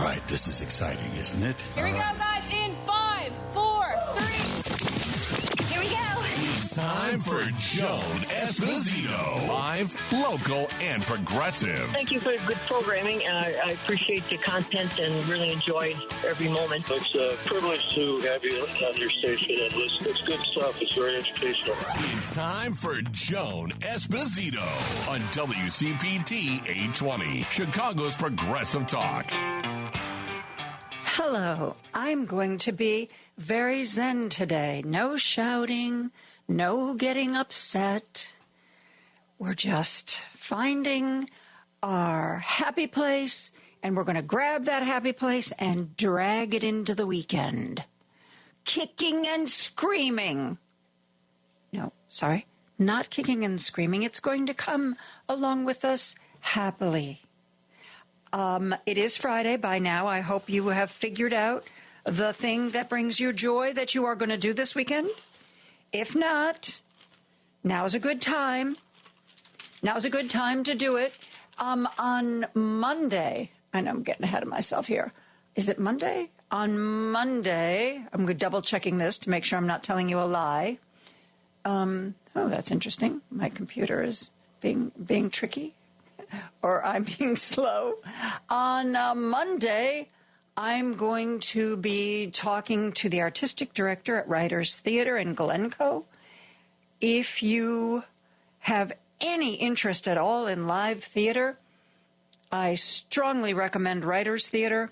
All right, this is exciting, isn't it? Here we go, guys, in 5, 4, 3. Here we go. It's time for Joan Esposito. Live, local, and progressive. Thank you for good programming, and I appreciate the content and really enjoyed every moment. It's a privilege to have you on your station and listen. It's good stuff. It's very educational. It's time for Joan Esposito on WCPT 820, Chicago's Progressive Talk. Hello, I'm going to be very zen today. No shouting, no getting upset. We're just finding our happy place, and we're going to grab that happy place and drag it into the weekend. Kicking and screaming. No, sorry, not kicking and screaming. It's going to come along with us happily. It is Friday by now. I hope you have figured out the thing that brings you joy that you are going to do this weekend. If not, now's a good time. Now's a good time to do it. On Monday, I know I'm getting ahead of myself here. Is it Monday? On Monday, I'm double checking this to make sure I'm not telling you a lie. Oh, that's interesting. My computer is being tricky. Or I'm being slow. On Monday, I'm going to be talking to the artistic director at Writers Theater in Glencoe. If you have any interest at all in live theater, I strongly recommend Writers Theater.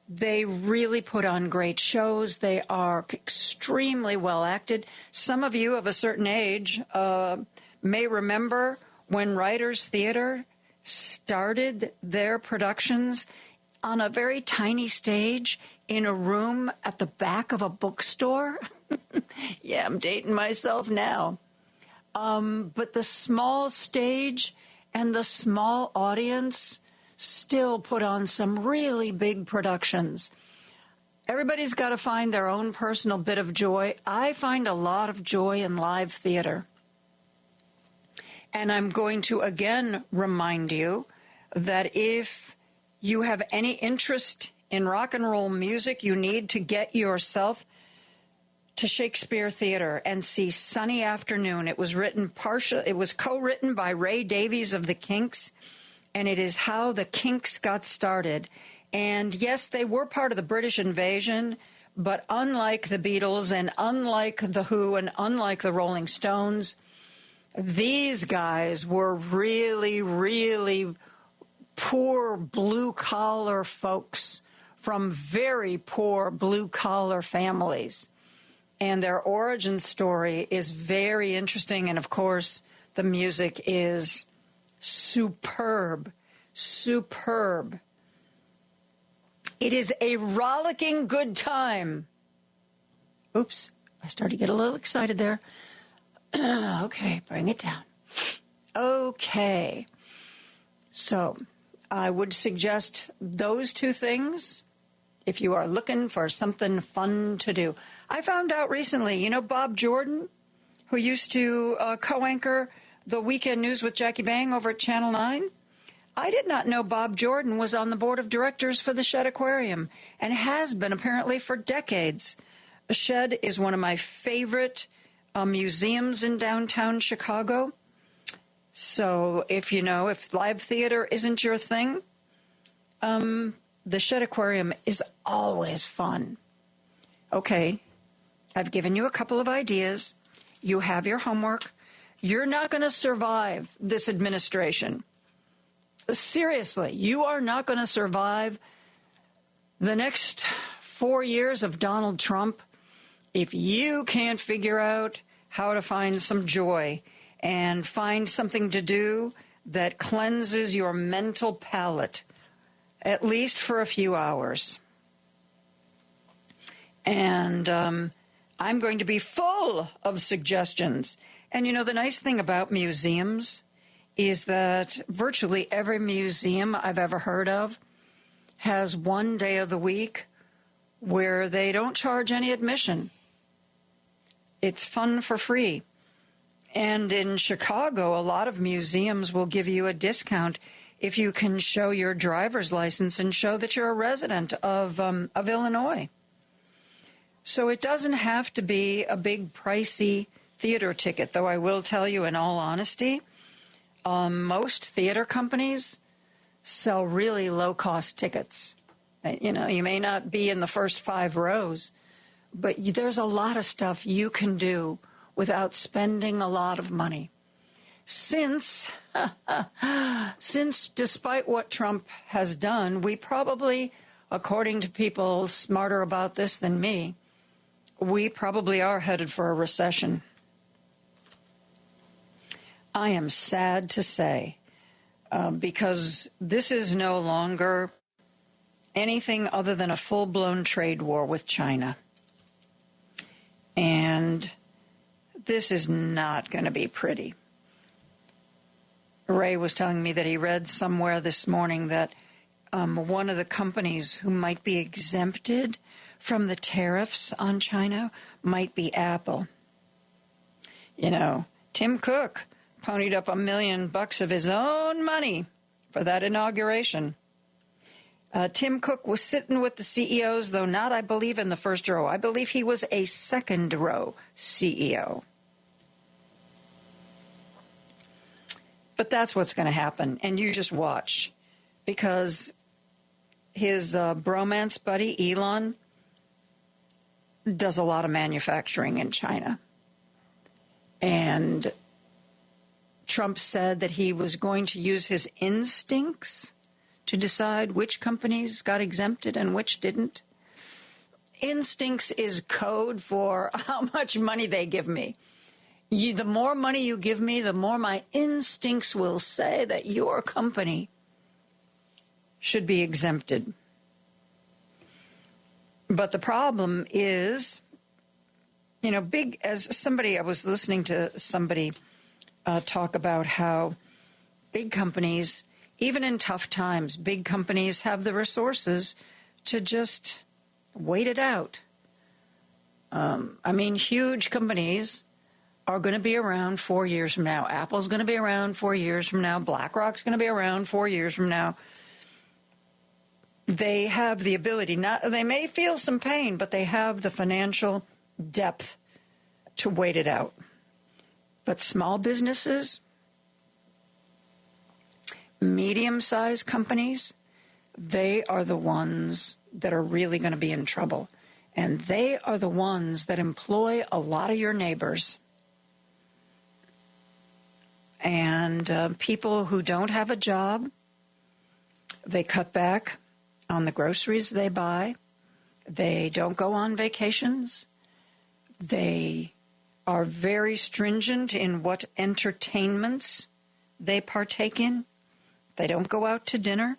They really put on great shows. They are extremely well acted. Some of you of a certain age may remember when Writers Theater started their productions on a very tiny stage in a room at the back of a bookstore. Yeah, I'm dating myself now. But the small stage and the small audience still put on some really big productions. Everybody's got to find their own personal bit of joy. I find a lot of joy in live theater. And I'm going to again remind you that if you have any interest in rock and roll music, you need to get yourself to Shakespeare Theater and see Sunny Afternoon. It was co-written by Ray Davies of the Kinks, and it is how the Kinks got started. And yes, they were part of the British invasion, but unlike the Beatles and unlike the Who and unlike the Rolling Stones, these guys were really, really poor blue-collar folks from very poor blue-collar families. And their origin story is very interesting. And, of course, the music is superb, superb. It is a rollicking good time. Oops, I started to get a little excited there. Okay, bring it down. Okay. So I would suggest those two things if you are looking for something fun to do. I found out recently, Bob Jordan, who used to co-anchor the Weekend News with Jackie Bang over at Channel 9. I did not know Bob Jordan was on the board of directors for the Shed Aquarium and has been apparently for decades. The Shed is one of my favorite museums in downtown Chicago. So if live theater isn't your thing, the Shed Aquarium is always fun. Okay, I've given you a couple of ideas. You have your homework. You're not going to survive this administration. Seriously, you are not going to survive the next 4 years of Donald Trump if you can't figure out how to find some joy and find something to do that cleanses your mental palate, at least for a few hours. And I'm going to be full of suggestions. And the nice thing about museums is that virtually every museum I've ever heard of has one day of the week where they don't charge any admission. It's fun for free. And in Chicago, a lot of museums will give you a discount if you can show your driver's license and show that you're a resident of Illinois. So it doesn't have to be a big pricey theater ticket, though I will tell you in all honesty, most theater companies sell really low-cost tickets. You know, you may not be in the first 5 rows, but there's a lot of stuff you can do without spending a lot of money. Since despite what Trump has done, we probably, according to people smarter about this than me, we probably are headed for a recession. I am sad to say, because this is no longer anything other than a full-blown trade war with China. And this is not going to be pretty. Ray was telling me that he read somewhere this morning that one of the companies who might be exempted from the tariffs on China might be Apple. You know, Tim Cook ponied up $1 million of his own money for that inauguration. Tim Cook was sitting with the CEOs, though not, I believe, in the first row. I believe he was a second row CEO. But that's what's going to happen, and you just watch, because his bromance buddy, Elon, does a lot of manufacturing in China. And Trump said that he was going to use his instincts to decide which companies got exempted and which didn't. Instincts is code for how much money they give me. The more money you give me, the more my instincts will say that your company should be exempted. But the problem is, you know, I was listening to somebody talk about how big companies, even in tough times, big companies have the resources to just wait it out. Huge companies are going to be around 4 years from now. Apple's going to be around 4 years from now. BlackRock's going to be around 4 years from now. They have the ability, they may feel some pain, but they have the financial depth to wait it out. But small businesses, medium-sized companies, they are the ones that are really going to be in trouble. And they are the ones that employ a lot of your neighbors. And people who don't have a job, they cut back on the groceries they buy. They don't go on vacations. They are very stringent in what entertainments they partake in. They don't go out to dinner.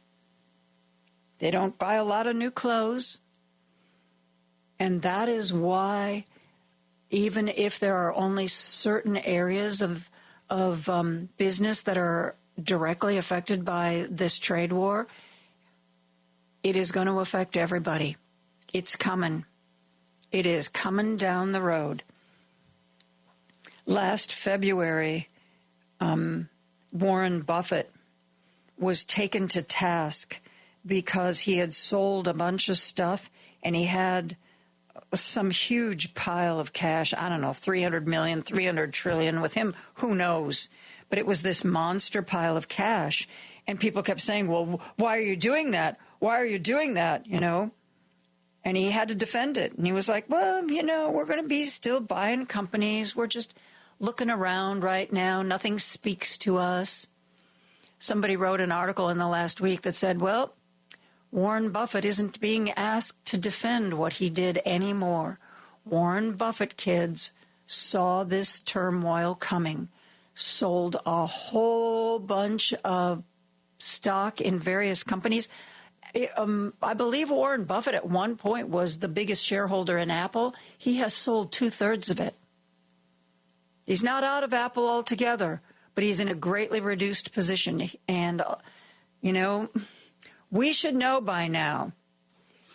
They don't buy a lot of new clothes. And that is why, even if there are only certain areas of business that are directly affected by this trade war, it is going to affect everybody. It's coming. It is coming down the road. Last February, Warren Buffett was taken to task because he had sold a bunch of stuff and he had some huge pile of cash. I don't know, 300 million, 300 trillion. With him, who knows? But it was this monster pile of cash. And people kept saying, well, why are you doing that? Why are you doing that? You know? And he had to defend it. And he was like, well, you know, we're going to be still buying companies. We're just looking around right now. Nothing speaks to us. Somebody wrote an article in the last week that said, well, Warren Buffett isn't being asked to defend what he did anymore. Warren Buffett kids saw this turmoil coming, sold a whole bunch of stock in various companies. I believe Warren Buffett at one point was the biggest shareholder in Apple. He has sold 2/3 of it. He's not out of Apple altogether, but he's in a greatly reduced position. And, you know, we should know by now.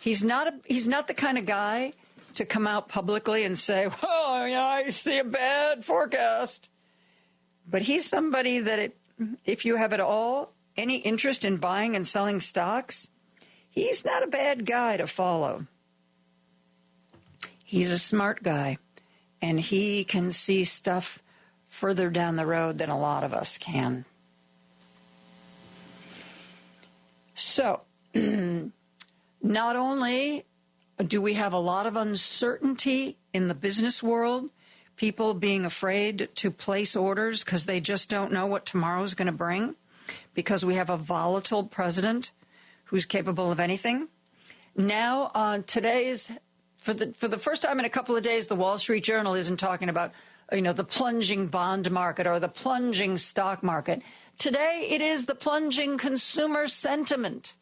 He's not the kind of guy to come out publicly and say, oh, you know, I see a bad forecast. But he's somebody that if you have it all any interest in buying and selling stocks, he's not a bad guy to follow. He's a smart guy, and he can see stuff further down the road than a lot of us can. So, not only do we have a lot of uncertainty in the business world, people being afraid to place orders because they just don't know what tomorrow's going to bring, because we have a volatile president who's capable of anything. Now, for the first time in a couple of days, the Wall Street Journal isn't talking about, the plunging bond market or the plunging stock market. Today, it is the plunging consumer sentiment.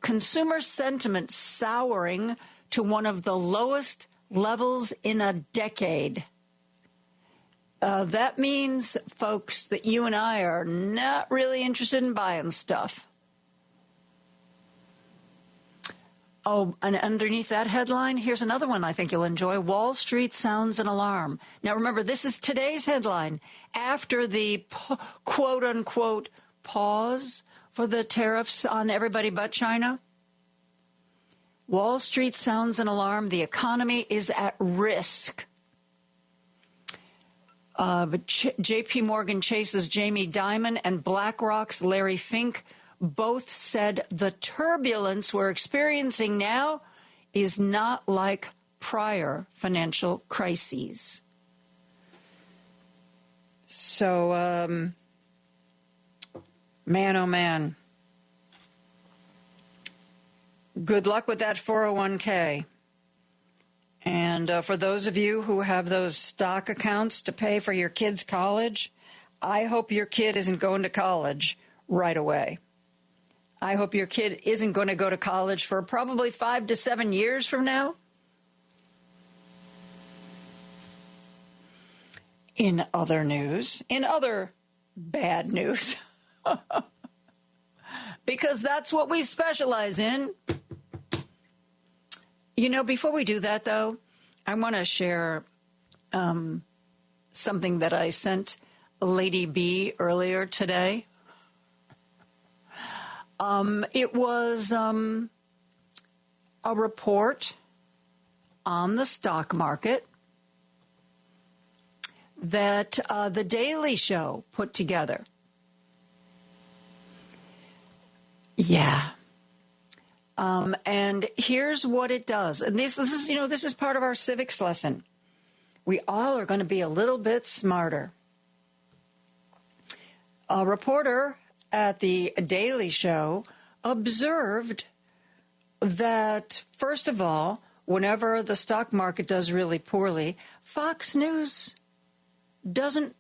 Consumer sentiment souring to one of the lowest levels in a decade. That means, folks, that you and I are not really interested in buying stuff. Oh, and underneath that headline, here's another one I think you'll enjoy. Wall Street sounds an alarm. Now, remember, this is today's headline after the quote-unquote pause for the tariffs on everybody but China. Wall Street sounds an alarm. The economy is at risk. But J.P. Morgan Chase's Jamie Dimon and BlackRock's Larry Fink both said the turbulence we're experiencing now is not like prior financial crises. So, man, oh man. Good luck with that 401k. And for those of you who have those stock accounts to pay for your kids' college, I hope your kid isn't going to college right away. I hope your kid isn't going to go to college for probably 5 to 7 years from now. In other news, in other bad news, because that's what we specialize in. Before we do that, though, I want to share something that I sent Lady B earlier today. It was a report on the stock market that The Daily Show put together. Yeah. And here's what it does. And this is part of our civics lesson. We all are going to be a little bit smarter. A reporter at The Daily Show observed that, first of all, whenever the stock market does really poorly, Fox News doesn't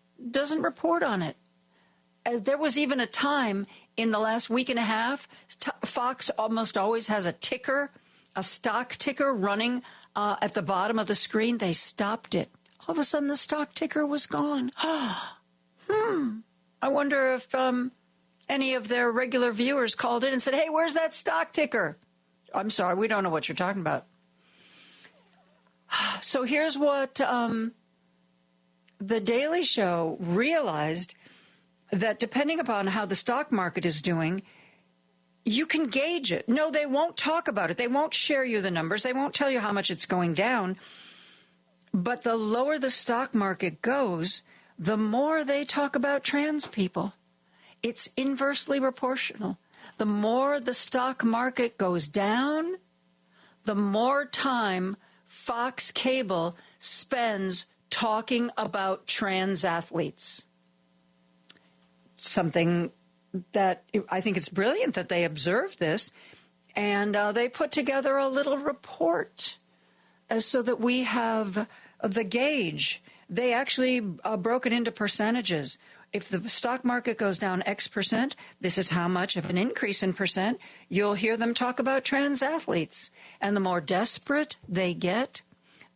report on it. There was even a time in the last week and a half, Fox almost always has a ticker, a stock ticker running at the bottom of the screen. They stopped it. All of a sudden, the stock ticker was gone. I wonder if any of their regular viewers called in and said, hey, where's that stock ticker? I'm sorry, we don't know what you're talking about. So here's what The Daily Show realized, that depending upon how the stock market is doing, you can gauge it. No, they won't talk about it. They won't share you the numbers. They won't tell you how much it's going down. But the lower the stock market goes, the more they talk about trans people. It's inversely proportional. The more the stock market goes down, the more time Fox Cable spends talking about trans athletes. Something that I think it's brilliant that they observed this, and they put together a little report so that we have the gauge. They actually broke it into percentages. If the stock market goes down X percent, this is how much of an increase in percent. You'll hear them talk about trans athletes. And the more desperate they get,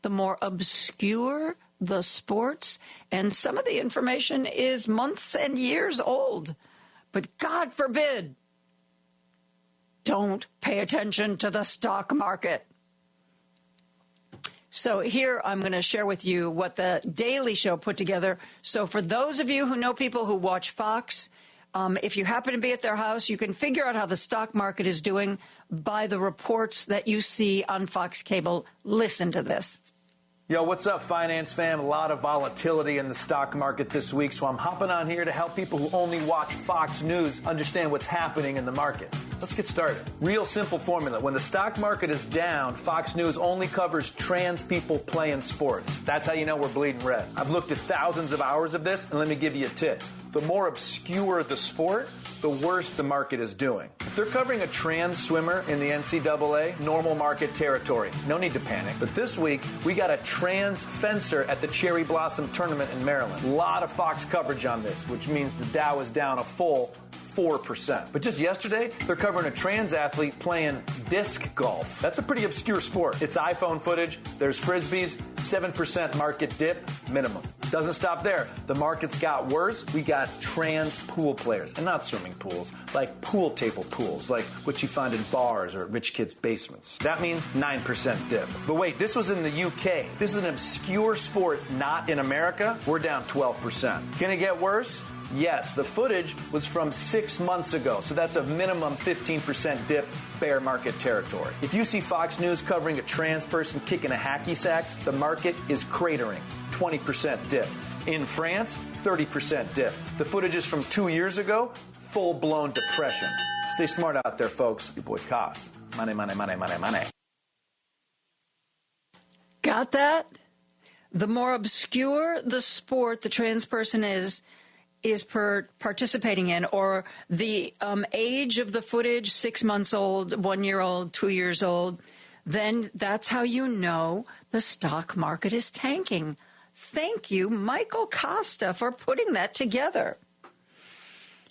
the more obscure the sports, and some of the information is months and years old. But God forbid, don't pay attention to the stock market. So here I'm going to share with you what the Daily Show put together. So for those of you who know people who watch Fox, if you happen to be at their house, you can figure out how the stock market is doing by the reports that you see on Fox Cable. Listen to this. Yo, what's up, finance fam? A lot of volatility in the stock market this week, so I'm hopping on here to help people who only watch Fox News understand what's happening in the market. Let's get started. Real simple formula. When the stock market is down, Fox News only covers trans people playing sports. That's how you know we're bleeding red. I've looked at thousands of hours of this, and let me give you a tip. The more obscure the sport, the worse the market is doing. If they're covering a trans swimmer in the NCAA, normal market territory. No need to panic. But this week, we got a trans fencer at the Cherry Blossom Tournament in Maryland. A lot of Fox coverage on this, which means the Dow is down a full 4%. But just yesterday, they're covering a trans athlete playing disc golf. That's a pretty obscure sport. It's iPhone footage, there's frisbees, 7% market dip minimum. Doesn't stop there. The market's got worse. We got trans pool players, and not swimming pools, like pool table pools, like what you find in bars or at rich kids' basements. That means 9% dip. But wait, this was in the UK. This is an obscure sport not in America. We're down 12%. Can it get worse? Yes, the footage was from 6 months ago, so that's a minimum 15% dip, bear market territory. If you see Fox News covering a trans person kicking a hacky sack, the market is cratering, 20% dip. In France, 30% dip. The footage is from 2 years ago, full-blown depression. Stay smart out there, folks. Your boy Koss. Money, money, money, money, money. Got that? The more obscure the sport the trans person is participating in, or the age of the footage, 6 months old, 1 year old, 2 years old, then that's how you know the stock market is tanking. Thank you, Michael Costa, for putting that together.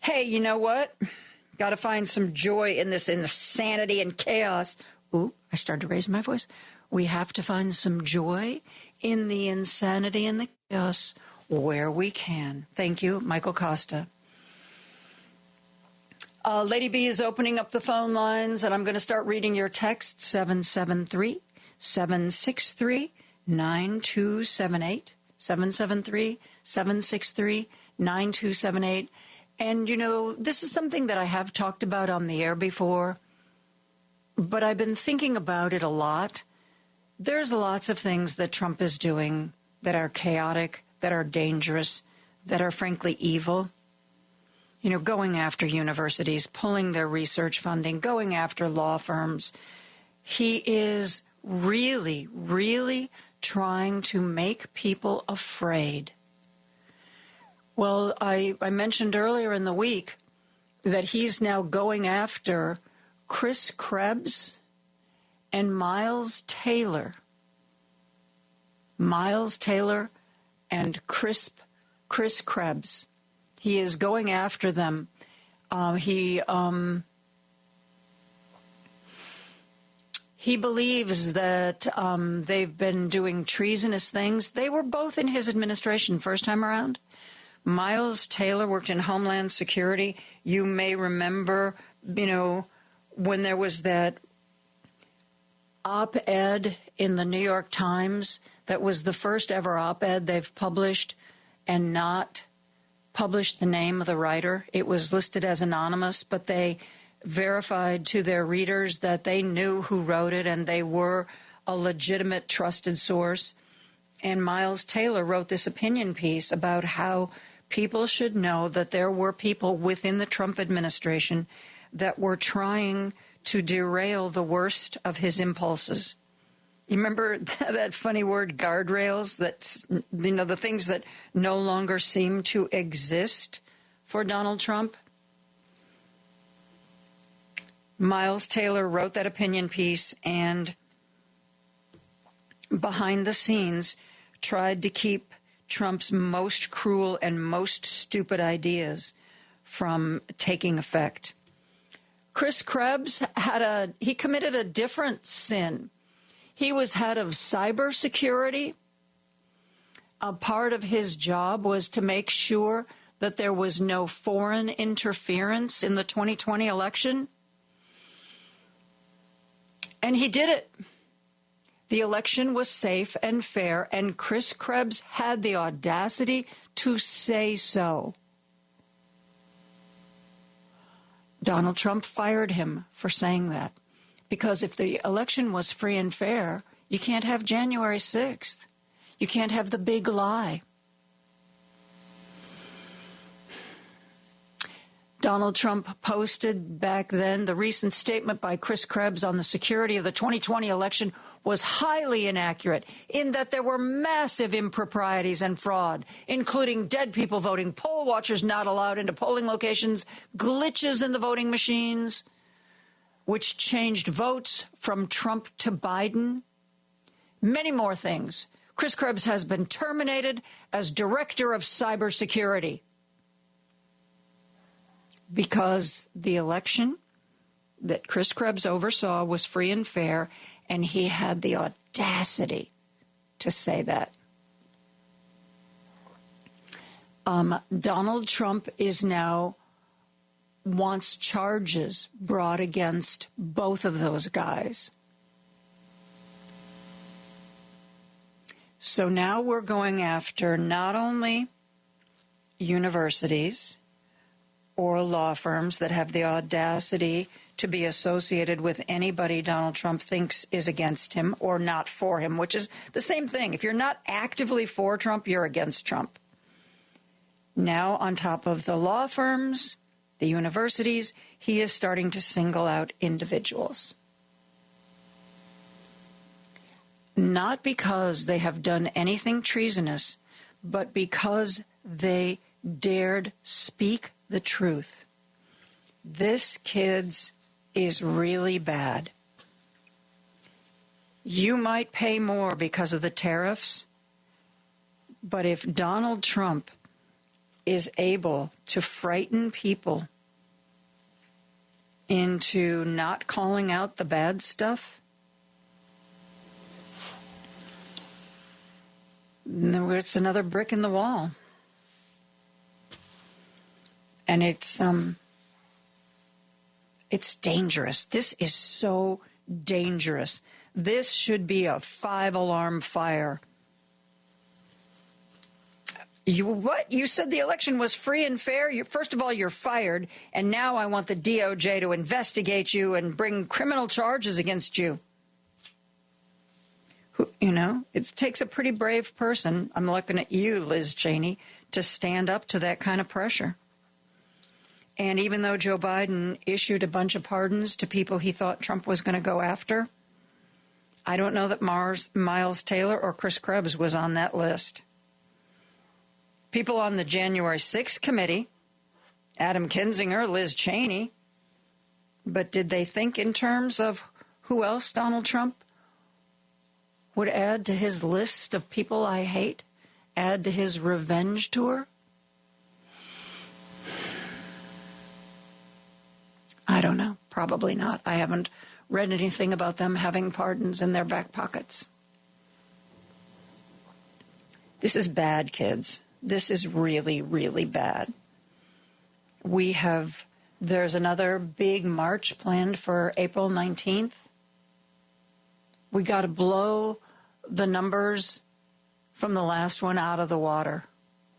Hey, you know what? Got to find some joy in this insanity and chaos. Ooh, I started to raise my voice. We have to find some joy in the insanity and the chaos where we can. Thank you, Michael Costa. Lady B is opening up the phone lines, and I'm going to start reading your text, 773-763-9278, 773-763-9278. And, you know, this is something that I have talked about on the air before, but I've been thinking about it a lot. There's lots of things that Trump is doing that are chaotic, that are dangerous, that are frankly evil. You know, going after universities, pulling their research funding, going after law firms. He is really, really trying to make people afraid. Well, I mentioned earlier in the week that he's now going after Chris Krebs and Miles Taylor. Miles Taylor and Chris Krebs. He is going after them. He believes that they've been doing treasonous things. They were both in his administration first time around. Miles Taylor worked in Homeland Security. You may remember, you know, when there was that op-ed in the New York Times. That was the first ever op-ed they've published and not published the name of the writer. It was listed as anonymous, but they verified to their readers that they knew who wrote it and they were a legitimate, trusted source. And Miles Taylor wrote this opinion piece about how people should know that there were people within the Trump administration that were trying to derail the worst of his impulses. You remember that funny word, guardrails, that, you know, the things that no longer seem to exist for Donald Trump? Miles Taylor wrote that opinion piece and behind the scenes tried to keep Trump's most cruel and most stupid ideas from taking effect. Chris Krebs he committed a different sin. He was head of cybersecurity. A part of his job was to make sure that there was no foreign interference in the 2020 election. And he did it. The election was safe and fair, and Chris Krebs had the audacity to say so. Donald Trump fired him for saying that, because if the election was free and fair, you can't have January 6th. You can't have the big lie. Donald Trump posted back then the recent statement by Chris Krebs on the security of the 2020 election was highly inaccurate in that there were massive improprieties and fraud, including dead people voting, poll watchers not allowed into polling locations, glitches in the voting machines, which changed votes from Trump to Biden. Many more things. Chris Krebs has been terminated as director of cybersecurity because the election that Chris Krebs oversaw was free and fair, and he had the audacity to say that. Donald Trump is now wants charges brought against both of those guys. So now we're going after not only universities or law firms that have the audacity to be associated with anybody Donald Trump thinks is against him or not for him, which is the same thing. If you're not actively for Trump, you're against Trump. Now, on top of the law firms, the universities, he is starting to single out individuals. Not because they have done anything treasonous, but because they dared speak the truth. This, kids, is really bad. You might pay more because of the tariffs, but if Donald Trump is able to frighten people into not calling out the bad stuff, it's another brick in the wall. And it's dangerous. This is so dangerous. This should be a 5-alarm fire. You said the election was free and fair? First of all, you're fired, and now I want the DOJ to investigate you and bring criminal charges against you. You know, it takes a pretty brave person, I'm looking at you, Liz Cheney, to stand up to that kind of pressure. And even though Joe Biden issued a bunch of pardons to people he thought Trump was going to go after, I don't know that Miles Taylor or Chris Krebs was on that list. People on the January 6th committee, Adam Kinzinger, Liz Cheney, but did they think in terms of who else Donald Trump would add to his list of people I hate, add to his revenge tour? I don't know. Probably not. I haven't read anything about them having pardons in their back pockets. This is bad, kids. This is really, really bad. There's another big march planned for April 19th. We got to blow the numbers from the last one out of the water.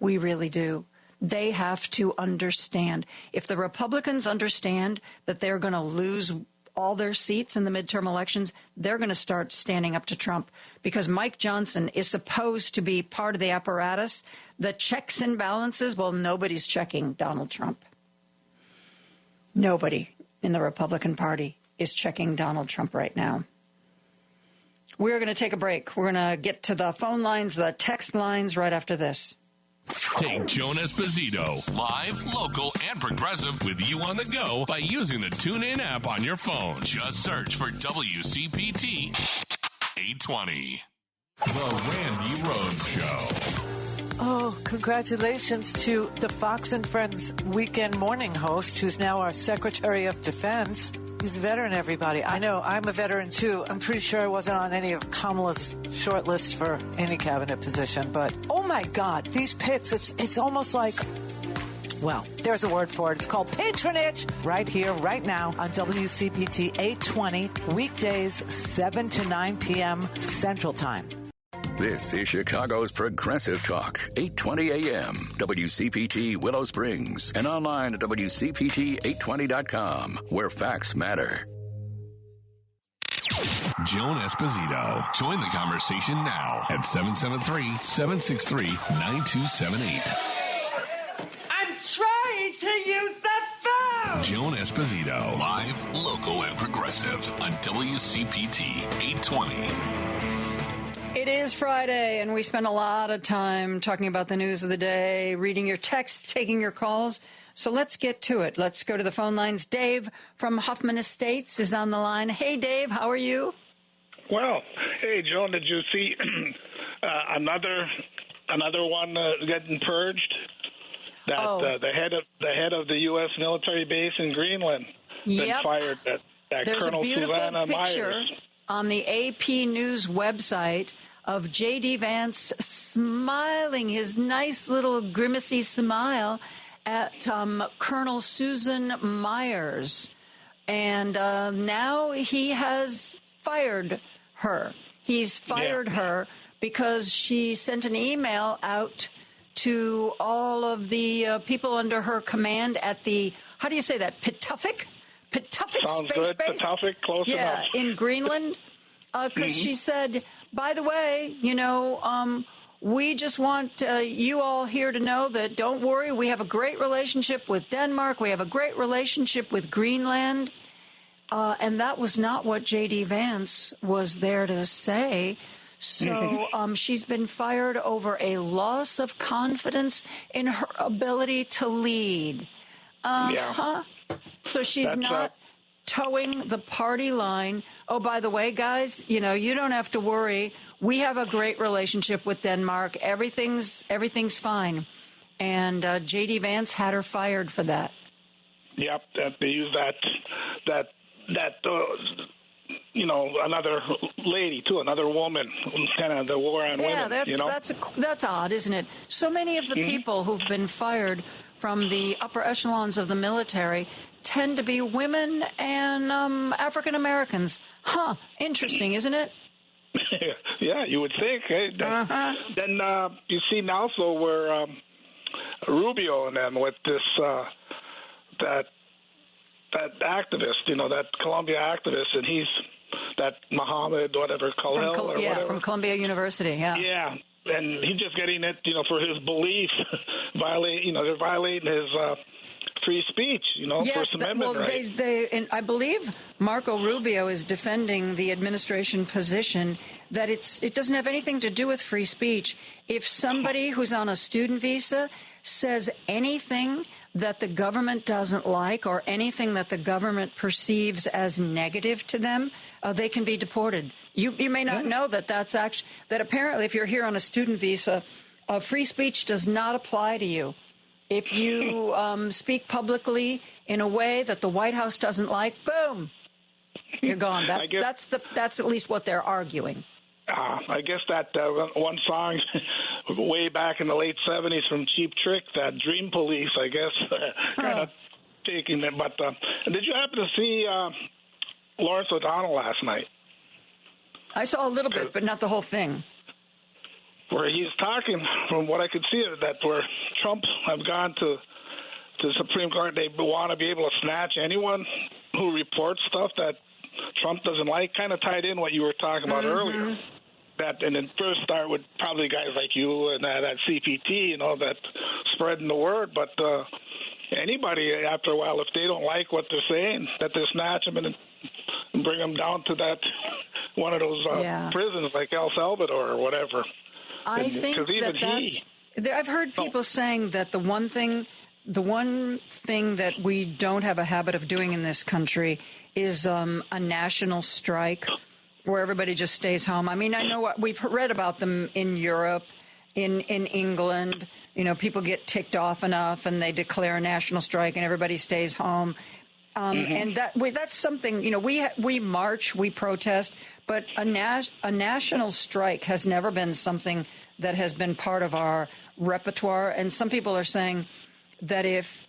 We really do. They have to understand. If the Republicans understand that they're going to lose all their seats in the midterm elections, they're going to start standing up to Trump, because Mike Johnson is supposed to be part of the apparatus. The checks and balances, well, nobody's checking Donald Trump. Nobody in the Republican Party is checking Donald Trump right now. We're going to take a break. We're going to get to the phone lines, the text lines right after this. Take Joan Esposito, live, local, and progressive, with you on the go by using the TuneIn app on your phone. Just search for WCPT 820. The Randy Rhoads Show. Oh, congratulations to the Fox and Friends weekend morning host, who's now our Secretary of Defense. He's a veteran, everybody. I know, I'm a veteran, too. I'm pretty sure I wasn't on any of Kamala's short list for any cabinet position. But, oh, my God, these picks, it's almost like Well, there's a word for it. It's called patronage. Right here, right now on WCPT 820, weekdays 7 to 9 p.m. Central Time. This is Chicago's Progressive Talk, 820 AM, WCPT Willow Springs, and online at WCPT820.com, where facts matter. Joan Esposito. Join the conversation now at 773-763-9278. I'm trying to use the phone! Joan Esposito. Live, local, and progressive on WCPT 820. It is Friday, and we spend a lot of time talking about the news of the day, reading your texts, taking your calls. So let's get to it. Let's go to the phone lines. Dave from Huffman Estates is on the line. Hey, Dave, how are you? Well, hey, Joan, did you see another one getting purged? That the head of the U.S. military base in Greenland been fired. That There's Colonel a beautiful Susanna picture Myers on the AP News website of J.D. Vance smiling, his nice little grimacy smile at Colonel Susan Myers. And now he has fired her. He's fired her because she sent an email out to all of the people under her command at the, how do you say that, Pituffik? Pituffik Sounds Space good. Base? Pituffik, close enough. Yeah, in Greenland. Because she said, by the way, we just want you all here to know that don't worry, we have a great relationship with Denmark. We have a great relationship with Greenland. And that was not what J.D. Vance was there to say. So she's been fired over a loss of confidence in her ability to lead. So she's not towing the party line. Oh, by the way, guys, you don't have to worry. We have a great relationship with Denmark. Everything's fine. And J.D. Vance had her fired for that. Yep, they use that another lady too, another woman, kind of the war on women. Yeah, that's odd, isn't it? So many of the people who've been fired from the upper echelons of the military tend to be women and African Americans. Huh? Interesting, isn't it? Yeah, you would think. Hey, then you see now, so we're Rubio and them with this that activist, that Columbia activist, and he's that Muhammad, whatever, Khalil, from Columbia University, Yeah, and he's just getting it, for his belief, they're violating his free speech, First Amendment right. And I believe Marco Rubio is defending the administration position that it doesn't have anything to do with free speech. If somebody who's on a student visa says anything that the government doesn't like or anything that the government perceives as negative to them, they can be deported. You may not know that apparently if you're here on a student visa, free speech does not apply to you. If you speak publicly in a way that the White House doesn't like, boom, you're gone. That's at least what they're arguing. I guess that one song way back in the late 70s from Cheap Trick, that Dream Police, I guess, kind of taking it. But did you happen to see Lawrence O'Donnell last night? I saw a little bit, but not the whole thing. Where he's talking, from what I could see, that where Trump have gone to the Supreme Court, they want to be able to snatch anyone who reports stuff that Trump doesn't like, kind of tied in what you were talking about earlier. And then first start with probably guys like you and that CPT, that spreading the word. But anybody, after a while, if they don't like what they're saying, that they snatch them and bring them down to that one of those prisons like El Salvador or whatever. I think I've heard people saying that the one thing that we don't have a habit of doing in this country is a national strike where everybody just stays home. I mean, I know we've read about them in Europe, in England. People get ticked off enough and they declare a national strike and everybody stays home. And that's something, we march, we protest, but a national strike has never been something that has been part of our repertoire. And some people are saying that if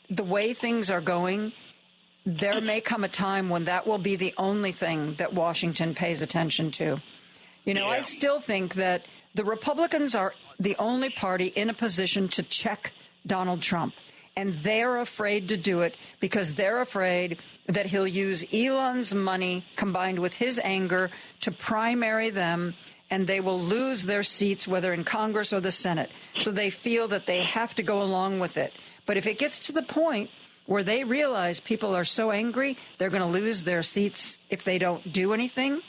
the way things are going, there may come a time when that will be the only thing that Washington pays attention to. You know, I still think that the Republicans are the only party in a position to check Donald Trump. And they're afraid to do it because they're afraid that he'll use Elon's money combined with his anger to primary them, and they will lose their seats, whether in Congress or the Senate. So they feel that they have to go along with it. But if it gets to the point where they realize people are so angry, they're going to lose their seats if they don't do anything,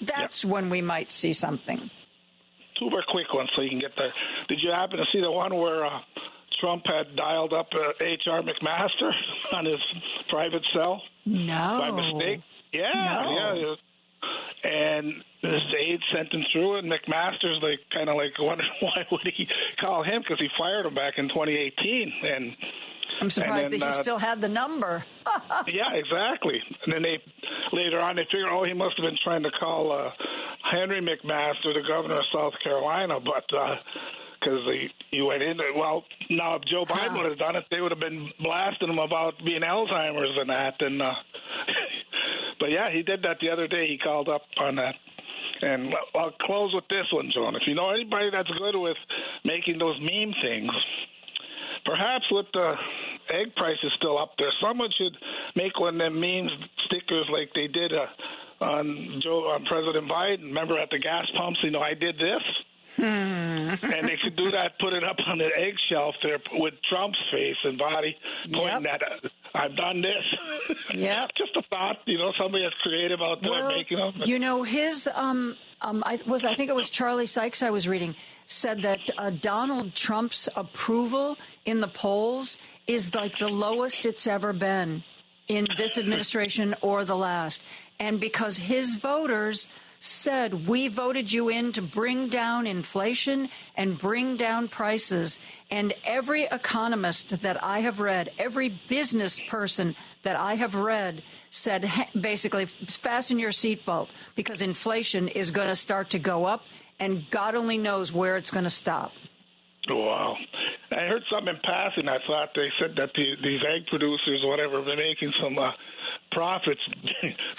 that's when we might see something. Super quick one so you can get there. Did you happen to see the one where Trump had dialed up H.R. McMaster on his private cell? No. By mistake? Yeah, no. Yeah. And his aide sent him through, and McMaster's kind of wondering why would he call him, because he fired him back in 2018. And I'm surprised that he still had the number. Yeah, exactly. And then later on they figured, he must have been trying to call Henry McMaster, the governor of South Carolina, but because he went in there. Well, now if Joe Biden would have done it, they would have been blasting him about being Alzheimer's and that. And but yeah, he did that the other day. He called up on that. And I'll close with this one, Joan. If you know anybody that's good with making those meme things, perhaps with the egg prices still up there, someone should make one of them meme stickers like they did on President Biden. Remember at the gas pumps, I did this? And they could do that, put it up on the egg shelf there with Trump's face and body, pointing at I've done this. Yep. Just a thought, somebody that's creative out there making them. His, I think it was Charlie Sykes I was reading, said that Donald Trump's approval in the polls is like the lowest it's ever been in this administration or the last. And because his voters said, we voted you in to bring down inflation and bring down prices. And every economist that I have read, every business person that I have read said, basically, fasten your seatbelt because inflation is going to start to go up and God only knows where it's going to stop. Wow. I heard something in passing. I thought they said that these egg producers, whatever, they're making some profits,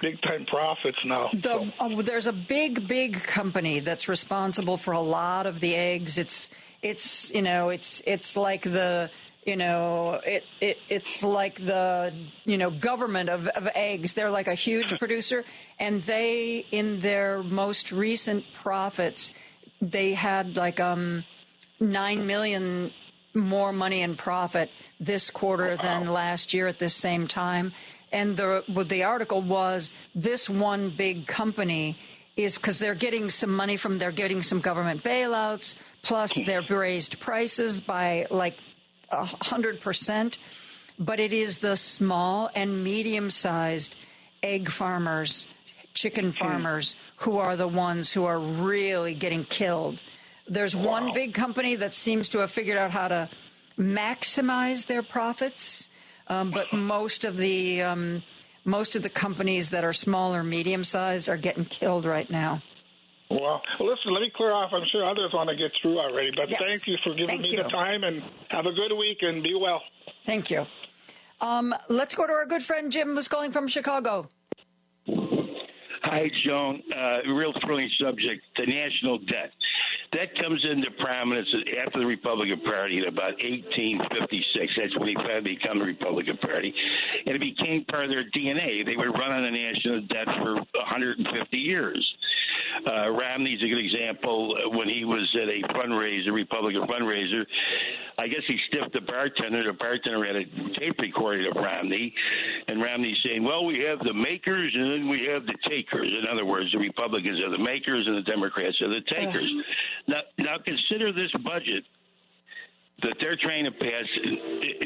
big-time profits now. There's a big company that's responsible for a lot of the eggs. It's like the it's like the government of eggs. They're like a huge producer, and they, in their most recent profits, they had like $9 million more money in profit this quarter than last year at this same time. And the article was this one big company is because they're getting some money they're getting some government bailouts, plus they've raised prices by like 100%. But it is the small and medium-sized egg farmers, chicken farmers, who are the ones who are really getting killed. There's one big company that seems to have figured out how to maximize their profits. But most of the companies that are small or medium-sized are getting killed right now. Well, listen, let me clear off. I'm sure others want to get through already, but Thank you for giving me the time, and have a good week, and be well. Thank you. Let's go to our good friend Jim, who's calling from Chicago. Hi, Joan. Real thrilling subject, the national debt. That comes into prominence after the Republican Party in about 1856. That's when he finally became the Republican Party. And it became part of their DNA. They would run on the national debt for 150 years. Romney's a good example. When he was at a fundraiser, Republican fundraiser, I guess he stiffed the bartender. The bartender had a tape recording of Romney, and Romney's saying, well, we have the makers and then we have the takers. In other words, the Republicans are the makers and the Democrats are the takers. Now consider this budget that they're trying to pass,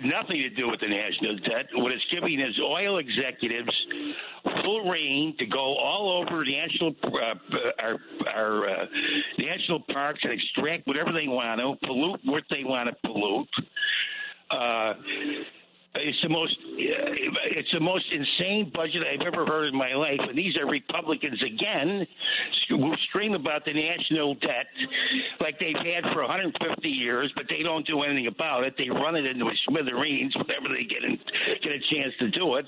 nothing to do with the national debt. What it's giving is oil executives full reign to go all over our national parks and extract whatever they want to, pollute what they want to pollute. It's the most insane budget I've ever heard in my life, and these are Republicans again who scream about the national debt like they've had for 150 years, but they don't do anything about it. They run it into smithereens whenever they get a chance to do it,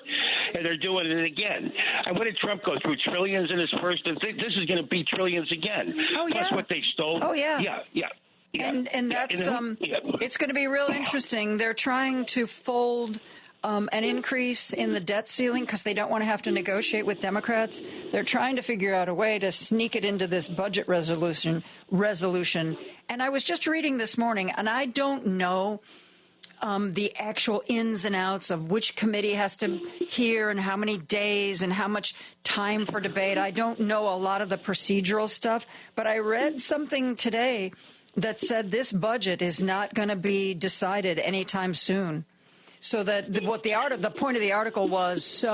and they're doing it again. And what did Trump go through? Trillions in his first. This is going to be trillions again. Oh yeah. Plus what they stole. Oh yeah. Yeah. And that's it's going to be real interesting. They're trying to fold an increase in the debt ceiling because they don't want to have to negotiate with Democrats. They're trying to figure out a way to sneak it into this budget resolution. And I was just reading this morning, and I don't know the actual ins and outs of which committee has to hear and how many days and how much time for debate. I don't know a lot of the procedural stuff, but I read something today that said this budget is not going to be decided anytime soon. So that the point of the article was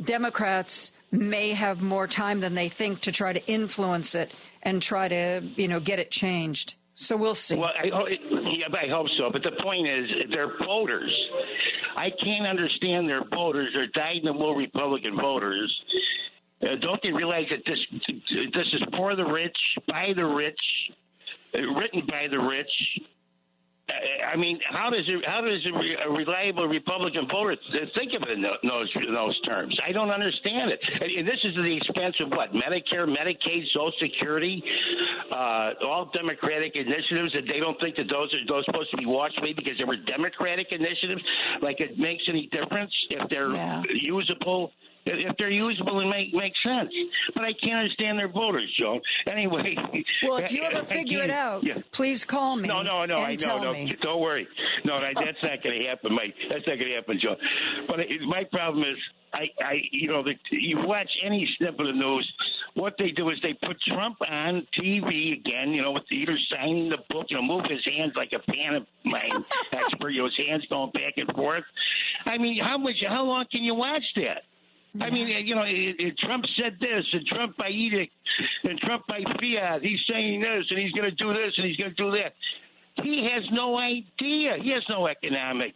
Democrats may have more time than they think to try to influence it and try to get it changed. So we'll see. Well, I hope so. But the point is, they're voters. I can't understand their voters. They're dyed-in-the-wool Republican voters. Don't they realize that this is for the rich, by the rich, written by the rich? I mean, how does a reliable Republican voter think of it in those terms? I don't understand it. And this is at the expense of what? Medicare, Medicaid, Social Security, all Democratic initiatives, and they don't think that those are supposed to be watched away because they were Democratic initiatives. Like it makes any difference if they're usable. If they're usable and make sense. But I can't understand their voters, Joe. Anyway. Well, if you ever figure it out, please call me. No, I know. Me. Don't worry. No, that's not going to happen, Mike. That's not going to happen, Joe. But my problem is, you watch any snippet of news, what they do is they put Trump on TV again, with either signing the book, move his hands like a pantomime expert, his hands going back and forth. I mean, how long can you watch that? I mean, Trump said this, and Trump by edict, and Trump by fiat. He's saying this, and he's going to do this, and he's going to do that. He has no idea. He has no economic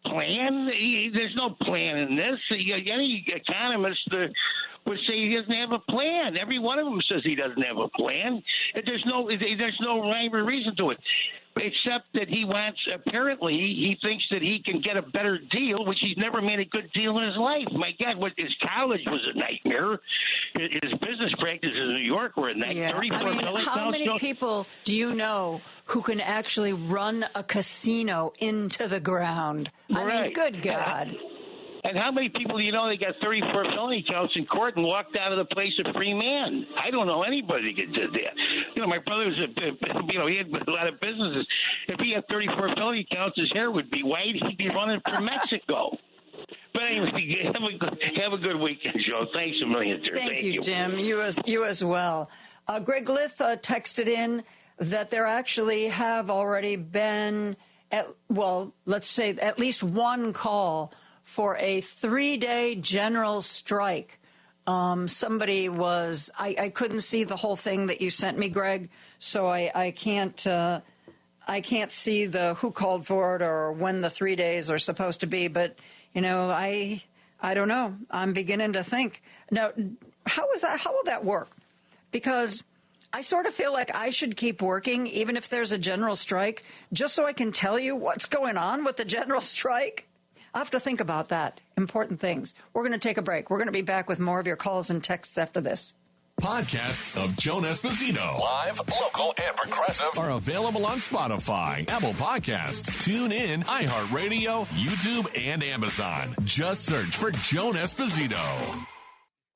plan. There's no plan in this. Any economist would say he doesn't have a plan. Every one of them says he doesn't have a plan. There's no rhyme or reason to it. Except that apparently he thinks that he can get a better deal, which he's never made a good deal in his life. My God, his college was a nightmare. His business practices in New York were a nightmare. Yeah. How many people do you know who can actually run a casino into the ground? Right. I mean, good God. And how many people do you know that got 34 felony counts in court and walked out of the place a free man? I don't know anybody that did that. My brother was he had a lot of businesses. If he had 34 felony counts, his hair would be white. He'd be running for Mexico. But anyway, have a good weekend, Joe. Thanks a million, sir. Thank you, Jim. You as well. Greg Lith texted in that there actually have already been, at least one call for a 3-day general strike. Somebody was, I couldn't see the whole thing that you sent me, Greg, so I can't see the who called for it or when the 3 days are supposed to be, but, I don't know. I'm beginning to think. Now, how will that work? Because I sort of feel like I should keep working even if there's a general strike, just so I can tell you what's going on with the general strike. I'll have to think about that. Important things. We're going to take a break. We're going to be back with more of your calls and texts after this. Podcasts of Joan Esposito, live, local, and progressive, are available on Spotify, Apple Podcasts, TuneIn, iHeartRadio, YouTube, and Amazon. Just search for Joan Esposito.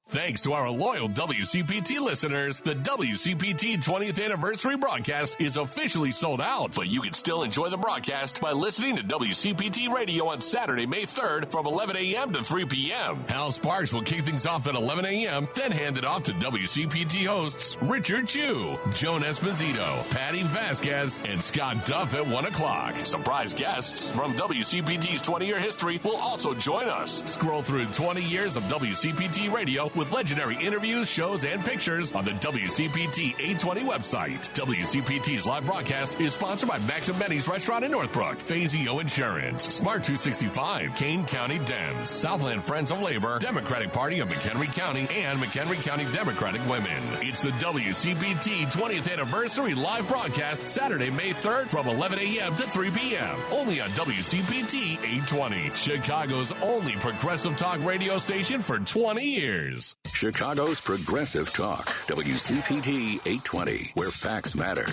Thanks to our loyal WCPT listeners, the WCPT 20th anniversary broadcast is officially sold out. But you can still enjoy the broadcast by listening to WCPT Radio on Saturday, May 3rd from 11 a.m. to 3 p.m. Hal Sparks will kick things off at 11 a.m., then hand it off to WCPT hosts Richard Chu, Joan Esposito, Patty Vasquez, and Scott Duff at 1 o'clock. Surprise guests from WCPT's 20-year history will also join us. Scroll through 20 years of WCPT Radio with legendary interviews, shows, and pictures on the WCPT 820 website. WCPT's live broadcast is sponsored by Max and Benny's Restaurant in Northbrook, Fazio Insurance, Smart 265, Kane County Dems, Southland Friends of Labor, Democratic Party of McHenry County, and McHenry County Democratic Women. It's the WCPT 20th Anniversary live broadcast Saturday, May 3rd from 11 a.m. to 3 p.m. Only on WCPT 820, Chicago's only progressive talk radio station for 20 years. Chicago's Progressive Talk, WCPT 820, where facts matter.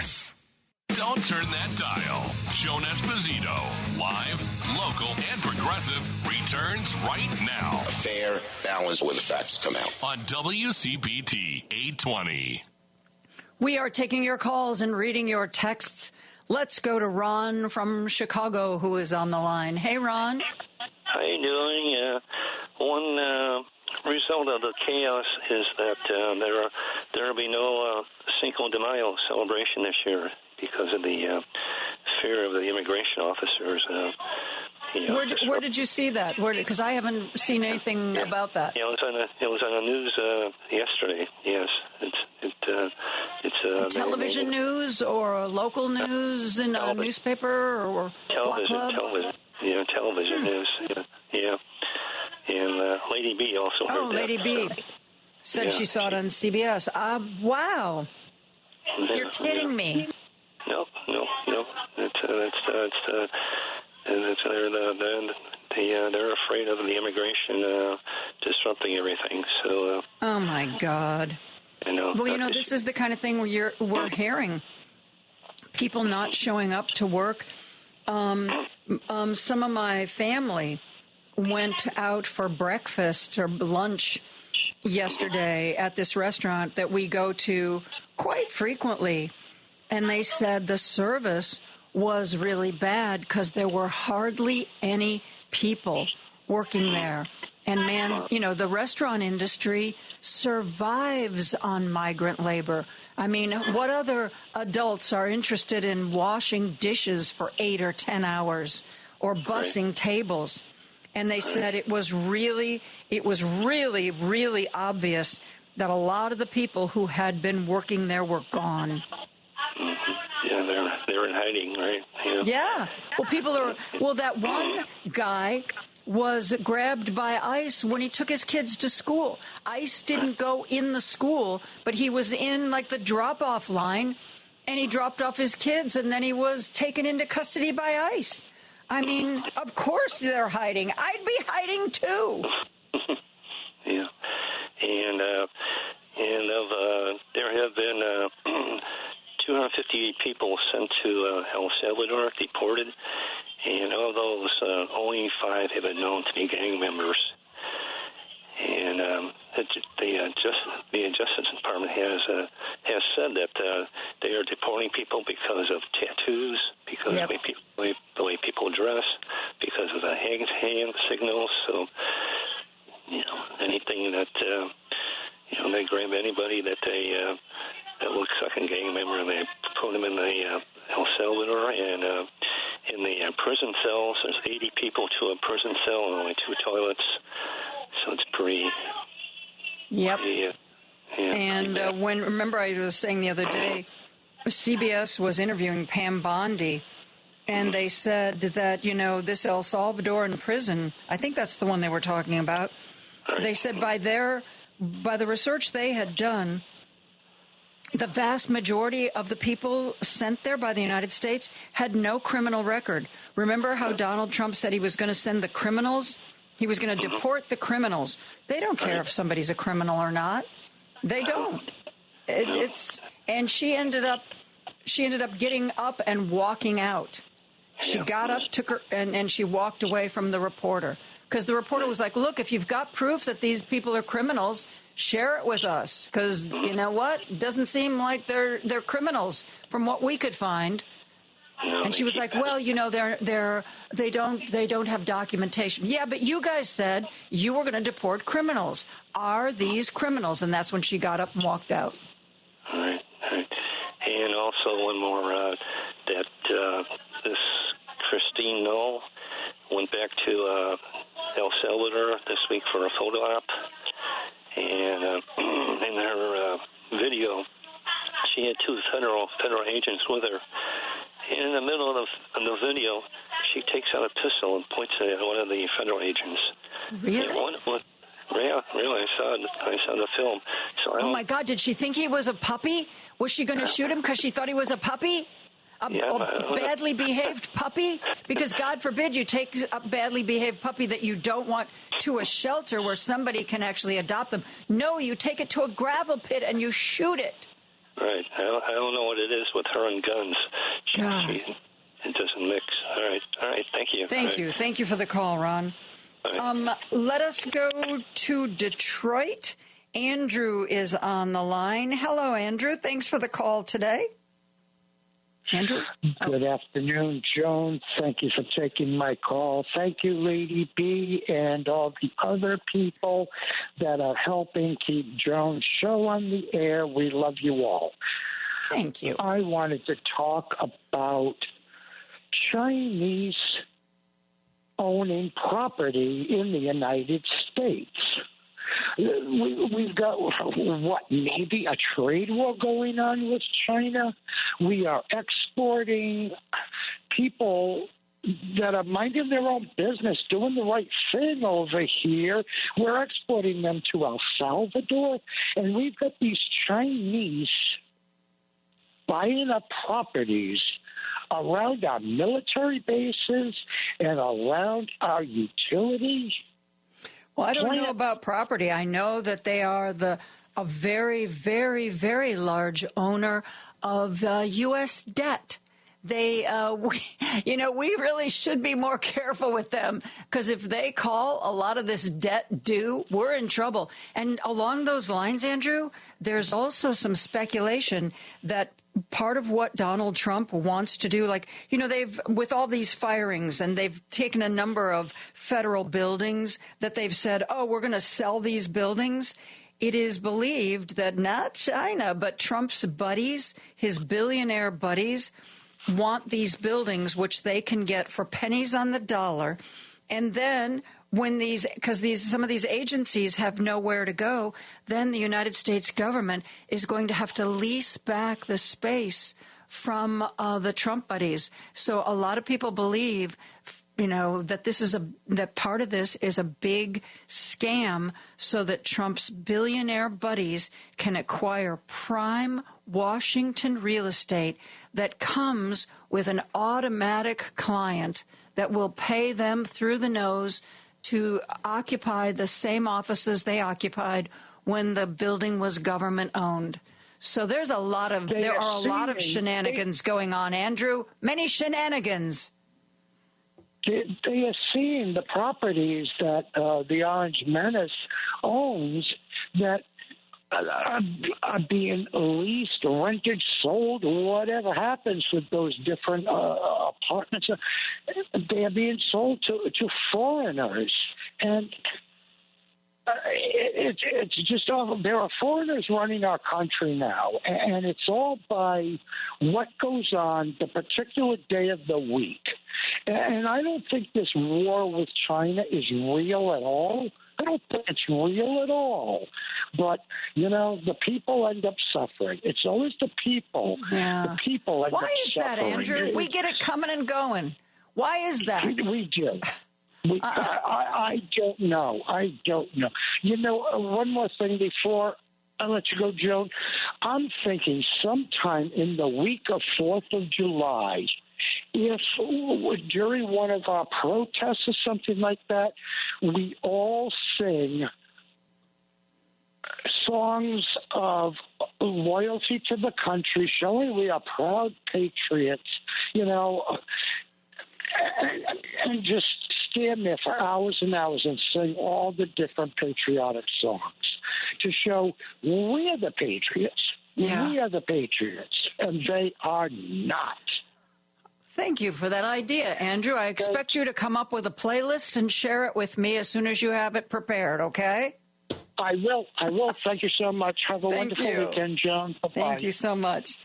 Don't turn that dial. Joan Esposito, live, local, and progressive, returns right now. A fair balance where the facts come out. On WCPT 820. We are taking your calls and reading your texts. Let's go to Ron from Chicago, who is on the line. Hey, Ron. How you doing? One result of the chaos is that there will be no Cinco de Mayo celebration this year because of the fear of the immigration officers. Where did you see that? Because I haven't seen anything about that. Yeah, it was on the news yesterday. Yes, it's television news or local news in a newspaper or television. Television news. Yeah. And Lady B also heard that. Lady B said she saw it on CBS. Wow. You're kidding me. No. They're afraid of the immigration disrupting everything. So. Oh my God. I know. Well, this is the kind of thing we're hearing. People not showing up to work. Some of my family went out for breakfast or lunch yesterday at this restaurant that we go to quite frequently, and they said the service was really bad because there were hardly any people working there. And man, the restaurant industry survives on migrant labor. I mean, what other adults are interested in washing dishes for 8 or 10 hours or bussing tables? And they said it was really, really obvious that a lot of the people who had been working there were gone. Yeah, they're in hiding, right? Yeah. Well, that one guy was grabbed by ICE when he took his kids to school. ICE didn't go in the school, but he was in the drop-off line, and he dropped off his kids, and then he was taken into custody by ICE. I mean, of course they're hiding. I'd be hiding too. Yeah, and there have been 258 people sent to El Salvador, deported, and of those, only 5 have been known to be gang members. And the Justice Department has said that they are deporting people because of tattoos, because of the way people dress, because of the hand signals. So, anything that they grab anybody that that looks like a gang member, and they put them in the El Salvador, and in the prison cells, there's 80 people to a prison cell and only 2 toilets. So it's pretty. Yep. And remember I was saying the other day, CBS was interviewing Pam Bondi, and they said that, this El Salvadoran prison, I think that's the one they were talking about. They said by the research they had done, the vast majority of the people sent there by the United States had no criminal record. Remember how Donald Trump said he was going to send the criminals? He was going to deport the criminals. They don't care if somebody's a criminal or not. They don't. And she ended up getting up and walking out. She got up, took her, and she walked away from the reporter. Because the reporter was like, look, if you've got proof that these people are criminals, share it with us. Because you know what? It doesn't seem like they're criminals from what we could find. And she was like, well, they don't have documentation. Yeah, but you guys said you were going to deport criminals. Are these criminals? And that's when she got up and walked out. All right. And also one more, that this Christine Knoll went back to El Salvador this week for a photo op. And and in her video, she had two federal agents with her. And in the middle of the video, she takes out a pistol and points it at one of the federal agents. Really? Yeah, really. I saw the film. So oh, my God. Did she think he was a puppy? Was she going to shoot him because she thought he was a puppy? A badly behaved puppy? Because God forbid you take a badly behaved puppy that you don't want to a shelter where somebody can actually adopt them. No, you take it to a gravel pit and you shoot it. Right. I don't know what it is with her and guns. God. It doesn't mix. All right. Thank you. Thank you for the call, Ron. Let us go to Detroit. Andrew is on the line. Hello, Andrew. Thanks for the call today. Andrew? Good afternoon, Joan. Thank you for taking my call. Thank you, Lady B, and all the other people that are helping keep Joan's show on the air. We love you all. Thank you. I wanted to talk about Chinese owning property in the United States. We've got, maybe a trade war going on with China? We are exporting people that are minding their own business, doing the right thing over here. We're exporting them to El Salvador, and we've got these Chinese buying up properties around our military bases and around our utilities. Well, I don't know about property. I know that they are a very, very, very large owner of U.S. debt. They, we really should be more careful with them, because if they call a lot of this debt due, we're in trouble. And along those lines, Andrew, there's also some speculation that part of what Donald Trump wants to do, they've, with all these firings, and they've taken a number of federal buildings that they've said, we're going to sell these buildings. It is believed that not China, but Trump's buddies, his billionaire buddies, want these buildings, which they can get for pennies on the dollar. And then some of these agencies have nowhere to go, then the United States government is going to have to lease back the space from the Trump buddies. So a lot of people believe, that part of this is a big scam so that Trump's billionaire buddies can acquire prime Washington real estate that comes with an automatic client that will pay them through the nose to occupy the same offices they occupied when the building was government owned. So there are a lot of shenanigans going on, Andrew. Many shenanigans. They are seeing the properties that the Orange Menace owns that are being leased, rented, sold, whatever happens with those different apartments. They are being sold to foreigners. And it's just awful. There are foreigners running our country now, and it's all by what goes on the particular day of the week. And I don't think this war with China is real at all. I don't think it's real at all. But, the people end up suffering. It's always the people. Yeah. The people end up suffering. Why is that, Andrew? We get it coming and going. Why is that? We do. I don't know. One more thing before I let you go, Joan. I'm thinking sometime in the week of 4th of July, if during one of our protests or something like that, we all sing songs of loyalty to the country, showing we are proud patriots, and just stand there for hours and hours and sing all the different patriotic songs to show we're the patriots. Yeah. We are the patriots, and they are not. Thank you for that idea, Andrew. I expect you to come up with a playlist and share it with me as soon as you have it prepared, okay? I will. Thank you so much. Have a wonderful weekend, Joan. Bye-bye. Thank you so much.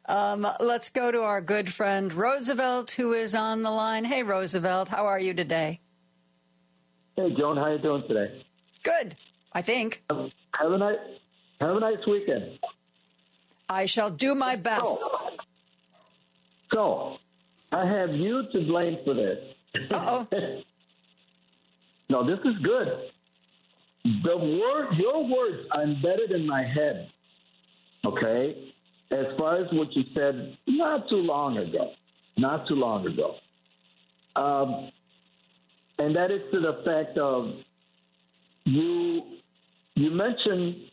Let's go to our good friend Roosevelt, who is on the line. Hey, Roosevelt, how are you today? Hey, Joan, how are you doing today? Good, I think. Have a nice weekend. I shall do my best. So I have you to blame for this. Uh-oh. No, this is good. Your words are embedded in my head, okay, as far as what you said not too long ago. And that is to the fact of you mentioned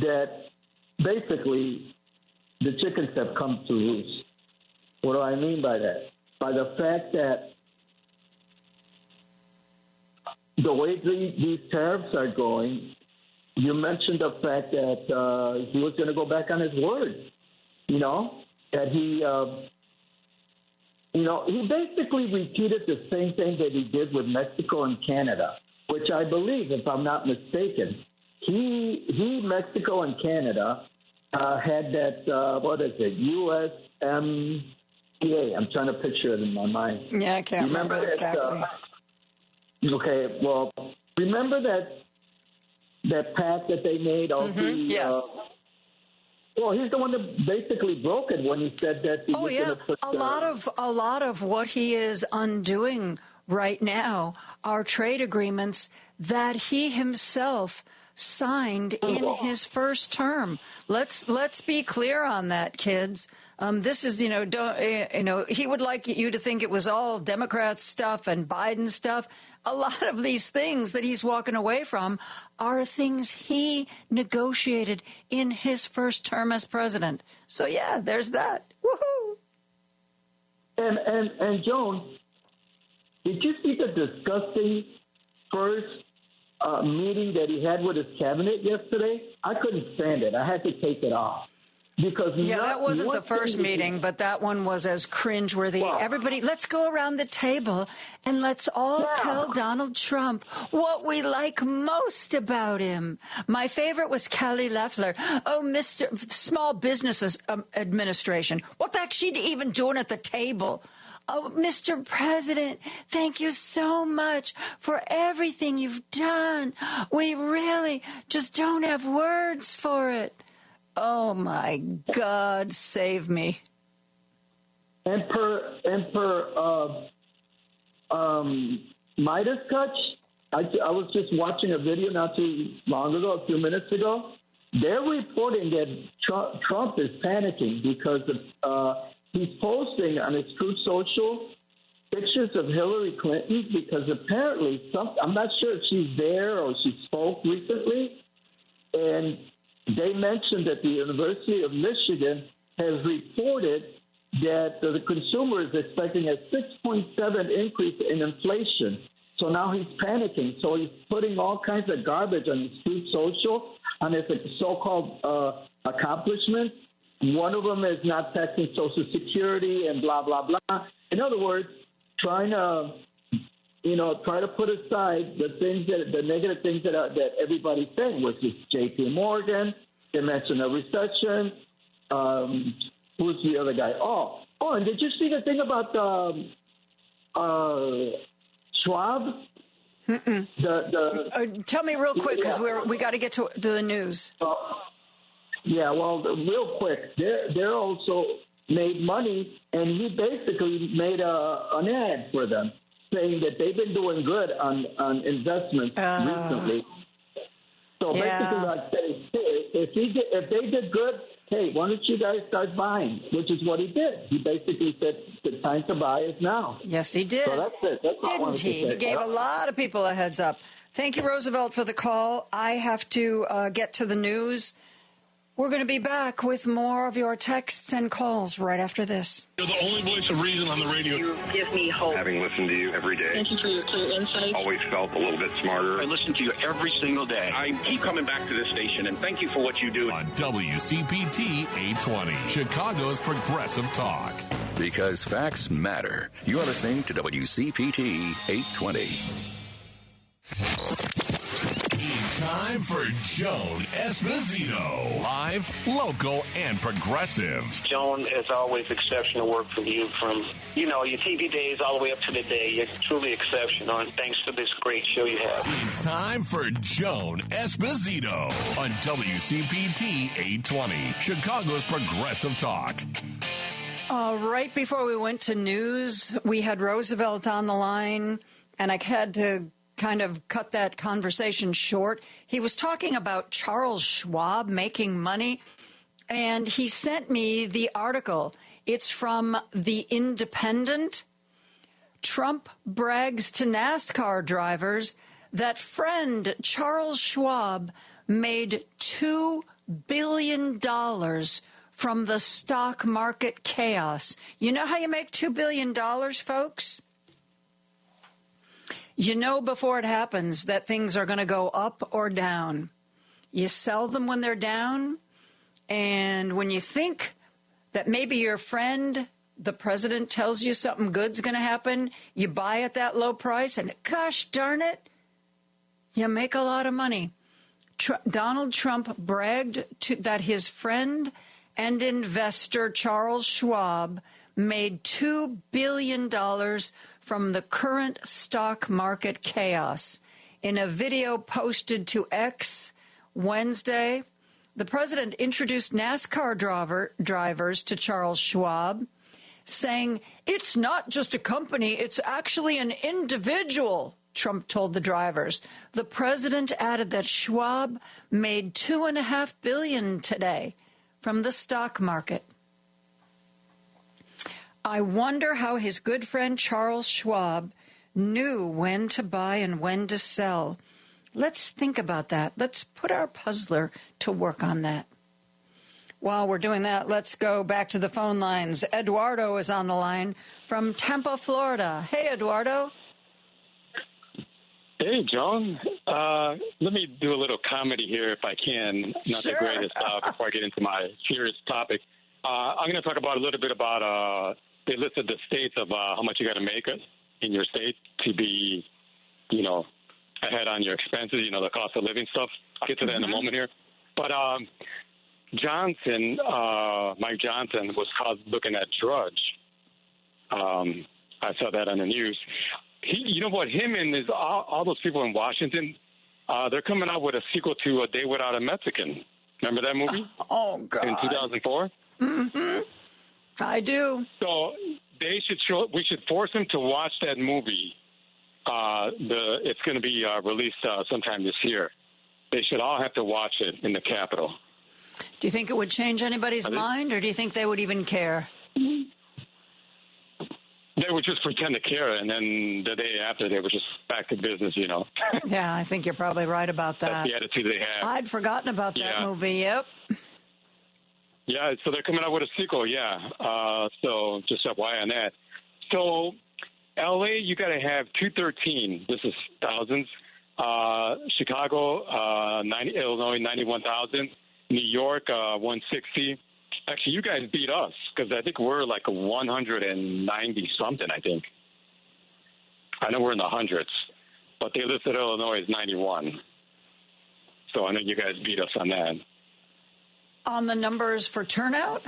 that basically the chickens have come to roost. What do I mean by that? By the fact that the way these tariffs are going, you mentioned the fact that he was going to go back on his word. That he basically repeated the same thing that he did with Mexico and Canada, which I believe, if I'm not mistaken, Mexico and Canada had that, USMCA. I'm trying to picture it in my mind. Yeah, I can't remember exactly. Okay, well, remember that pact that they made? Yes. Well, he's the one that basically broke it when he said that. He was going to put a lot of what he is undoing right now are trade agreements that he himself signed in his first term. Let's be clear on that, kids. This is, he would like you to think it was all Democrat stuff and Biden stuff. A lot of these things that he's walking away from are things he negotiated in his first term as president. So, yeah, there's that. Woohoo! And Joan, did you see the disgusting first meeting that he had with his cabinet yesterday? I couldn't stand it. I had to take it off. Because that wasn't the first meeting, but that one was as cringeworthy. Wow. Everybody, let's go around the table and let's all tell Donald Trump what we like most about him. My favorite was Kelly Loeffler. Oh, Mr. Small Business Administration. What the heck's she even doing at the table? Oh, Mr. President, thank you so much for everything you've done. We really just don't have words for it. Oh, my God, save me. And per Midas Touch, I was just watching a video not too long ago, a few minutes ago. They're reporting that Trump is panicking because he's posting on his Truth Social pictures of Hillary Clinton because apparently I'm not sure if she's there or she spoke recently, and they mentioned that the University of Michigan has reported that the consumer is expecting a 6.7 increase in inflation. So now he's panicking. So he's putting all kinds of garbage on his Truth Social, on his so-called accomplishments. One of them is not taxing Social Security and blah, blah, blah. In other words, trying to put aside the negative things that everybody's saying, which is J.P. Morgan. They mentioned a recession. Who's the other guy? Oh, and did you see the thing about Schwab? Tell me real quick because we got to get to the news. Well, real quick, they're also made money, and he basically made an ad for them, saying that they've been doing good on investments recently. So basically, like if they did good, hey, why don't you guys start buying? Which is what he did. He basically said the time to buy is now. Yes, he did. So that's it. That's Didn't he? He gave a lot of people a heads up. Thank you, Roosevelt, for the call. I have to get to the news. We're going to be back with more of your texts and calls right after this. You're the only voice of reason on the radio. You give me hope. Having listened to you every day. Thank you for your clear insight. Always felt a little bit smarter. I listen to you every single day. I keep coming back to this station, and thank you for what you do. On WCPT 820, Chicago's Progressive Talk. Because facts matter. You're listening to WCPT 820. time for Joan Esposito. Live, local, and progressive. Joan, as always, exceptional work from you from, your TV days all the way up to today. You're truly exceptional, and thanks for this great show you have. It's time for Joan Esposito on WCPT 820, Chicago's Progressive Talk. Right before we went to news, we had Roosevelt on the line, and I had to kind of cut that conversation short. He was talking about Charles Schwab making money, and he sent me the article. It's from The Independent. Trump brags to NASCAR drivers that friend Charles Schwab made $2 billion from the stock market chaos. You know how you make $2 billion, folks? You know before it happens that things are going to go up or down. You sell them when they're down, and when you think that maybe your friend, the president, tells you something good's going to happen, you buy at that low price, and gosh darn it, you make a lot of money. Donald Trump bragged that his friend and investor Charles Schwab made $2 billion from the current stock market chaos. In a video posted to X Wednesday, the president introduced NASCAR drivers to Charles Schwab, saying, "It's not just a company, it's actually an individual," Trump told the drivers. The president added that Schwab made $2.5 billion today from the stock market. I wonder how his good friend Charles Schwab knew when to buy and when to sell. Let's think about that. Let's put our puzzler to work on that. While we're doing that, let's go back to the phone lines. Eduardo is on the line from Tampa, Florida. Hey, Eduardo. Hey, Joan. Let me do a little comedy here if I can. Not Sure. the greatest before I get into my serious topic. I'm going to talk about a little bit about they listed the states of how much you got to make in your state to be, ahead on your expenses, the cost of living stuff. I'll get to that in a moment here. But Mike Johnson was caught looking at Drudge. I saw that on the news. You know what? Him and all those people in Washington, they're coming out with a sequel to A Day Without a Mexican. Remember that movie? Oh, God. In 2004? Mm-hmm. I do. So we should force him to watch that movie. It's going to be released sometime this year. They should all have to watch it in the Capitol. Do you think it would change anybody's mind, or do you think they would even care? They would just pretend to care, and then the day after, they were just back to business, Yeah, I think you're probably right about that. That's the attitude they have. I'd forgotten about that movie, yep. Yeah, so they're coming out with a sequel, so just FYI on that. So L.A., you got to have 213. This is thousands. Chicago, Illinois, 91,000. New York, 160. Actually, you guys beat us because I think we're like 190-something, I think. I know we're in the hundreds, but they listed Illinois as 91. So I know you guys beat us on that. On the numbers for turnout?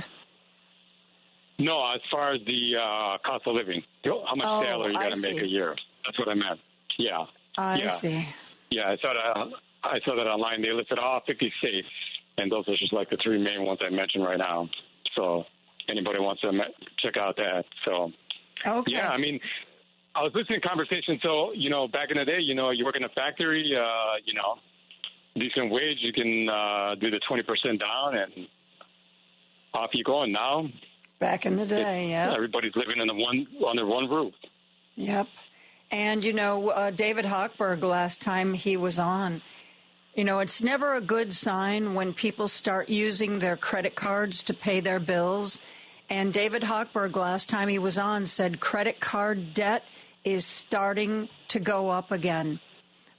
No, as far as the cost of living. How much salary you got to make a year. That's what I meant. Yeah. I see. Yeah, I saw that online. They listed all 50 states, and those are just like the three main ones I mentioned right now. So anybody wants to check out that. So, okay. Yeah, I mean, I was listening to conversation. So, back in the day, you work in a factory, decent wage, you can do the 20% down, and off you go. And now, back in the day, everybody's living under one roof. Yep. And, David Hochberg, last time he was on, it's never a good sign when people start using their credit cards to pay their bills. And David Hochberg, last time he was on, said credit card debt is starting to go up again,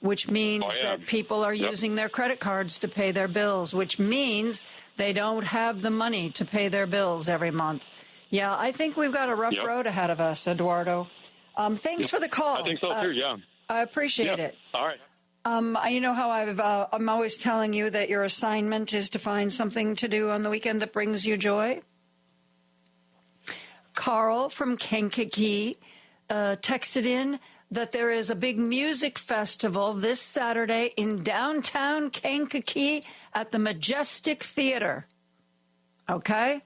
which means that people are using their credit cards to pay their bills, which means they don't have the money to pay their bills every month. Yeah, I think we've got a rough road ahead of us, Eduardo. Thanks for the call. I think so, too, yeah. I appreciate it. All right. You know how I'm always telling you that your assignment is to find something to do on the weekend that brings you joy? Carl from Kankakee texted in that there is a big music festival this Saturday in downtown Kankakee at the Majestic Theater. Okay?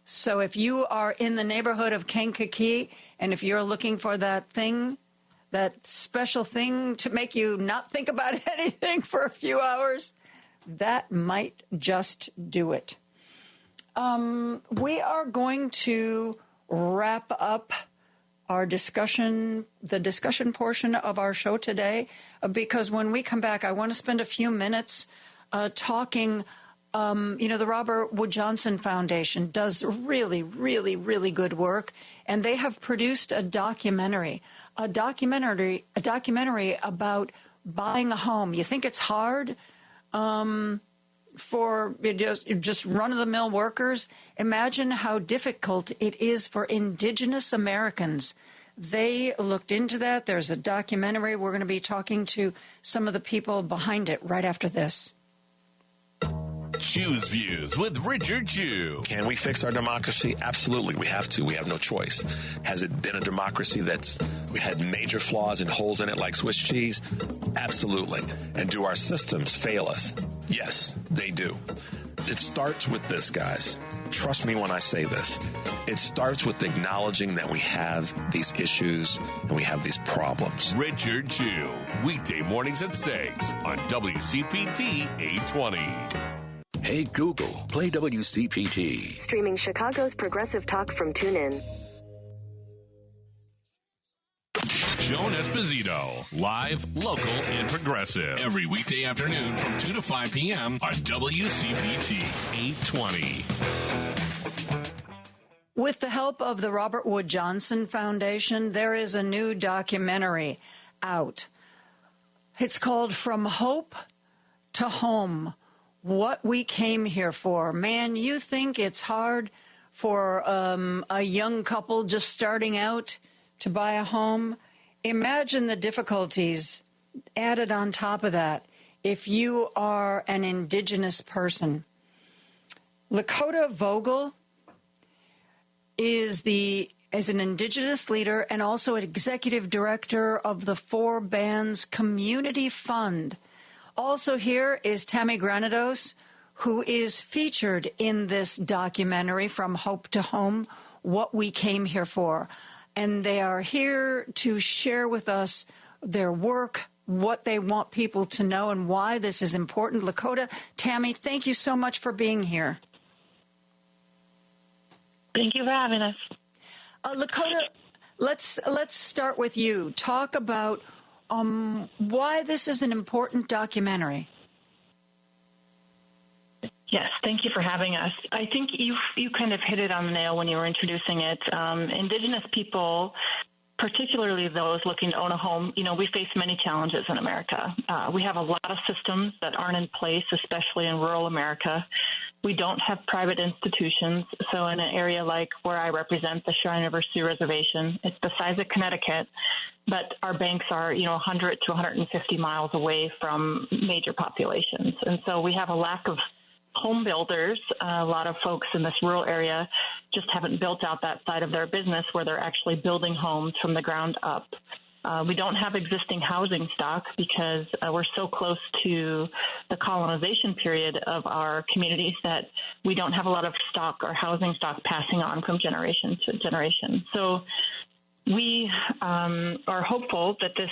So if you are in the neighborhood of Kankakee and if you're looking for that thing, that special thing to make you not think about anything for a few hours, that might just do it. We are going to wrap up our discussion, the discussion portion of our show today, because when we come back, I want to spend a few minutes talking. The Robert Wood Johnson Foundation does really, really, really good work, and they have produced a documentary about buying a home. You think it's hard for just run-of-the-mill workers? Imagine how difficult it is for Indigenous Americans. They looked into that. There's a documentary. We're going to be talking to some of the people behind it right after this. Choose Views with Richard Chew. Can we fix our democracy? Absolutely. We have to. We have no choice. Has it been a democracy that's had major flaws and holes in it like Swiss cheese? Absolutely. And do our systems fail us? Yes, they do. It starts with this, guys. Trust me when I say this. It starts with acknowledging that we have these issues and we have these problems. Richard Chew, weekday mornings at 6 on WCPT 820. Hey, Google, play WCPT. Streaming Chicago's progressive talk from TuneIn. Joan Esposito, live, local, and progressive. Every weekday afternoon from 2 to 5 p.m. on WCPT 820. With the help of the Robert Wood Johnson Foundation, there is a new documentary out. It's called From Hope to Home. What we came here for. Man, you think it's hard for a young couple just starting out to buy a home? Imagine the difficulties added on top of that if you are an Indigenous person. Lakota Vogel is an Indigenous leader and also an executive director of the Four Bands Community Fund. Also here is Tammy Granados, who is featured in this documentary, From Hope to Home, What We Came Here For. And they are here to share with us their work, what they want people to know, and why this is important. Lakota, Tammy, thank you so much for being here. Thank you for having us. Lakota, let's start with you. Talk about why this is an important documentary. Yes, thank you for having us. I think you kind of hit it on the nail when you were introducing it. Indigenous people, particularly those looking to own a home, we face many challenges in America. We have a lot of systems that aren't in place, especially in rural America. We don't have private institutions. So in an area like where I represent, the Cheyenne River Sioux Reservation, it's the size of Connecticut, but our banks are, 100 to 150 miles away from major populations. And so we have a lack of home builders. A lot of folks in this rural area just haven't built out that side of their business where they're actually building homes from the ground up. We don't have existing housing stock because we're so close to the colonization period of our communities that we don't have a lot of stock or housing stock passing on from generation to generation. So we are hopeful that this,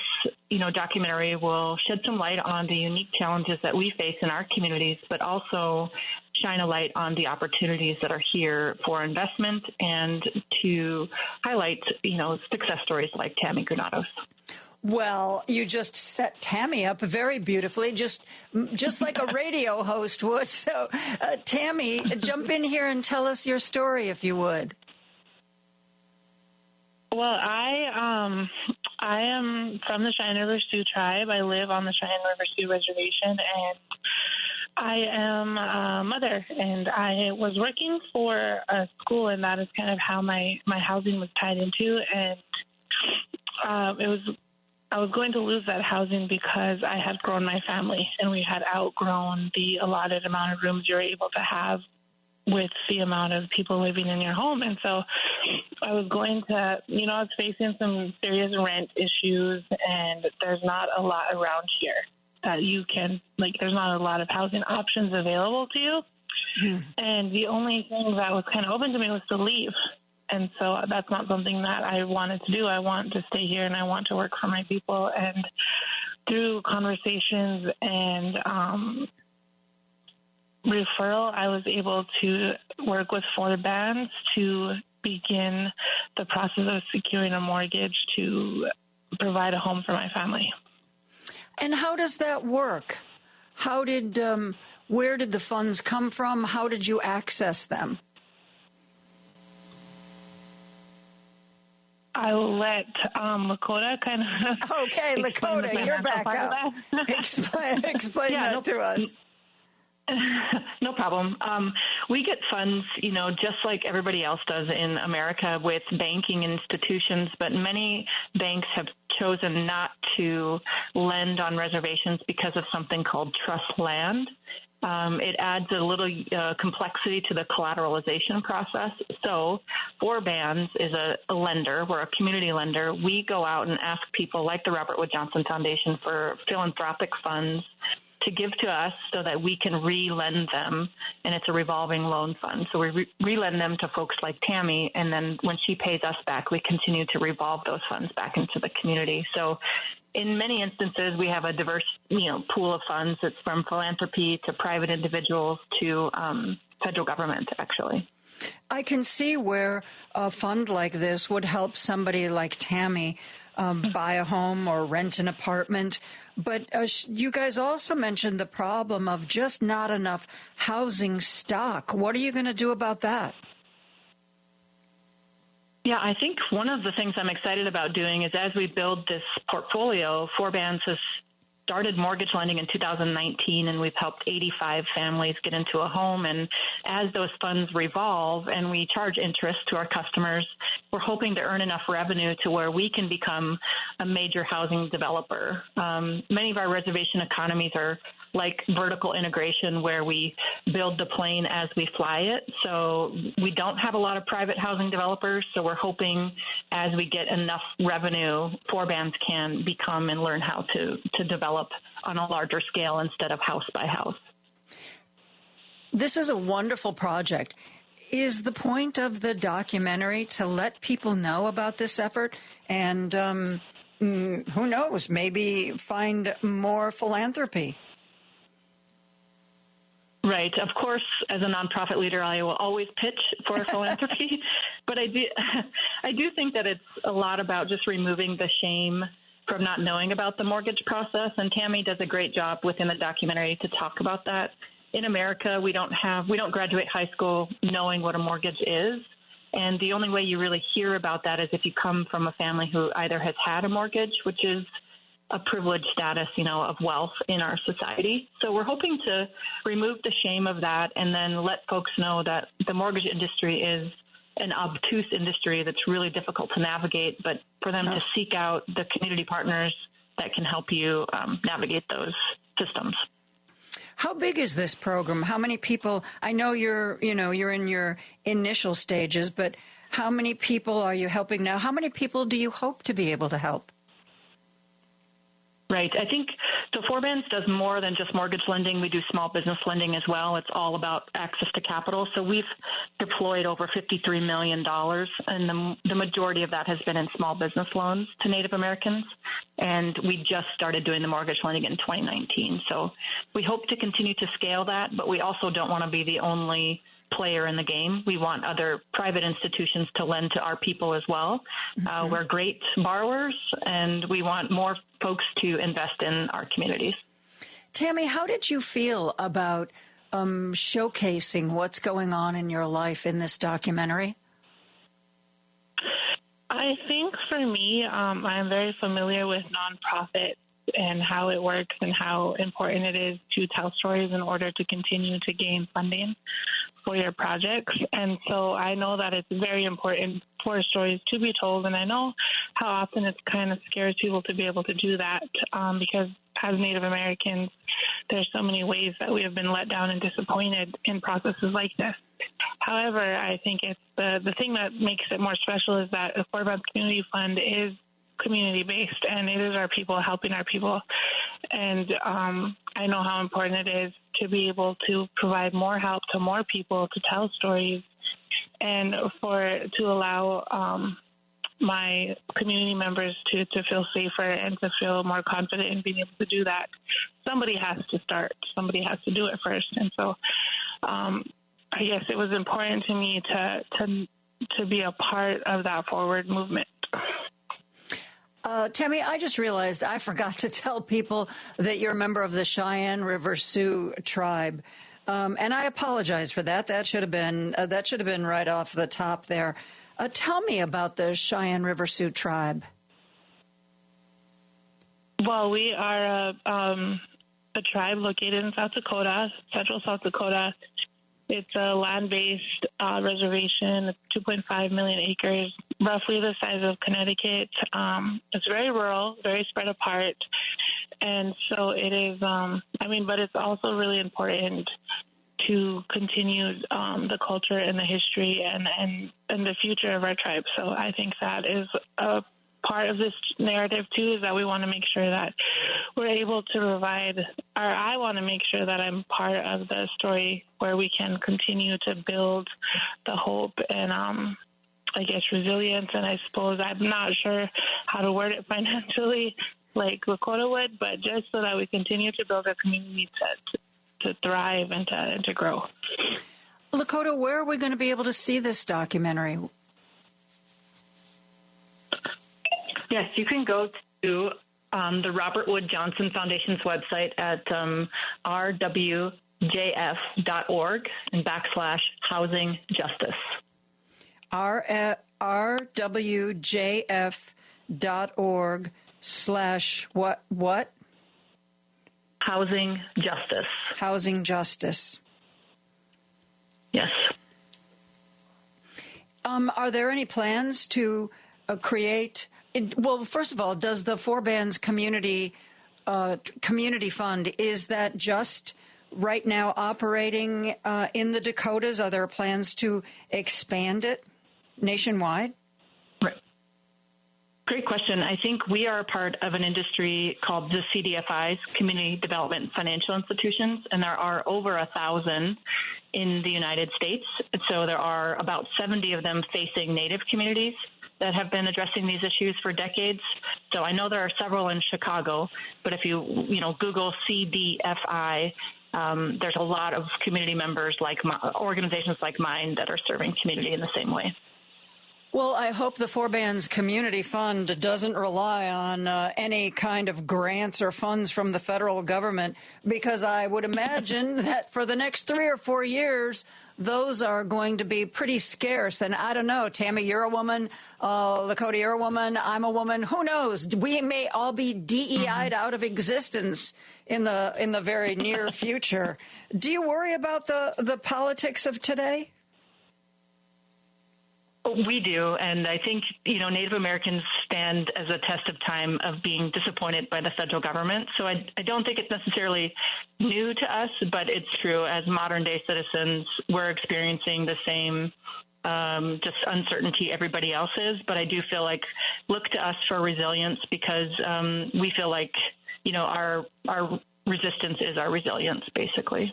documentary will shed some light on the unique challenges that we face in our communities, but also shine a light on the opportunities that are here for investment and to highlight, success stories like Tammy Granados. Well, you just set Tammy up very beautifully, just like a radio host would. So, Tammy, jump in here and tell us your story, if you would. Well, I am from the Cheyenne River Sioux tribe. I live on the Cheyenne River Sioux Reservation, and I am a mother, and I was working for a school, and that is kind of how my housing was tied into, and it was I was going to lose that housing because I had grown my family and we had outgrown the allotted amount of rooms you're able to have with the amount of people living in your home. And so I was going to, I was facing some serious rent issues, and there's not a lot around here that you can, there's not a lot of housing options available to you. And the only thing that was kind of open to me was to leave. And so that's not something that I wanted to do. I want to stay here and I want to work for my people. And through conversations and referral, I was able to work with 4 bands to begin the process of securing a mortgage to provide a home for my family. And how does that work? Where did the funds come from? How did you access them? I'll let Lakota kind of... Okay, Lakota, you're back up. Explain that to us. No problem. We get funds, just like everybody else does in America with banking institutions, but many banks have chosen not to lend on reservations because of something called trust land. It adds a little complexity to the collateralization process. So 4 Bands is a lender. We're a community lender. We go out and ask people like the Robert Wood Johnson Foundation for philanthropic funds to give to us so that we can re-lend them, and it's a revolving loan fund. So we re-lend them to folks like Tammy, and then when she pays us back, we continue to revolve those funds back into the community. So in many instances, we have a diverse, pool of funds. It's from philanthropy to private individuals to federal government, actually. I can see where a fund like this would help somebody like Tammy buy a home or rent an apartment. But you guys also mentioned the problem of just not enough housing stock. What are you going to do about that? Yeah, I think one of the things I'm excited about doing is as we build this portfolio, 4 Bands has started mortgage lending in 2019, and we've helped 85 families get into a home. And as those funds revolve and we charge interest to our customers, we're hoping to earn enough revenue to where we can become a major housing developer. Many of our reservation economies are like vertical integration, where we build the plane as we fly it. So we don't have a lot of private housing developers. So we're hoping as we get enough revenue, 4 Bands can become and learn how to develop on a larger scale instead of house by house. This is a wonderful project. Is the point of the documentary to let people know about this effort and, who knows, maybe find more philanthropy? Right. Of course, as a nonprofit leader, I will always pitch for philanthropy, but I do think that it's a lot about just removing the shame from not knowing about the mortgage process. And Tammy does a great job within the documentary to talk about that. In America, we don't graduate high school knowing what a mortgage is. And the only way you really hear about that is if you come from a family who either has had a mortgage, which is a privileged status, of wealth in our society. So we're hoping to remove the shame of that and then let folks know that the mortgage industry is an obtuse industry that's really difficult to navigate, but for them to seek out the community partners that can help you navigate those systems. How big is this program? How many people? I know you're in your initial stages, but how many people are you helping now? How many people do you hope to be able to help? Right. I think so 4 Bands does more than just mortgage lending. We do small business lending as well. It's all about access to capital. So we've deployed over $53 million, and the majority of that has been in small business loans to Native Americans. And we just started doing the mortgage lending in 2019. So we hope to continue to scale that, but we also don't want to be the only player in the game. We want other private institutions to lend to our people as well. We're great borrowers, and we want more folks to invest in our communities. Tammy, how did you feel about showcasing what's going on in your life in this documentary? I think for me, I'm very familiar with nonprofit and how it works and how important it is to tell stories in order to continue to gain funding. for your projects. And so I know that it's very important for stories to be told, and I know how often it kind of scares people to be able to do that because as Native Americans, there's so many ways that we have been let down and disappointed in processes like this. However, I think it's the thing that makes it more special is that the Fort Vance Community Fund is community-based, and it is our people helping our people. And I know how important it is to be able to provide more help to more people to tell stories and to allow my community members to feel safer and to feel more confident in being able to do that. Somebody has to start. Somebody has to do it first. And so I guess it was important to me to be a part of that forward movement. Tammy, I just realized I forgot to tell people that you're a member of the Cheyenne River Sioux tribe, and I apologize for that. That should have been right off the top there. Tell me about the Cheyenne River Sioux tribe. Well, we are a tribe located in South Dakota, central South Dakota. It's a land-based reservation, 2.5 million acres, roughly the size of Connecticut. It's very rural, very spread apart. And so it is, but it's also really important to continue the culture and the history and the future of our tribe. So I think that is a part of this narrative, too, is that we want to make sure that we're able to provide, or I want to make sure that I'm part of the story where we can continue to build the hope and, I guess, resilience. And I suppose I'm not sure how to word it financially like Lakota would, but just so that we continue to build our community to thrive and to grow. Lakota, where are we going to be able to see this documentary? Yes, you can go to the Robert Wood Johnson Foundation's website at rwjf.org and /housing justice. rwjf.org /what? Housing justice. Housing justice. Yes. Are there any plans to create? Well, first of all, does the Four Bands Community Fund, is that just right now operating in the Dakotas? Are there plans to expand it nationwide? Right. Great question. I think we are a part of an industry called the CDFIs, Community Development Financial Institutions, and there are over 1,000 in the United States. So there are about 70 of them facing Native communities that have been addressing these issues for decades. So I know there are several in Chicago, but if you Google CDFI, there's a lot of community members organizations like mine that are serving community in the same way. Well, I hope the Four Bands Community Fund doesn't rely on any kind of grants or funds from the federal government, because I would imagine that for the next 3 or 4 years, those are going to be pretty scarce. And I don't know, Tammy, you're a woman, Lakota, you're a woman, I'm a woman. Who knows? We may all be DEI'd out of existence in the very near future. Do you worry about the politics of today? We do, and I think, Native Americans stand as a test of time of being disappointed by the federal government. So I don't think it's necessarily new to us, but it's true. As modern-day citizens, we're experiencing the same just uncertainty everybody else is. But I do feel like look to us for resilience, because we feel like, our resistance is our resilience, basically.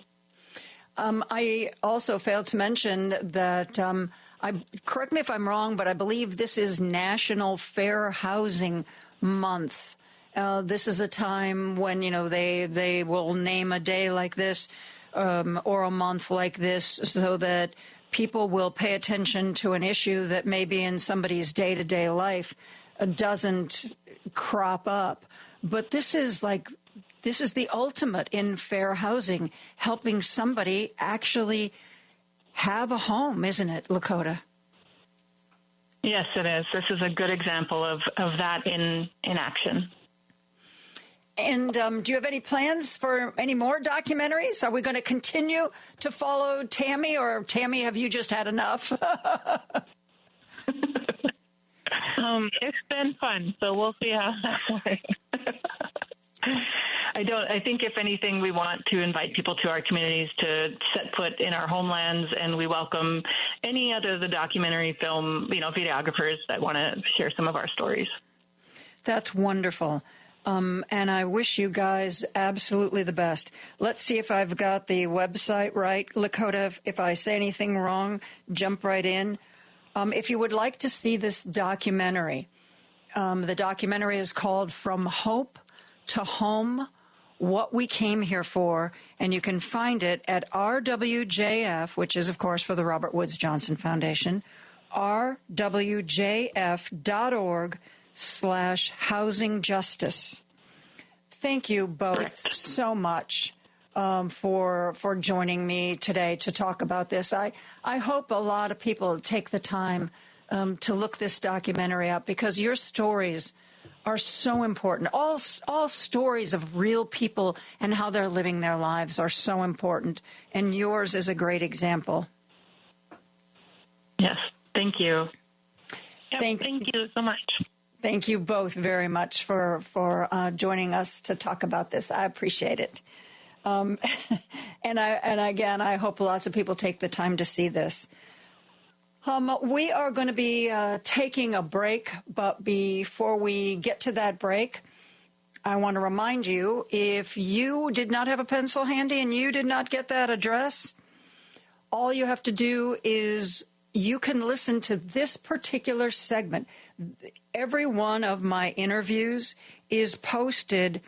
I also failed to mention that correct me if I'm wrong, but I believe this is National Fair Housing Month. This is a time when, they will name a day like this or a month like this so that people will pay attention to an issue that maybe in somebody's day-to-day life doesn't crop up. But this is the ultimate in fair housing, helping somebody actually have a home, isn't it, Lakota? Yes, it is. This is a good example of that in action. And do you have any plans for any more documentaries? Are we going to continue to follow Tammy, or Tammy, have you just had enough? It's been fun, so we'll see how that works. I think if anything, we want to invite people to our communities to set foot in our homelands, and we welcome any other of the documentary film, videographers that want to share some of our stories. That's wonderful. And I wish you guys absolutely the best. Let's see if I've got the website right. Lakota, if I say anything wrong, jump right in. If you would like to see this documentary, the documentary is called From Hope to Home, What We Came Here For, and you can find it at RWJF, which is, of course, for the Robert Woods Johnson Foundation, rwjf.org/housing justice. Thank you both so much for joining me today to talk about this. I hope a lot of people take the time to look this documentary up, because your stories are so important. All stories of real people and how they're living their lives are so important, and yours is a great example. Yes, thank you. Yep, thank you so much. Thank you both very much for joining us to talk about this. I appreciate it. And again, I hope lots of people take the time to see this. We are going to be taking a break, but before we get to that break, I want to remind you, if you did not have a pencil handy and you did not get that address, all you have to do is you can listen to this particular segment. Every one of my interviews is posted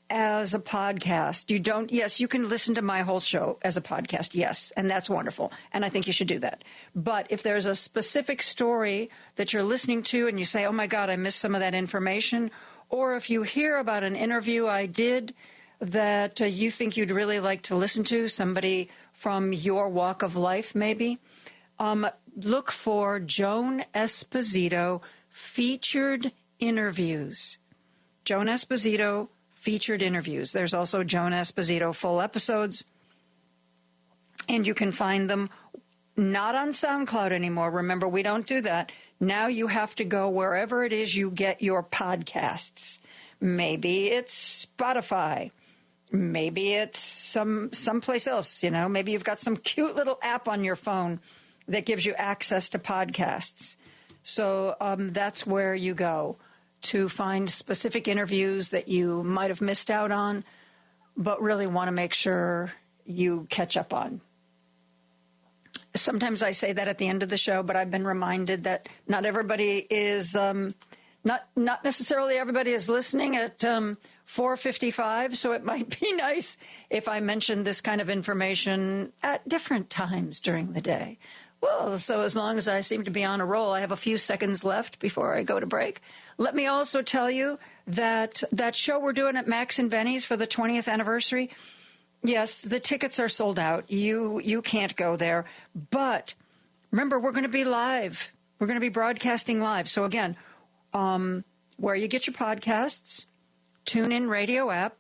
as a podcast. Yes, you can listen to my whole show as a podcast, yes, and that's wonderful, and I think you should do that. But if there's a specific story that you're listening to and you say, oh my God, I missed some of that information, or if you hear about an interview I did that you think you'd really like to listen to, somebody from your walk of life maybe, look for Joan Esposito featured interviews. Joan Esposito featured interviews. There's also Joan Esposito full episodes, and you can find them not on SoundCloud anymore. Remember, we don't do that. Now you have to go wherever it is you get your podcasts. Maybe it's Spotify. Maybe it's someplace else. Maybe you've got some cute little app on your phone that gives you access to podcasts. So that's where you go to find specific interviews that you might have missed out on, but really want to make sure you catch up on. Sometimes I say that at the end of the show, but I've been reminded that not everybody is, not necessarily everybody is listening at 4:55, so it might be nice if I mentioned this kind of information at different times during the day. Well, so as long as I seem to be on a roll, I have a few seconds left before I go to break. Let me also tell you that show we're doing at Max and Benny's for the 20th anniversary, yes, the tickets are sold out. You can't go there. But remember, we're going to be live. We're going to be broadcasting live. So again, where you get your podcasts, TuneIn Radio app,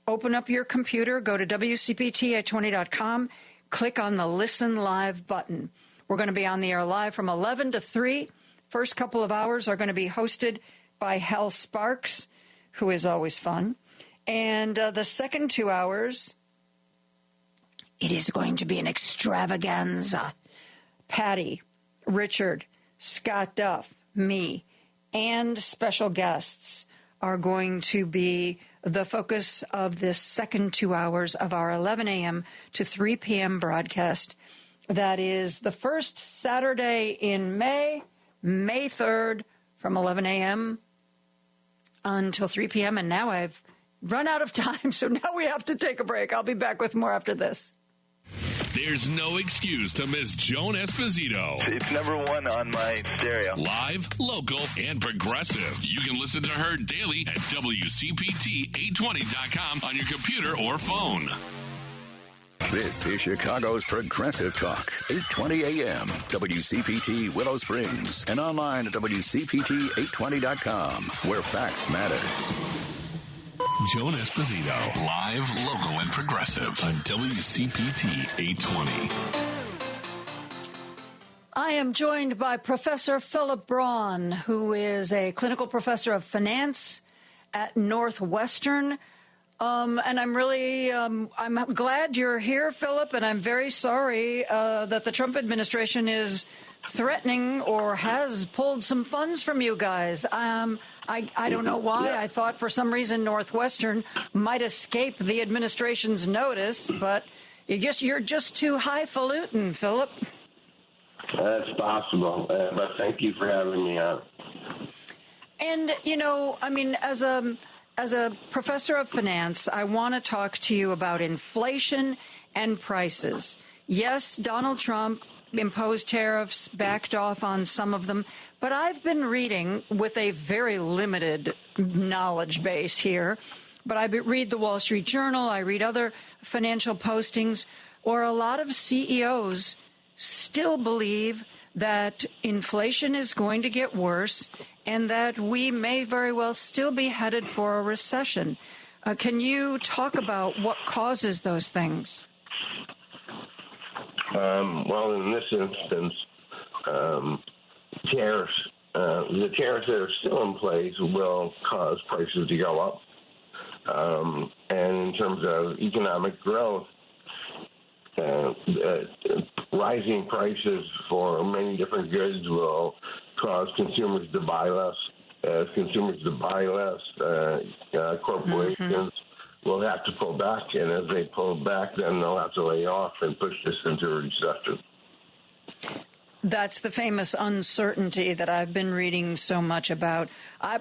open up your computer, go to WCPT820.com, click on the Listen Live button. We're going to be on the air live from 11 to 3. First couple of hours are going to be hosted by Hal Sparks, who is always fun. And the second 2 hours, it is going to be an extravaganza. Patty, Richard, Scott Duff, me, and special guests are going to be the focus of this second 2 hours of our 11 a.m. to 3 p.m. broadcast. That is the first Saturday in May 3rd, from 11 a.m. until 3 p.m. And now I've run out of time, so now we have to take a break. I'll be back with more after this. There's no excuse to miss Joan Esposito. It's number one on my stereo. Live, local, and progressive. You can listen to her daily at WCPT820.com on your computer or phone. This is Chicago's Progressive Talk, 820 AM, WCPT Willow Springs, and online at WCPT820.com, where facts matter. Joan Esposito, live, local, and progressive on WCPT 820. I am joined by Professor Philip Braun, who is a clinical professor of finance at Northwestern. And I'm really, I'm glad you're here, Philip, and I'm very sorry that the Trump administration is threatening or has pulled some funds from you guys. I don't know why. Yeah. I thought for some reason Northwestern might escape the administration's notice, but you're just too highfalutin, Philip. That's possible, but thank you for having me on. And, as a professor of finance, I want to talk to you about inflation and prices. Yes, Donald Trump imposed tariffs, backed off on some of them, but I've been reading with a very limited knowledge base here, but I read the Wall Street Journal, I read other financial postings, where a lot of CEOs still believe that inflation is going to get worse and that we may very well still be headed for a recession. Can you talk about what causes those things? Well, in this instance, tariffs, the tariffs that are still in place will cause prices to go up. And in terms of economic growth, rising prices for many different goods will cause consumers to buy less. As consumers to buy less, corporations will have to pull back, and as they pull back, then they'll have to lay off and push this into a recession. That's the famous uncertainty that I've been reading so much about.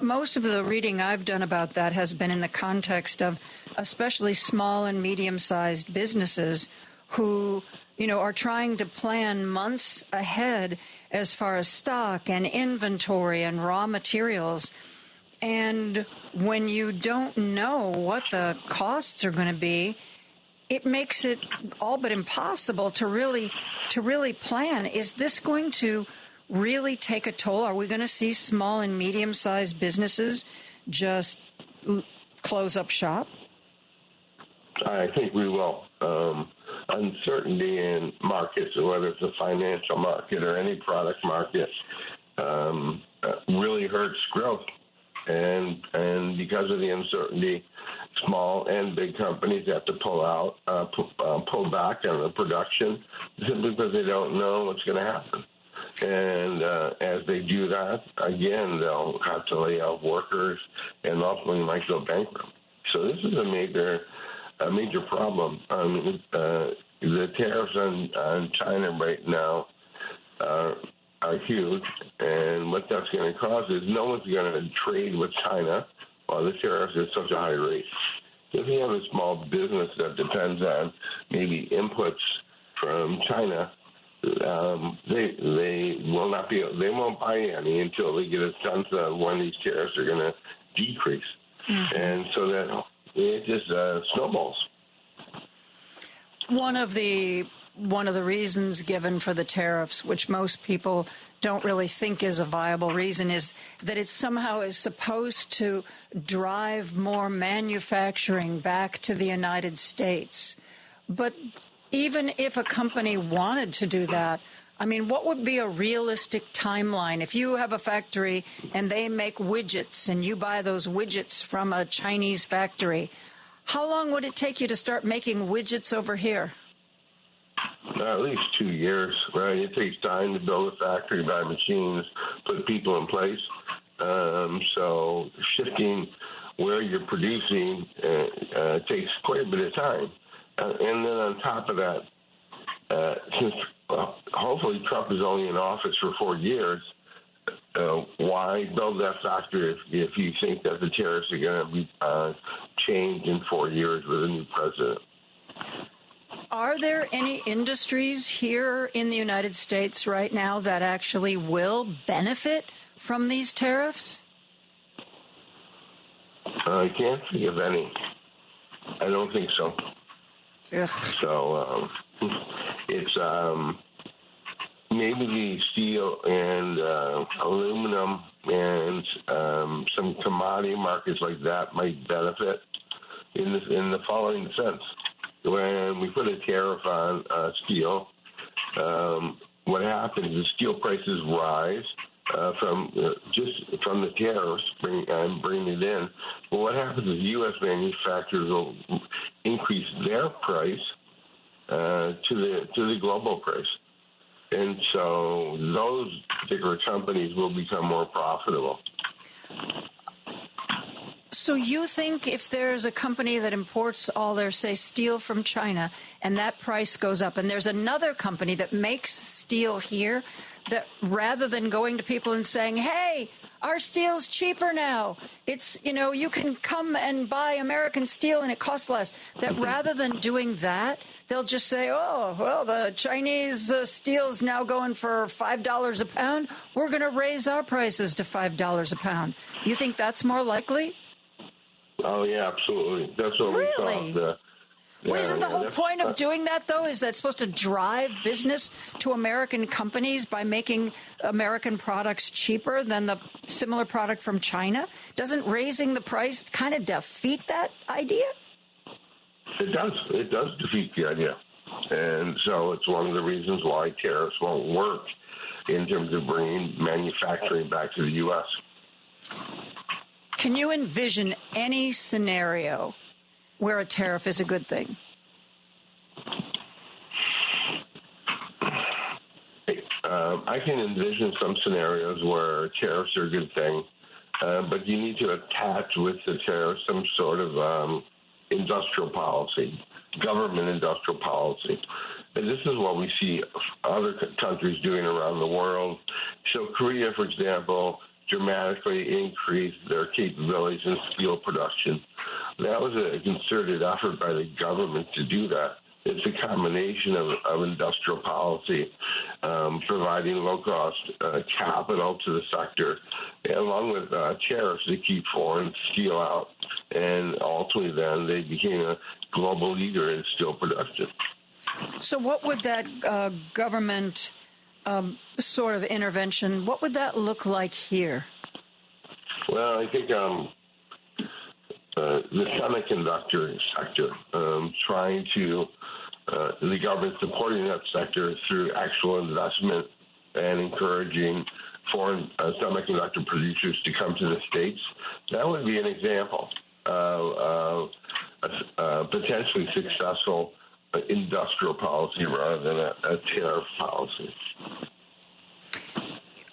Most of the reading I've done about that has been in the context of especially small and medium-sized businesses who, are trying to plan months ahead as far as stock and inventory and raw materials. And when you don't know what the costs are going to be, it makes it all but impossible to really plan. Is this going to really take a toll? Are we going to see small and medium-sized businesses just close up shop? I think we will. Uncertainty in markets, whether it's a financial market or any product market, really hurts growth. And because of the uncertainty, small and big companies have to pull back on the production simply because they don't know what's going to happen. And as they do that, again, they'll have to lay off workers and ultimately might go bankrupt. So this is a major problem. The tariffs on China right now are huge, and what that's going to cause is no one's going to trade with China while the tariffs are at such a high rate. If you have a small business that depends on maybe inputs from China, they will not be. They won't buy any until they get a sense of when these tariffs are going to decrease, and so that it just snowballs. One of the reasons given for the tariffs, which most people don't really think is a viable reason, is that it somehow is supposed to drive more manufacturing back to the United States. But even if a company wanted to do that, what would be a realistic timeline? If you have a factory and they make widgets and you buy those widgets from a Chinese factory, how long would it take you to start making widgets over here? At least 2 years, right? It takes time to build a factory, buy machines, put people in place. So shifting where you're producing takes quite a bit of time. And then on top of that, since hopefully Trump is only in office for 4 years, why build that factory if you think that the tariffs are going to be changed in 4 years with a new president? Are there any industries here in the United States right now that actually will benefit from these tariffs? I can't think of any. I don't think so. Ugh. So it's maybe the steel and aluminum and some commodity markets like that might benefit. in the following sense. When we put a tariff on steel, what happens is steel prices rise from the tariffs, bring it in. Well, what happens is U.S. manufacturers will increase their price to the global price, and so those particular companies will become more profitable. So you think if there's a company that imports all their, say, steel from China, and that price goes up, and there's another company that makes steel here, that rather than going to people and saying, hey, our steel's cheaper now, it's, you can come and buy American steel and it costs less, that rather than doing that, they'll just say, oh, well, the Chinese steel is now going for $5 a pound. We're going to raise our prices to $5 a pound. You think that's more likely? Oh, yeah, absolutely. That's what we saw. Well, isn't the whole point of doing that, though, is that supposed to drive business to American companies by making American products cheaper than the similar product from China? Doesn't raising the price kind of defeat that idea? It does. It does defeat the idea. And so it's one of the reasons why tariffs won't work in terms of bringing manufacturing back to the U.S. Can you envision any scenario where a tariff is a good thing? I can envision some scenarios where tariffs are a good thing, but you need to attach with the tariff some sort of industrial policy, government industrial policy. And this is what we see other countries doing around the world. So Korea, for example, dramatically increased their capabilities in steel production. That was a concerted effort by the government to do that. It's a combination of industrial policy, providing low-cost capital to the sector, along with tariffs to keep foreign steel out. And ultimately, then, they became a global leader in steel production. So what would that government sort of intervention, what would that look like here? Well, I think the semiconductor sector, trying to, the government supporting that sector through actual investment and encouraging foreign semiconductor producers to come to the States, that would be an example of a potentially successful industrial policy rather than a tariff policy.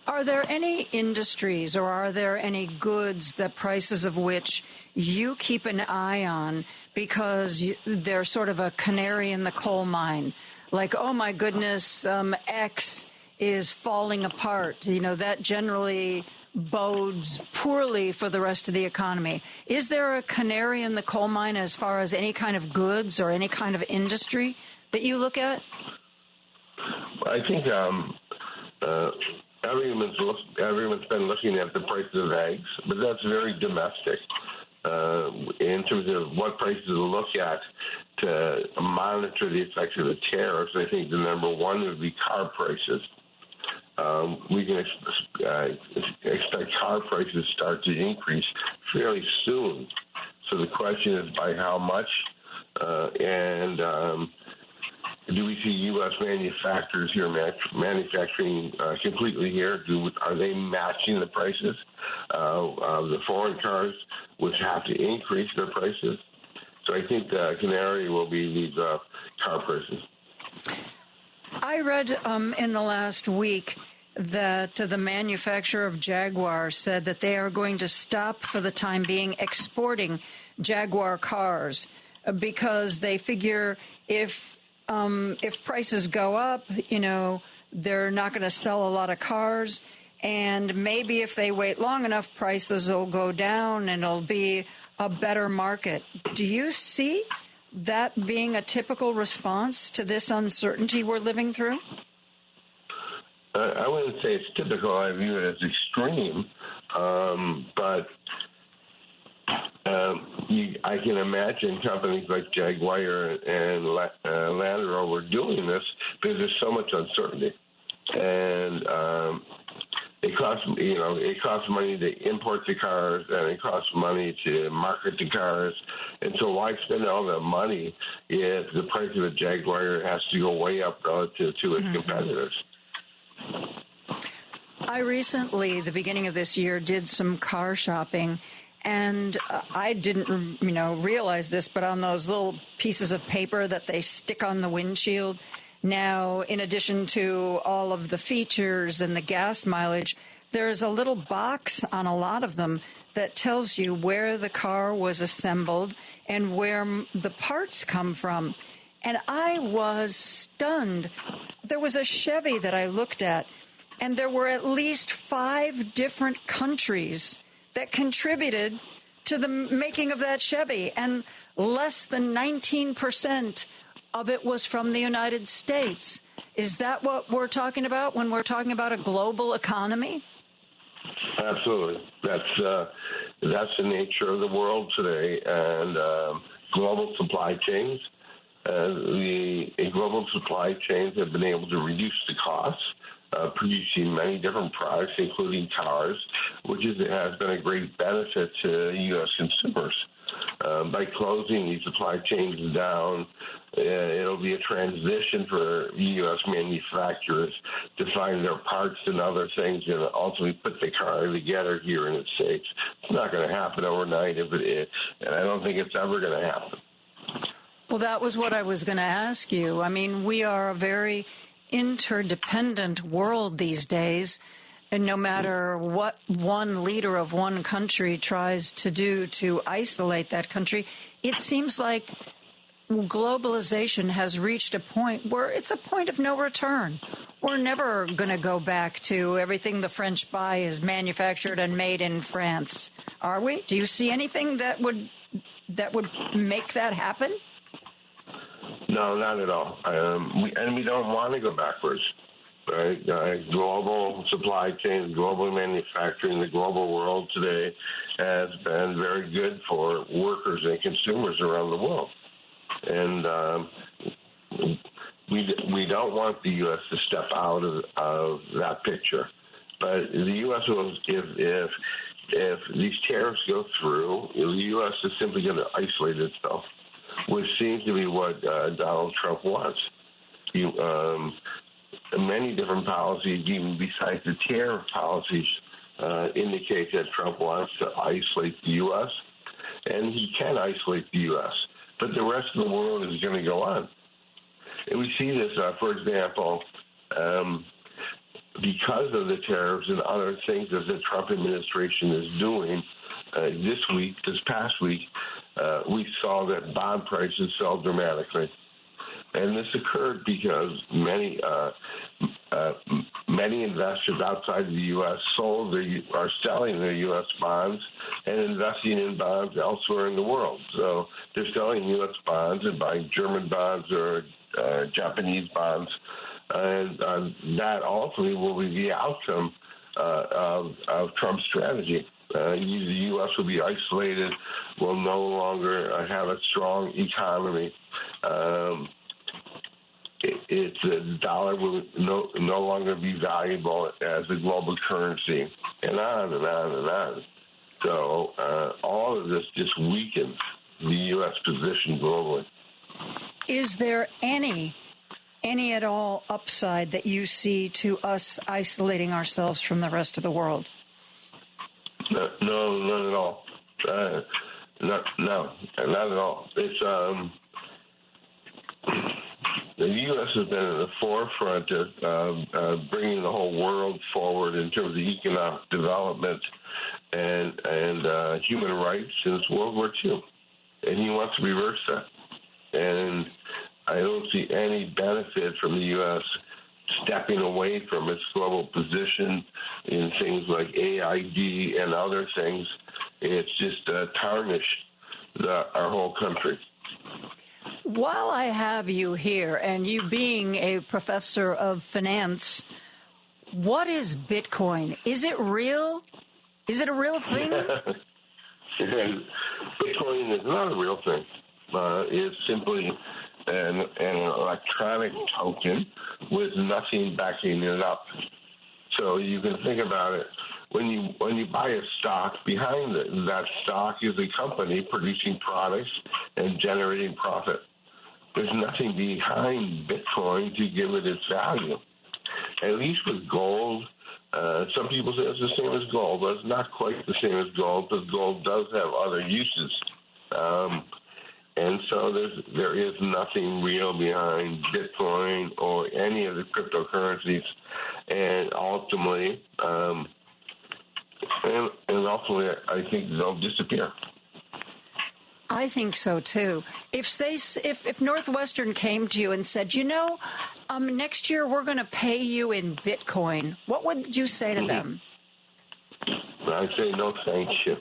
Are there any industries or are there any goods, the prices of which you keep an eye on because they're sort of a canary in the coal mine? Like, oh, my goodness, X is falling apart. That generally bodes poorly for the rest of the economy. Is there a canary in the coal mine as far as any kind of goods or any kind of industry that you look at? I think everyone's been looking at the prices of eggs, but that's very domestic. In terms of what prices to look at to monitor the effects of the tariffs, I think the number one would be car prices. We can expect car prices to start to increase fairly soon. So the question is by how much, and do we see U.S. manufacturers here manufacturing completely here? Are they matching the prices of the foreign cars, which have to increase their prices? So I think the canary will be these car prices. I read in the last week that the manufacturer of Jaguar said that they are going to stop for the time being exporting Jaguar cars because they figure if prices go up, they're not going to sell a lot of cars, and maybe if they wait long enough, prices will go down and it'll be a better market. Do you see that being a typical response to this uncertainty we're living through? I wouldn't say it's typical. I view it as extreme, but I can imagine companies like Jaguar and Land Rover doing this because there's so much uncertainty. And it costs money to import the cars, and it costs money to market the cars. And so why spend all that money if the price of a Jaguar has to go way up relative to its competitors? I recently, the beginning of this year, did some car shopping, and I didn't, realize this, but on those little pieces of paper that they stick on the windshield, now, in addition to all of the features and the gas mileage, there's a little box on a lot of them that tells you where the car was assembled and where the parts come from. And I was stunned. There was a Chevy that I looked at, and there were at least 5 different countries that contributed to the making of that Chevy, and less than 19% of it was from the United States. Is that what we're talking about when we're talking about a global economy? Absolutely. That's the nature of the world today, and global supply chains. The global supply chains have been able to reduce the costs, producing many different products, including cars, which has been a great benefit to U.S. consumers. By closing these supply chains down, it'll be a transition for U.S. manufacturers to find their parts and other things and ultimately put the car together here in the States. It's not going to happen overnight, and I don't think it's ever going to happen. Well, that was what I was going to ask you. I mean, we are a very interdependent world these days, and no matter what one leader of one country tries to do to isolate that country, it seems like globalization has reached a point where it's a point of no return. We're never going to go back to everything the French buy is manufactured and made in France, are we? Do you see anything that would make that happen? No, not at all. We don't want to go backwards. Right? Global supply chains, global manufacturing, the global world today has been very good for workers and consumers around the world. And we don't want the U.S. to step out of that picture. But the U.S. will, if these tariffs go through, the U.S. is simply going to isolate itself, which seems to be what Donald Trump wants. Many different policies, even besides the tariff policies, indicate that Trump wants to isolate the U.S., and he can isolate the U.S., but the rest of the world is going to go on. And we see this, for example, because of the tariffs and other things that the Trump administration is doing. This past week, we saw that bond prices fell dramatically. And this occurred because many investors outside of the U.S. are selling their U.S. bonds and investing in bonds elsewhere in the world. So they're selling U.S. bonds and buying German bonds or Japanese bonds, and that ultimately will be the outcome of Trump's strategy. The U.S. will be isolated, will no longer have a strong economy. The dollar will no longer be valuable as a global currency, and on and on and on. So all of this just weakens the U.S. position globally. Is there any at all upside that you see to us isolating ourselves from the rest of the world? No, not at all. Not at all. It's the U.S. has been at the forefront of bringing the whole world forward in terms of economic development and human rights since World War II, and he wants to reverse that. And I don't see any benefit from the U.S. stepping away from its global position in things like AID and other things. It's just tarnished our whole country. While I have you here, and you being a professor of finance, what is Bitcoin? Is it real? Is it a real thing? Bitcoin is not a real thing. It's simply an electronic token with nothing backing it up. So you can think about it. When you buy a stock, behind that stock is a company producing products and generating profit. There's nothing behind Bitcoin to give it its value. At least with gold, some people say it's the same as gold, but it's not quite the same as gold because gold does have other uses. And so there is nothing real behind Bitcoin or any of the cryptocurrencies. And ultimately, I think they'll disappear. I think so too. If Northwestern came to you and said, next year we're going to pay you in Bitcoin, what would you say to them? I'd say no, thank you.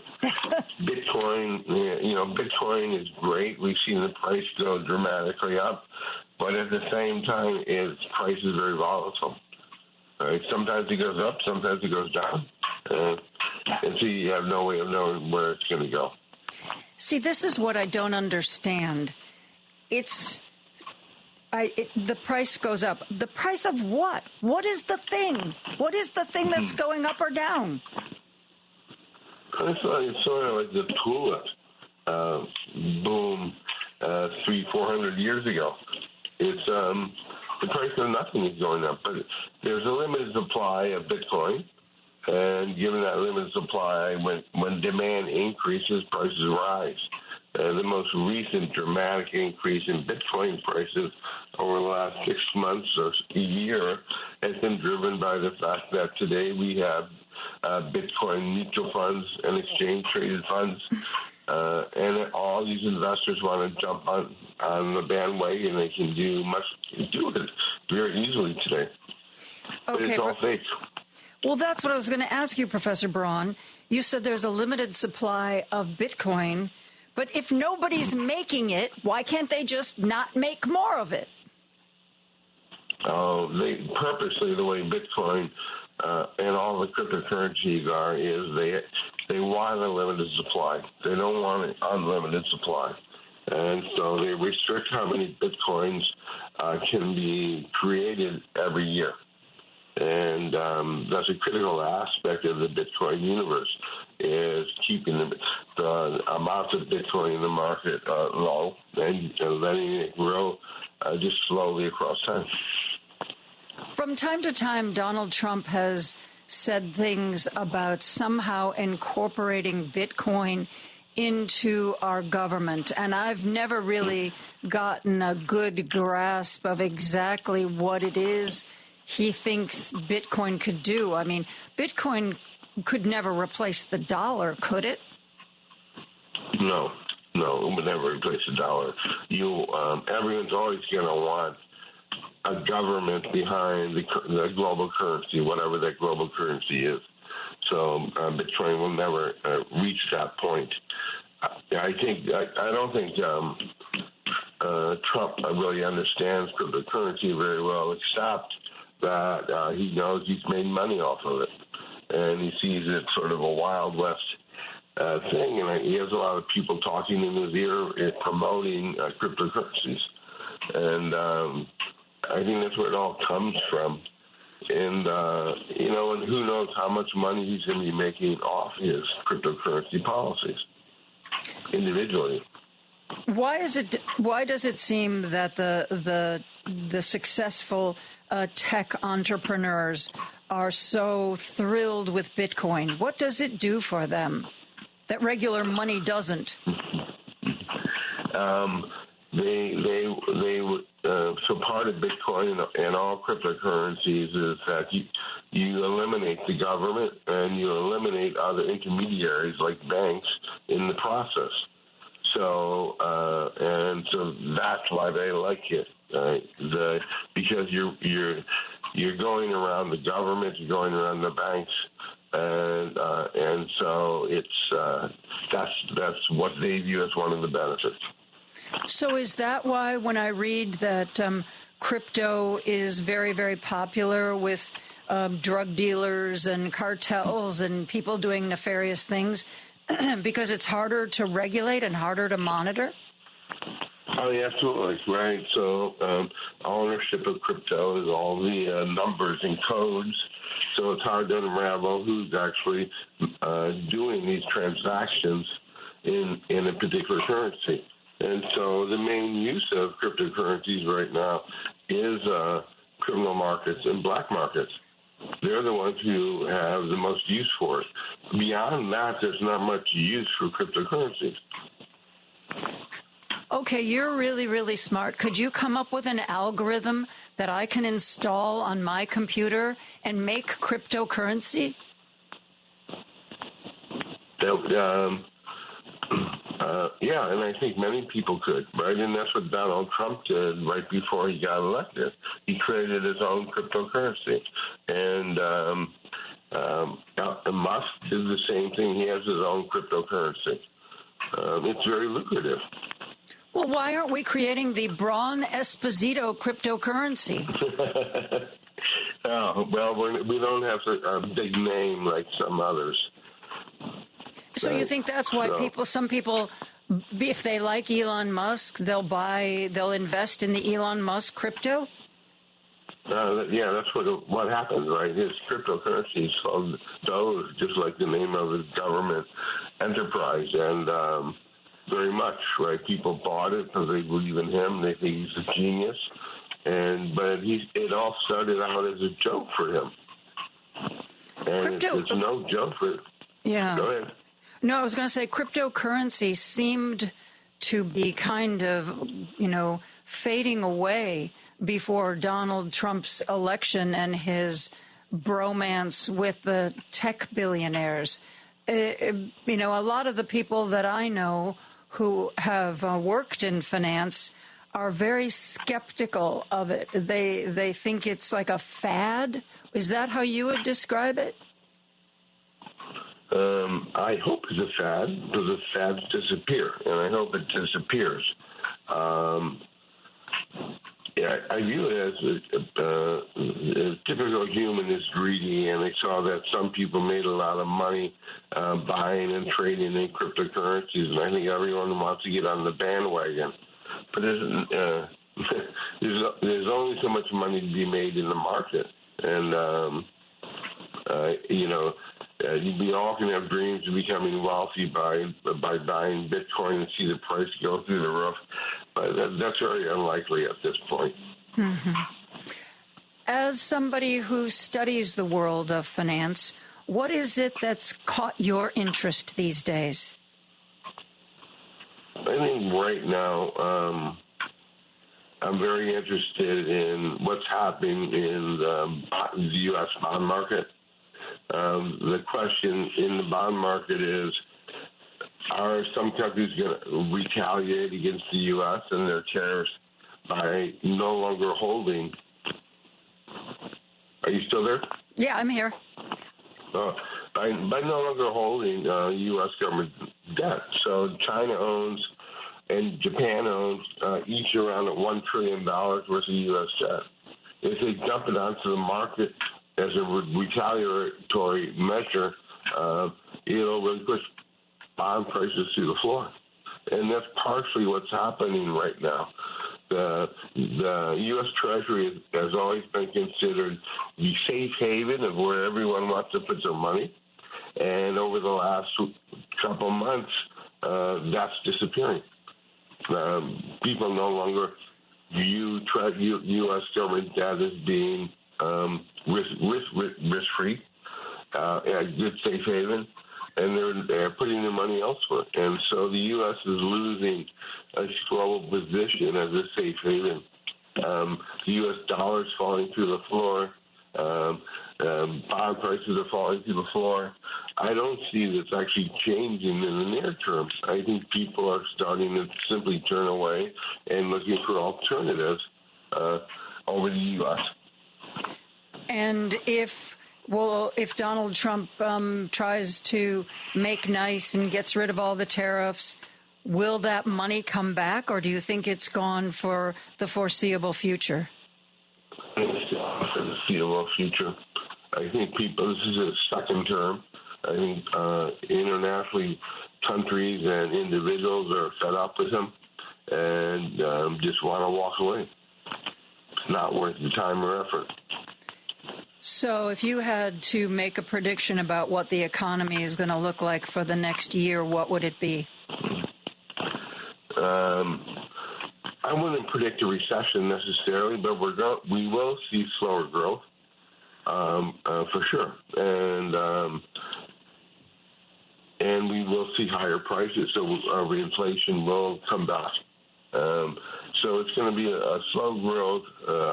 Bitcoin is great. We've seen the price go dramatically up, but at the same time, its price is very volatile. Right? Sometimes it goes up, sometimes it goes down, and so you have no way of knowing where it's going to go. See, this is what I don't understand. The price goes up. The price of what? What is the thing? What is the thing that's going up or down? It's sort of like the tulip boom 300-400 years ago. It's the price of nothing is going up, but there's a limited supply of Bitcoin, and given that limited supply, when demand increases, prices rise. The most recent dramatic increase in Bitcoin prices over the last 6 months or a year has been driven by the fact that today we have Bitcoin mutual funds and exchange-traded funds, and all these investors want to jump on the bandwagon. They can do it very easily today. Okay, but it's all fake. Well, that's what I was going to ask you, Professor Braun. You said there's a limited supply of Bitcoin, but if nobody's making it, why can't they just not make more of it? They purposely, the way Bitcoin and all the cryptocurrencies are, is they want a limited supply. They don't want an unlimited supply. And so they restrict how many Bitcoins can be created every year. And that's a critical aspect of the Bitcoin universe, is keeping the amount of Bitcoin in the market low and letting it grow just slowly across time. From time to time, Donald Trump has said things about somehow incorporating Bitcoin into our government, and I've never really gotten a good grasp of exactly what it is he thinks Bitcoin could do. I mean, Bitcoin could never replace the dollar, could it? No, it would never replace the dollar. Everyone's always going to want a government behind the global currency, whatever that global currency is. So Bitcoin will never reach that point. I don't think Trump really understands cryptocurrency very well, except that he knows he's made money off of it, and he sees it sort of a Wild West thing, and he has a lot of people talking in his ear promoting cryptocurrencies, and I think that's where it all comes from. And, and who knows how much money he's going to be making off his cryptocurrency policies individually. Why does it seem that the successful tech entrepreneurs are so thrilled with Bitcoin? What does it do for them that regular money doesn't? So part of Bitcoin and all cryptocurrencies is that you eliminate the government and you eliminate other intermediaries like banks in the process. So that's why they like it, because you're going around the government, you're going around the banks, and so it's that's what they view as one of the benefits. So is that why when I read that crypto is very, very popular with drug dealers and cartels and people doing nefarious things, because it's harder to regulate and harder to monitor? Oh, yeah, absolutely. Right. So ownership of crypto is all the numbers and codes. So it's hard to unravel who's actually doing these transactions in a particular currency. And so the main use of cryptocurrencies right now is criminal markets and black markets. They're the ones who have the most use for it. Beyond that, there's not much use for cryptocurrencies. Okay, you're really, really smart. Could you come up with an algorithm that I can install on my computer and make cryptocurrency? Yeah, and I think many people could, right? And that's what Donald Trump did right before he got elected. He created his own cryptocurrency. And Musk did the same thing. He has his own cryptocurrency. It's very lucrative. Well, why aren't we creating the Joan Esposito cryptocurrency? We don't have a big name like some others. So you think that's why some people, if they like Elon Musk, they'll invest in the Elon Musk crypto? Yeah, that's what happens, right? His cryptocurrency is called Doge, just like the name of his government enterprise, and very much, right? People bought it because they believe in him. They think he's a genius, but it all started out as a joke for him, and it's no joke for. Yeah. Go ahead. No, I was going to say cryptocurrency seemed to be kind of, fading away before Donald Trump's election and his bromance with the tech billionaires. A lot of the people that I know who have worked in finance are very skeptical of it. They think it's like a fad. Is that how you would describe it? I hope it's a fad, because the fads disappear, and I hope it disappears. I view it as a typical human is greedy, and they saw that some people made a lot of money buying and trading in cryptocurrencies, and I think everyone wants to get on the bandwagon. But there's only so much money to be made in the market, and we all can have dreams of becoming wealthy by buying Bitcoin and see the price go through the roof. But that's very unlikely at this point. Mm-hmm. As somebody who studies the world of finance, what is it that's caught your interest these days? I think right now I'm very interested in what's happening in the U.S. bond market. The question in the bond market is, are some countries going to retaliate against the U.S. and their tariffs by no longer holding? Are you still there? Yeah, I'm here. By no longer holding U.S. government debt. So China owns and Japan owns each around $1 trillion worth of U.S. debt. If they dump it onto the market as a retaliatory measure, it'll really push bond prices through the floor. And that's partially what's happening right now. The U.S. Treasury has always been considered the safe haven of where everyone wants to put their money. And over the last couple of months, that's disappearing. People no longer view U.S. government debt as being risk-free, a good safe haven, and they're putting their money elsewhere. And so the U.S. is losing a global position as a safe haven. The U.S. dollar is falling through the floor. Bond prices are falling through the floor. I don't see this actually changing in the near term. I think people are starting to simply turn away and looking for alternatives over the U.S. And if Donald Trump tries to make nice and gets rid of all the tariffs, will that money come back, or do you think it's gone for the foreseeable future? I think it's gone for the foreseeable future. I think this is a second term. I think internationally, countries and individuals are fed up with him and just want to walk away. It's not worth the time or effort. So if you had to make a prediction about what the economy is going to look like for the next year, what would it be? I wouldn't predict a recession necessarily, but we will see slower growth for sure, and we will see higher prices. So our inflation will come back. So it's going to be a slow growth,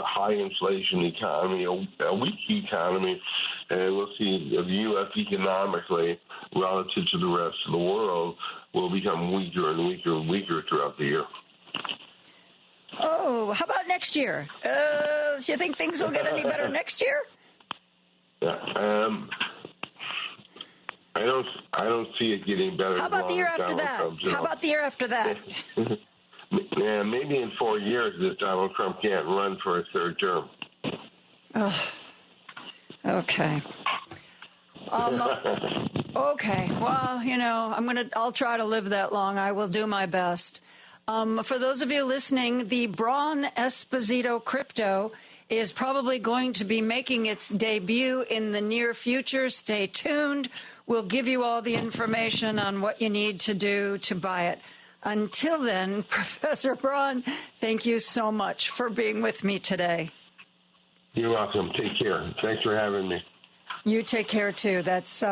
high inflation economy, a weak economy, and we'll see the U.S. economically relative to the rest of the world will become weaker and weaker and weaker throughout the year. Oh, how about next year? Do you think things will get any better next year? Yeah, I don't see it getting better. How about the year after that? How about the year after that? Yeah, maybe in 4 years if Donald Trump can't run for a third term. Oh, okay. Okay. Well, I'll try to live that long. I will do my best. For those of you listening, the Joan Esposito crypto is probably going to be making its debut in the near future. Stay tuned. We'll give you all the information on what you need to do to buy it. Until then, Professor Braun, thank you so much for being with me today. You're welcome. Take care. Thanks for having me. You take care, too. That's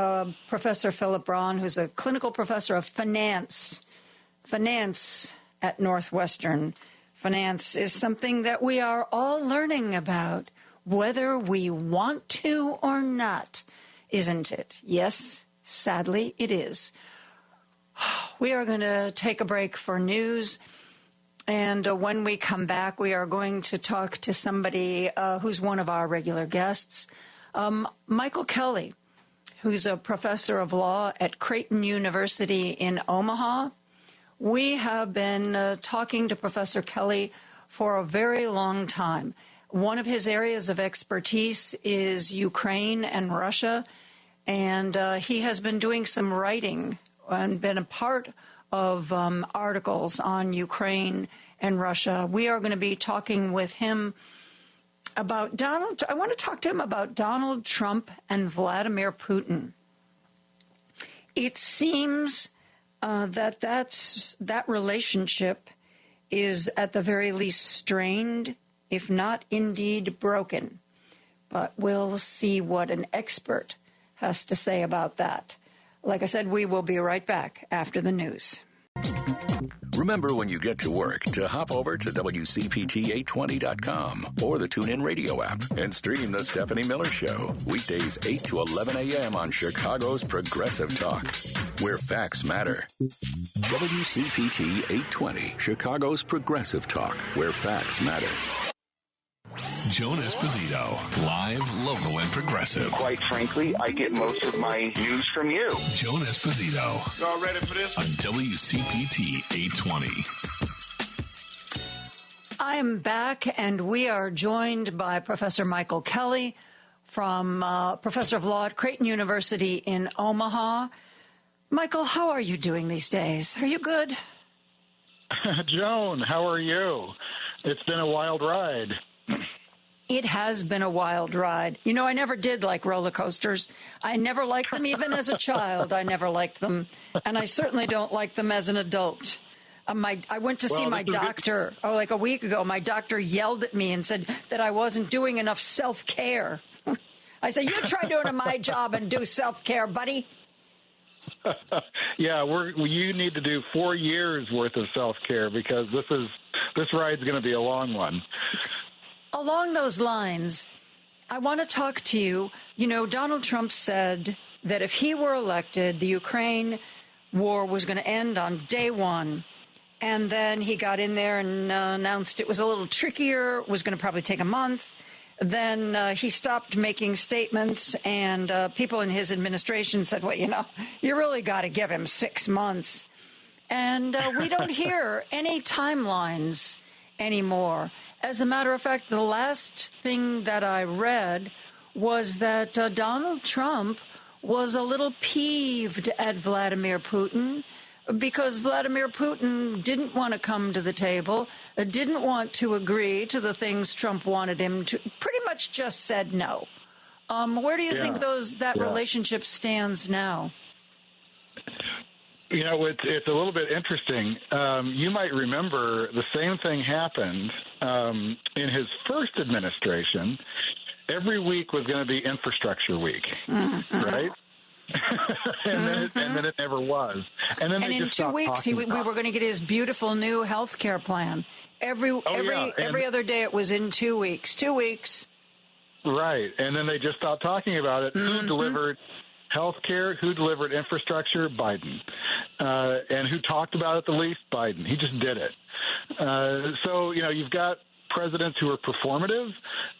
Professor Philip Braun, who's a clinical professor of finance at Northwestern. Finance is something that we are all learning about, whether we want to or not, isn't it? Yes, sadly, it is. We are going to take a break for news, and when we come back, we are going to talk to somebody who's one of our regular guests, Michael Kelly, who's a professor of law at Creighton University in Omaha. We have been talking to Professor Kelly for a very long time. One of his areas of expertise is Ukraine and Russia, and he has been doing some writing and been a part of articles on Ukraine and Russia. We are going to be talking with him about I want to talk to him about Donald Trump and Vladimir Putin. It seems that relationship is at the very least strained, if not indeed broken. But we'll see what an expert has to say about that. Like I said, we will be right back after the news. Remember when you get to work to hop over to WCPT820.com or the TuneIn Radio app and stream The Stephanie Miller Show. Weekdays 8 to 11 a.m. on Chicago's Progressive Talk, where facts matter. WCPT 820, Chicago's Progressive Talk, where facts matter. Joan Esposito, live, local, and progressive. Quite frankly, I get most of my news from you. Joan Esposito. Y'all ready for this? On WCPT 820. I am back, and we are joined by Professor Michael Kelly, from Professor of Law at Creighton University in Omaha. Michael, how are you doing these days? Are you good? Joan, how are you? It's been a wild ride. It has been a wild ride. You know, I never did like roller coasters. I never liked them even as a child. I never liked them. And I certainly don't like them as an adult. I went to see my doctor like a week ago. My doctor yelled at me and said that I wasn't doing enough self-care. I said, you try doing my job and do self-care, buddy. Yeah, you need to do 4 years worth of self-care because this ride's going to be a long one. Along those lines, I want to talk to you. You know, Donald Trump said that if he were elected, the Ukraine war was going to end on day one. And then he got in there and announced it was a little trickier, was going to probably take a month. Then he stopped making statements, and people in his administration said, well, you know, you really got to give him 6 months. And we don't hear any timelines anymore. As a matter of fact, the last thing that I read was that Donald Trump was a little peeved at Vladimir Putin because Vladimir Putin didn't want to come to the table, didn't want to agree to the things Trump wanted him to, pretty much just said no. Where do you think that relationship stands now? You know, it's a little bit interesting. You might remember the same thing happened in his first administration. Every week was going to be infrastructure week, right? and then it never was. And then in 2 weeks, we were going to get his beautiful new health care plan. Every other day it was in 2 weeks. 2 weeks. Right. And then they just stopped talking about it. Who delivered health care? Who delivered infrastructure? Biden. And who talked about it the least? Biden. He just did it. So, you know, you've got presidents who are performative,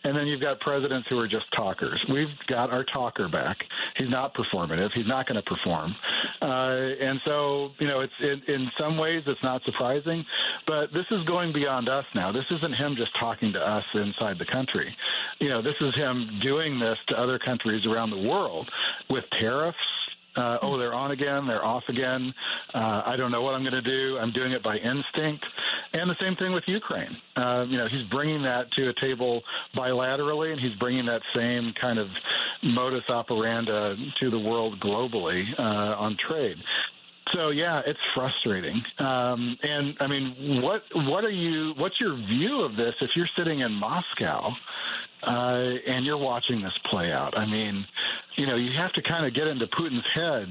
and then you've got presidents who are just talkers. We've got our talker back. He's not performative. He's not going to perform. And so, you know, it's in some ways it's not surprising, but this is going beyond us now. This isn't him just talking to us inside the country. You know, this is him doing this to other countries around the world with tariffs. They're on again, they're off again. I don't know what I'm going to do. I'm doing it by instinct. And the same thing with Ukraine. You know, he's bringing that to a table bilaterally, and he's bringing that same kind of modus operandi to the world globally on trade. So, yeah, it's frustrating. And, I mean, what's your view of this if you're sitting in Moscow and you're watching this play out? I mean, you know, you have to kind of get into Putin's head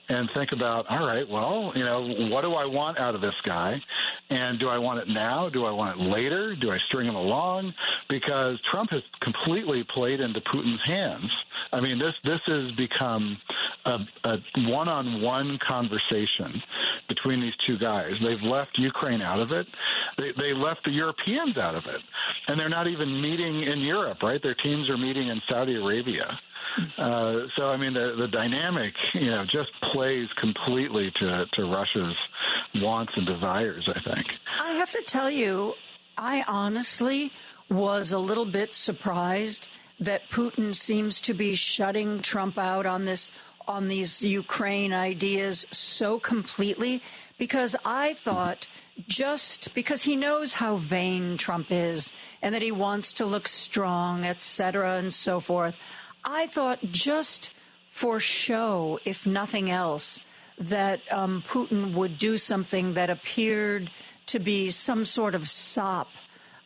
and think about, all right, well, you know, what do I want out of this guy? And do I want it now? Do I want it later? Do I string him along? Because Trump has completely played into Putin's hands. I mean, this has become a one-on-one conversation between these two guys. They've left Ukraine out of it. They left the Europeans out of it. And they're not even meeting in Europe, right? Their teams are meeting in Saudi Arabia. So, I mean, the dynamic, you know, just plays completely to Russia's wants and desires, I think. I have to tell you, I honestly was a little bit surprised that Putin seems to be shutting Trump out on these Ukraine ideas so completely, because I thought just because he knows how vain Trump is and that he wants to look strong, et cetera, and so forth, I thought just for show, if nothing else, that Putin would do something that appeared to be some sort of sop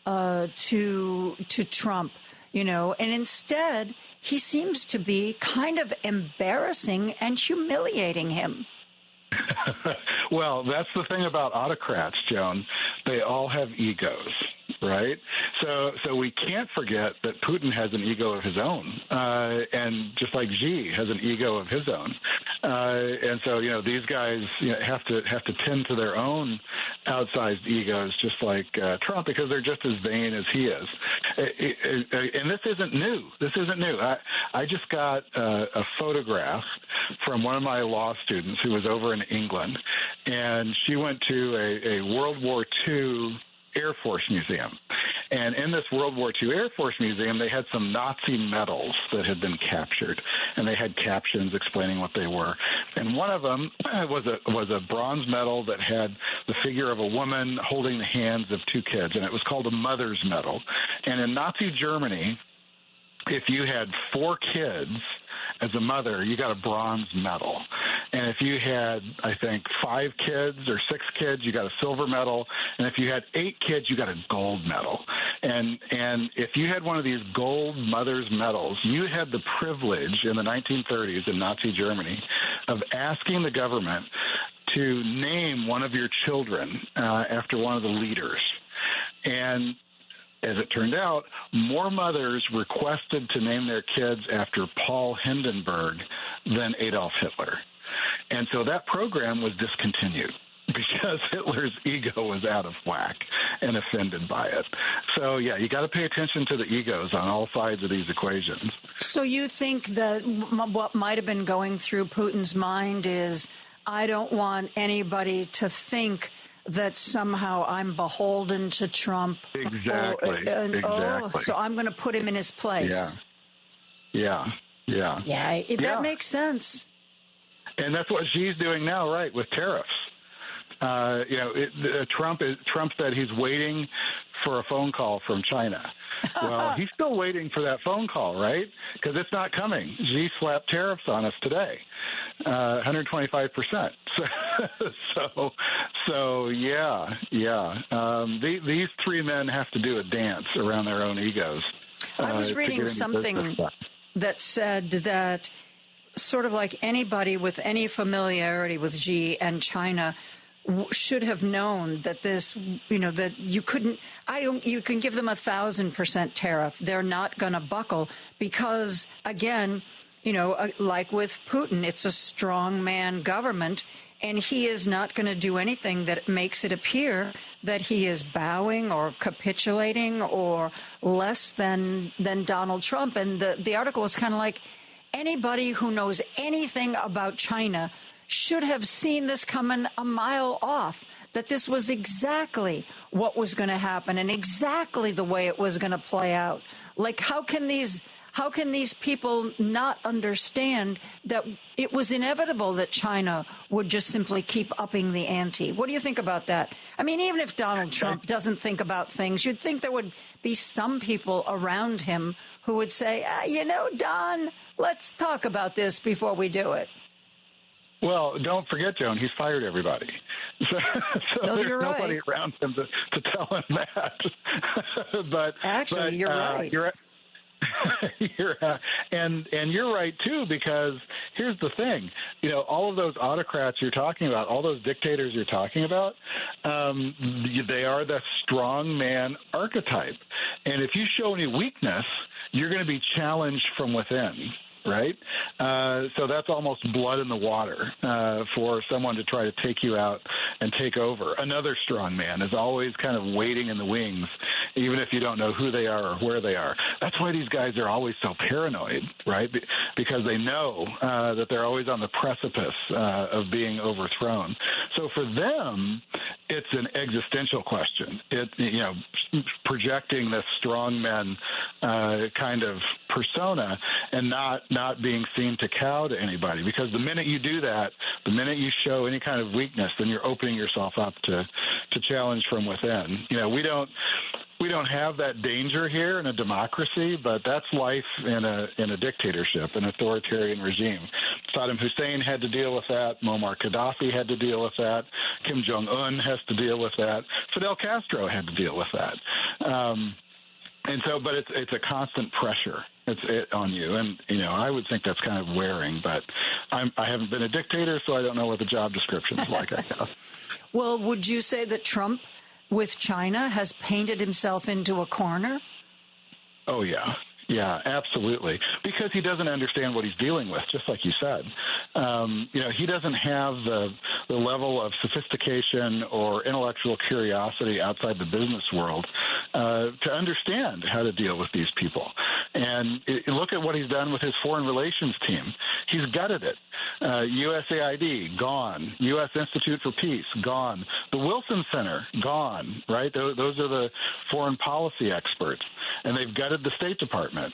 to Trump, you know, and instead he seems to be kind of embarrassing and humiliating him. Well, that's the thing about autocrats, Joan. They all have egos, right? So we can't forget that Putin has an ego of his own, and just like Xi has an ego of his own. And so, you know, these guys have to tend to their own outsized egos, just like Trump, because they're just as vain as he is. And this isn't new. I just got a photograph from one of my law students who was over in England, and she went to a World War II Air Force Museum. And in this World War II Air Force Museum, they had some Nazi medals that had been captured, and they had captions explaining what they were. And one of them was a bronze medal that had the figure of a woman holding the hands of two kids, and it was called a mother's medal. And in Nazi Germany, if you had 4 kids as a mother, you got a bronze medal. And if you had, I think, 5 kids or 6 kids, you got a silver medal. And if you had 8 kids, you got a gold medal. And if you had one of these gold mother's medals, you had the privilege in the 1930s in Nazi Germany of asking the government to name one of your children after one of the leaders. And as it turned out, more mothers requested to name their kids after Paul Hindenburg than Adolf Hitler. And so that program was discontinued because Hitler's ego was out of whack and offended by it. So, yeah, you got to pay attention to the egos on all sides of these equations. So you think that what might have been going through Putin's mind is, I don't want anybody to think that somehow I'm beholden to Trump. Exactly. Exactly. So I'm going to put him in his place. Yeah. That makes sense. And that's what Xi's doing now, right, with tariffs. Trump said he's waiting for a phone call from China. Well, he's still waiting for that phone call, right? Because it's not coming. Xi slapped tariffs on us today, 125%. So yeah. These three men have to do a dance around their own egos. I was reading something that said that sort of like anybody with any familiarity with Xi and China should have known that this, that you couldn't, you can give them 1,000% tariff. They're not going to buckle because, again, like with Putin, it's a strongman government, and he is not going to do anything that makes it appear that he is bowing or capitulating or less than Donald Trump. And the article is kind of like, anybody who knows anything about China should have seen this coming a mile off, that this was exactly what was going to happen and exactly the way it was going to play out. Like, how can these people not understand that it was inevitable that China would just simply keep upping the ante? What do you think about that? I mean, even if Donald Trump doesn't think about things, you'd think there would be some people around him who would say, Don, let's talk about this before we do it. Well, don't forget, Joan, he's fired everybody. So there's nobody around him to tell him that. But actually, you're right. And you're right too, because here's the thing, all of those autocrats you're talking about, all those dictators you're talking about, they are the strong man archetype. And if you show any weakness, you're going to be challenged from within. Right? So that's almost blood in the water for someone to try to take you out and take over. Another strong man is always kind of waiting in the wings, even if you don't know who they are or where they are. That's why these guys are always so paranoid, right? Because they know that they're always on the precipice of being overthrown. So for them, it's an existential question. Projecting this strongman kind of persona and not being seen to cow to anybody, because the minute you do that, the minute you show any kind of weakness, then you're opening yourself up to challenge from within. We don't have that danger here in a democracy, but that's life in a dictatorship, an authoritarian regime. Saddam Hussein had to deal with that. Muammar Gaddafi had to deal with that. Kim Jong-un has to deal with that. Fidel Castro had to deal with that. But it's a constant pressure on you, and I would think that's kind of wearing. But I haven't been a dictator, so I don't know what the job description is like, I guess. Well, would you say that Trump, with China, has painted himself into a corner? Oh, yeah. Yeah, absolutely. Because he doesn't understand what he's dealing with, just like you said. He doesn't have the level of sophistication or intellectual curiosity outside the business world to understand how to deal with these people. And look at what he's done with his foreign relations team. He's gutted it. USAID, gone. U.S. Institute for Peace, gone. The Wilson Center, gone, right? Those are the foreign policy experts. And they've gutted the State Department.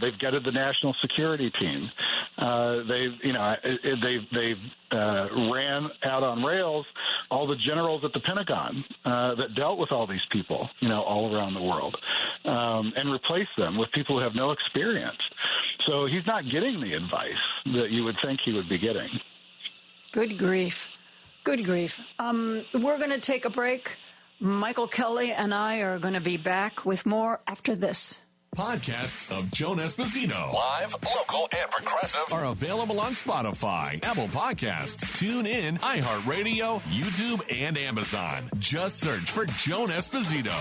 They've gutted the national security team. They've ran out on rails all the generals at the Pentagon that dealt with all these people, all around the world, and replaced them with people who have no experience. So he's not getting the advice that you would think he would be getting. Good grief. Good grief. We're going to take a break. Michael Kelly and I are going to be back with more after this. Podcasts of Joan Esposito, live, local, and progressive, are available on Spotify, Apple Podcasts, TuneIn, iHeartRadio, YouTube, and Amazon. Just search for Joan Esposito.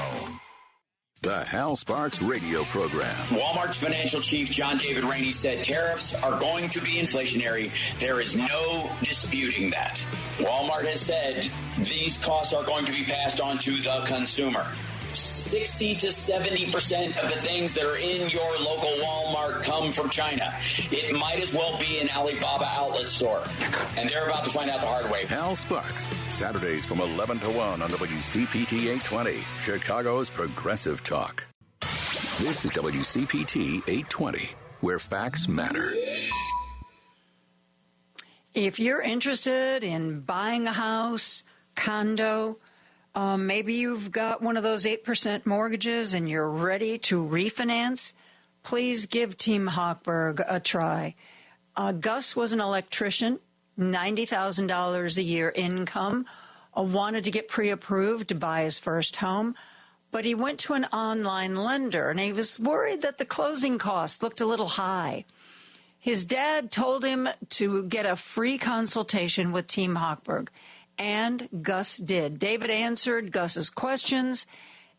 The Hal Sparks radio program. Walmart's financial chief, John David Rainey, said tariffs are going to be inflationary. There is no disputing that. Walmart has said these costs are going to be passed on to the consumer. 60 to 70% of the things that are in your local Walmart come from China. It might as well be an Alibaba outlet store. And they're about to find out the hard way. Hal Sparks, Saturdays from 11 to 1 on WCPT 820, Chicago's Progressive Talk. This is WCPT 820, where facts matter. If you're interested in buying a house, condo, Maybe you've got one of those 8% mortgages and you're ready to refinance. Please give Team Hochberg a try. Gus was an electrician, $90,000 a year income, wanted to get pre-approved to buy his first home, but he went to an online lender, and he was worried that the closing costs looked a little high. His dad told him to get a free consultation with Team Hochberg, and Gus did. David answered Gus's questions,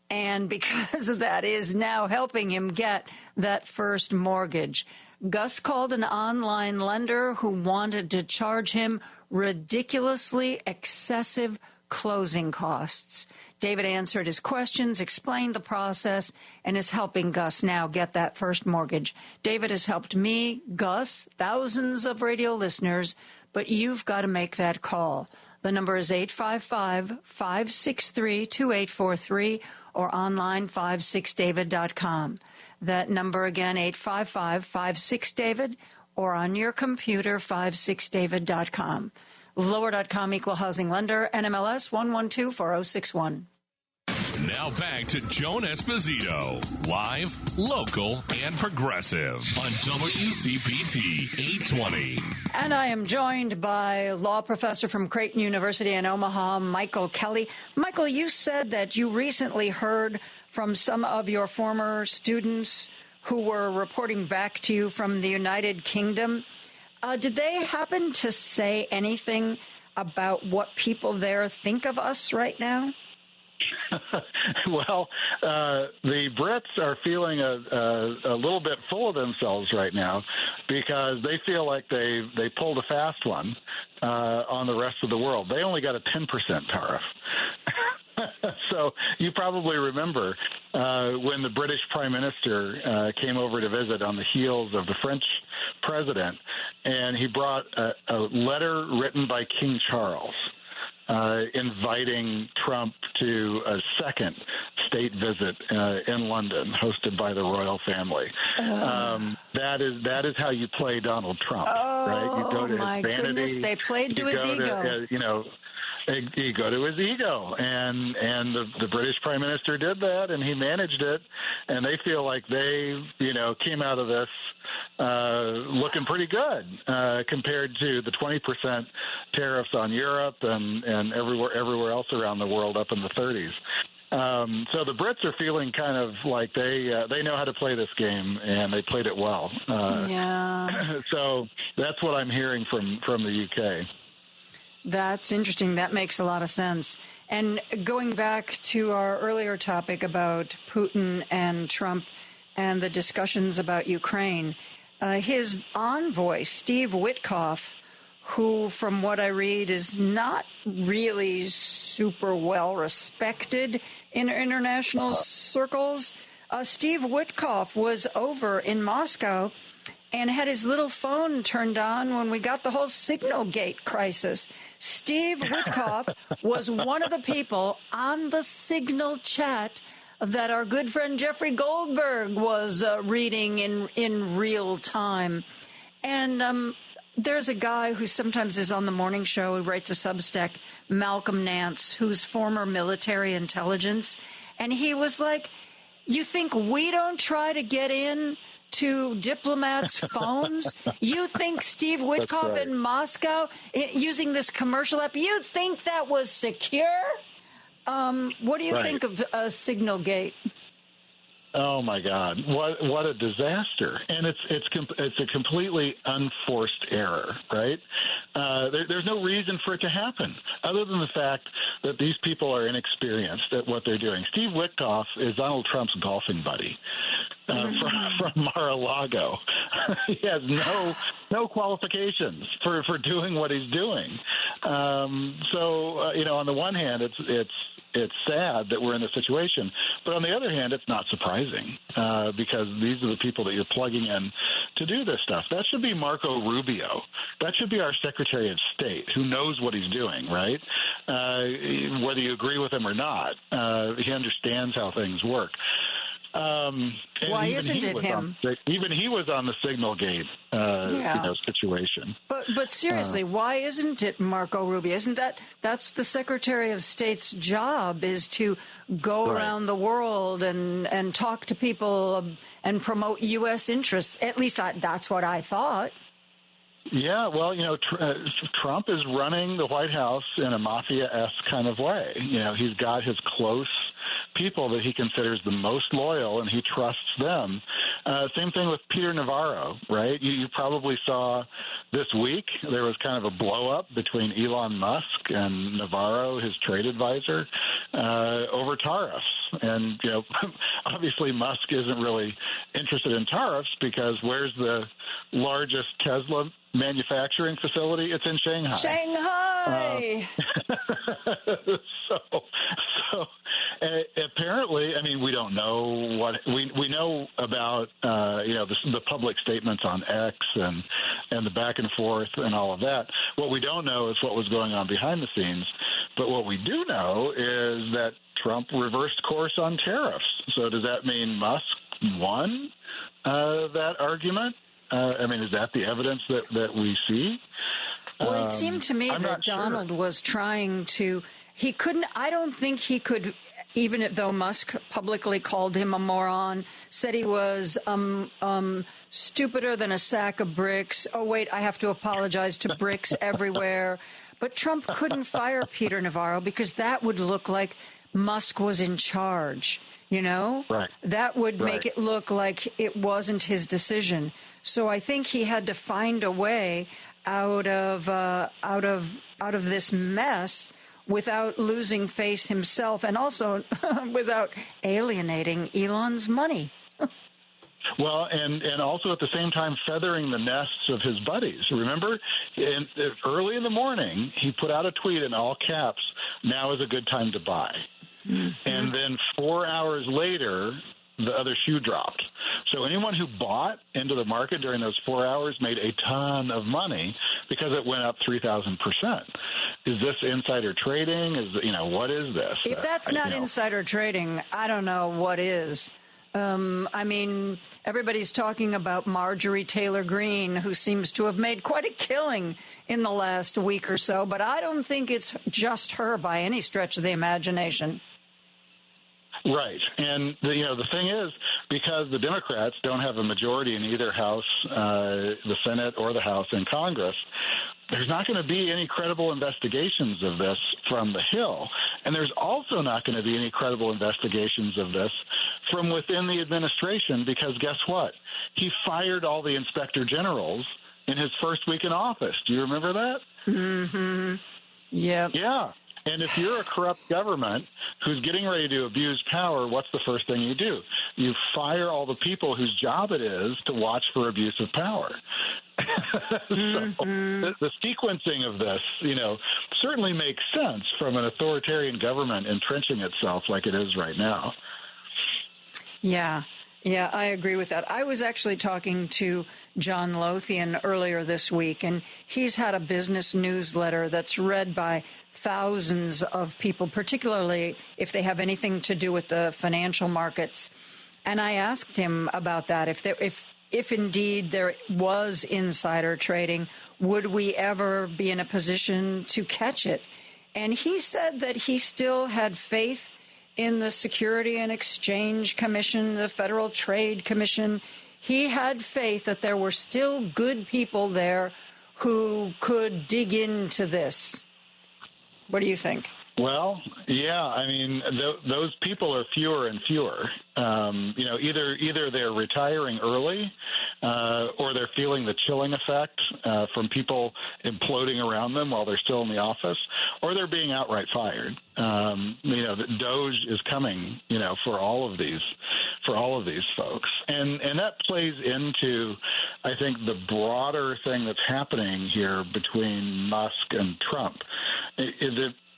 and because of that, is now helping him get that first mortgage. Gus called an online lender who wanted to charge him ridiculously excessive closing costs. David answered his questions, explained the process, and is helping Gus now get that first mortgage. David has helped me, Gus, thousands of radio listeners, but you've got to make that call. The number is 855-563-2843 or online 56david.com. That number again, 855-56David, or on your computer, 56david.com. Lower.com equal housing lender, NMLS 1124061. Now back to Joan Esposito, live, local, and progressive on WCPT 820. And I am joined by law professor from Creighton University in Omaha, Michael Kelly. Michael, you said that you recently heard from some of your former students who were reporting back to you from the United Kingdom. Did they happen to say anything about what people there think of us right now? Well, the Brits are feeling a little bit full of themselves right now because they feel like they pulled a fast one on the rest of the world. They only got a 10% tariff. So you probably remember when the British Prime Minister came over to visit on the heels of the French president, and he brought a letter written by King Charles inviting Trump to a second state visit in London, hosted by the royal family. That is how you play Donald Trump, right? You go to his vanity. Goodness, they played to his ego. You go to his ego, and the British Prime Minister did that, and he managed it, and they feel like they, came out of this looking pretty good compared to the 20% tariffs on Europe and everywhere else around the world up in the 30s. So the Brits are feeling kind of like they know how to play this game, and they played it well. So that's what I'm hearing from the UK. That's interesting. That makes a lot of sense. And going back to our earlier topic about Putin and Trump and the discussions about Ukraine, his envoy, Steve Witkoff, who, from what I read, is not really super well respected in international circles. Steve Witkoff was over in Moscow and had his little phone turned on when we got the whole Signal Gate crisis. Steve Witkoff was one of the people on the Signal chat that our good friend Jeffrey Goldberg was reading in real time. And there's a guy who sometimes is on the morning show who writes a Substack, Malcolm Nance, who's former military intelligence. And he was like, you think we don't try to get in to diplomats' phones? You think Steve Witkoff in Moscow, using this commercial app, you think that was secure? What do you think of Signal Gate? Oh my God! What a disaster! And it's a completely unforced error, right? There's no reason for it to happen, other than the fact that these people are inexperienced at what they're doing. Steve Witkoff is Donald Trump's golfing buddy from Mar-a-Lago. He has no qualifications for doing what he's doing. So on the one hand, it's sad that we're in this situation, but on the other hand, it's not surprising because these are the people that you're plugging in to do this stuff. That should be Marco Rubio. That should be our Secretary of State, who knows what he's doing, right? Whether you agree with him or not, he understands how things work. Why isn't it him? Even he was on the Signalgate situation. But seriously, why isn't it Marco Rubio? Isn't that's the Secretary of State's job, is to go around the world and talk to people and promote U.S. interests? At least that's what I thought. Yeah, well, Trump is running the White House in a mafia-esque kind of way. He's got his close people that he considers the most loyal, and he trusts them. Same thing with Peter Navarro, right? You probably saw this week there was kind of a blow-up between Elon Musk and Navarro, his trade advisor, over tariffs. And, obviously Musk isn't really interested in tariffs because where's the largest Tesla manufacturing facility? It's in Shanghai. Shanghai! So apparently, we don't know what we know about, the public statements on X and the back and forth and all of that. What we don't know is what was going on behind the scenes. But what we do know is that Trump reversed course on tariffs. So does that mean Musk won that argument? Is that the evidence that we see? Well, it seemed to me that Donald was trying to. He couldn't. I don't think he could. Even though Musk publicly called him a moron, said he was stupider than a sack of bricks. Oh, wait, I have to apologize to bricks everywhere. But Trump couldn't fire Peter Navarro because that would look like Musk was in charge, Right. That would make it look like it wasn't his decision. So I think he had to find a way out of this mess without losing face himself, and also without alienating Elon's money. Well, and also at the same time feathering the nests of his buddies. Remember, early in the morning, he put out a tweet in all caps, "Now is a good time to buy." Mm-hmm. And then 4 hours later, the other shoe dropped. So anyone who bought into the market during those 4 hours made a ton of money because it went up 3,000%. Is this insider trading? What is this? If that's not insider trading, I don't know what is. Everybody's talking about Marjorie Taylor Greene, who seems to have made quite a killing in the last week or so, but I don't think it's just her by any stretch of the imagination. Right. And, the thing is, because the Democrats don't have a majority in either House, the Senate or the House in Congress, there's not going to be any credible investigations of this from the Hill. And there's also not going to be any credible investigations of this from within the administration because guess what? He fired all the inspector generals in his first week in office. Do you remember that? Mm-hmm. Yep. Yeah. And if you're a corrupt government who's getting ready to abuse power, what's the first thing you do? You fire all the people whose job it is to watch for abuse of power. So the sequencing of this, certainly makes sense from an authoritarian government entrenching itself like it is right now. Yeah, I agree with that. I was actually talking to John Lothian earlier this week, and he's had a business newsletter that's read by thousands of people, particularly if they have anything to do with the financial markets. And I asked him about that. If indeed there was insider trading, would we ever be in a position to catch it? And he said that he still had faith in the Security and Exchange Commission, the Federal Trade Commission. He had faith that there were still good people there who could dig into this. What do you think? Well, yeah, those people are fewer and fewer. Either they're retiring early or they're feeling the chilling effect from people imploding around them while they're still in the office, or they're being outright fired. The DOGE is coming, for all of these folks. And that plays into, I think, the broader thing that's happening here between Musk and Trump.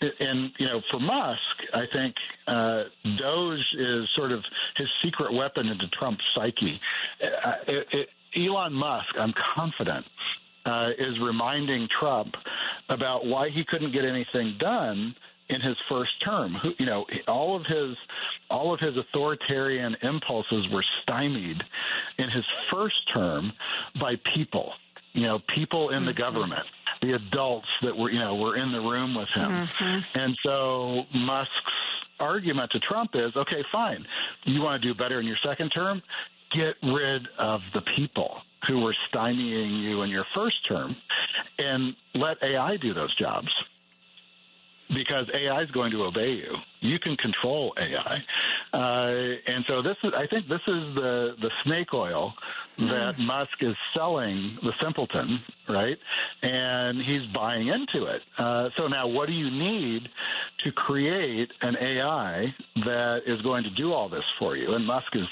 And, for Musk, I think DOGE is sort of his secret weapon into Trump's psyche. Elon Musk, I'm confident, is reminding Trump about why he couldn't get anything done in his first term. All of his all of his authoritarian impulses were stymied in his first term by people, people in the government, the adults that were in the room with him. And so Musk's argument to Trump is, okay, fine. You want to do better in your second term? Get rid of the people who were stymieing you in your first term and let AI do those jobs. Because AI is going to obey you. You can control AI. And so I think this is the snake oil that Musk is selling the simpleton, right? And he's buying into it. So now what do you need to create an AI that is going to do all this for you? And Musk is,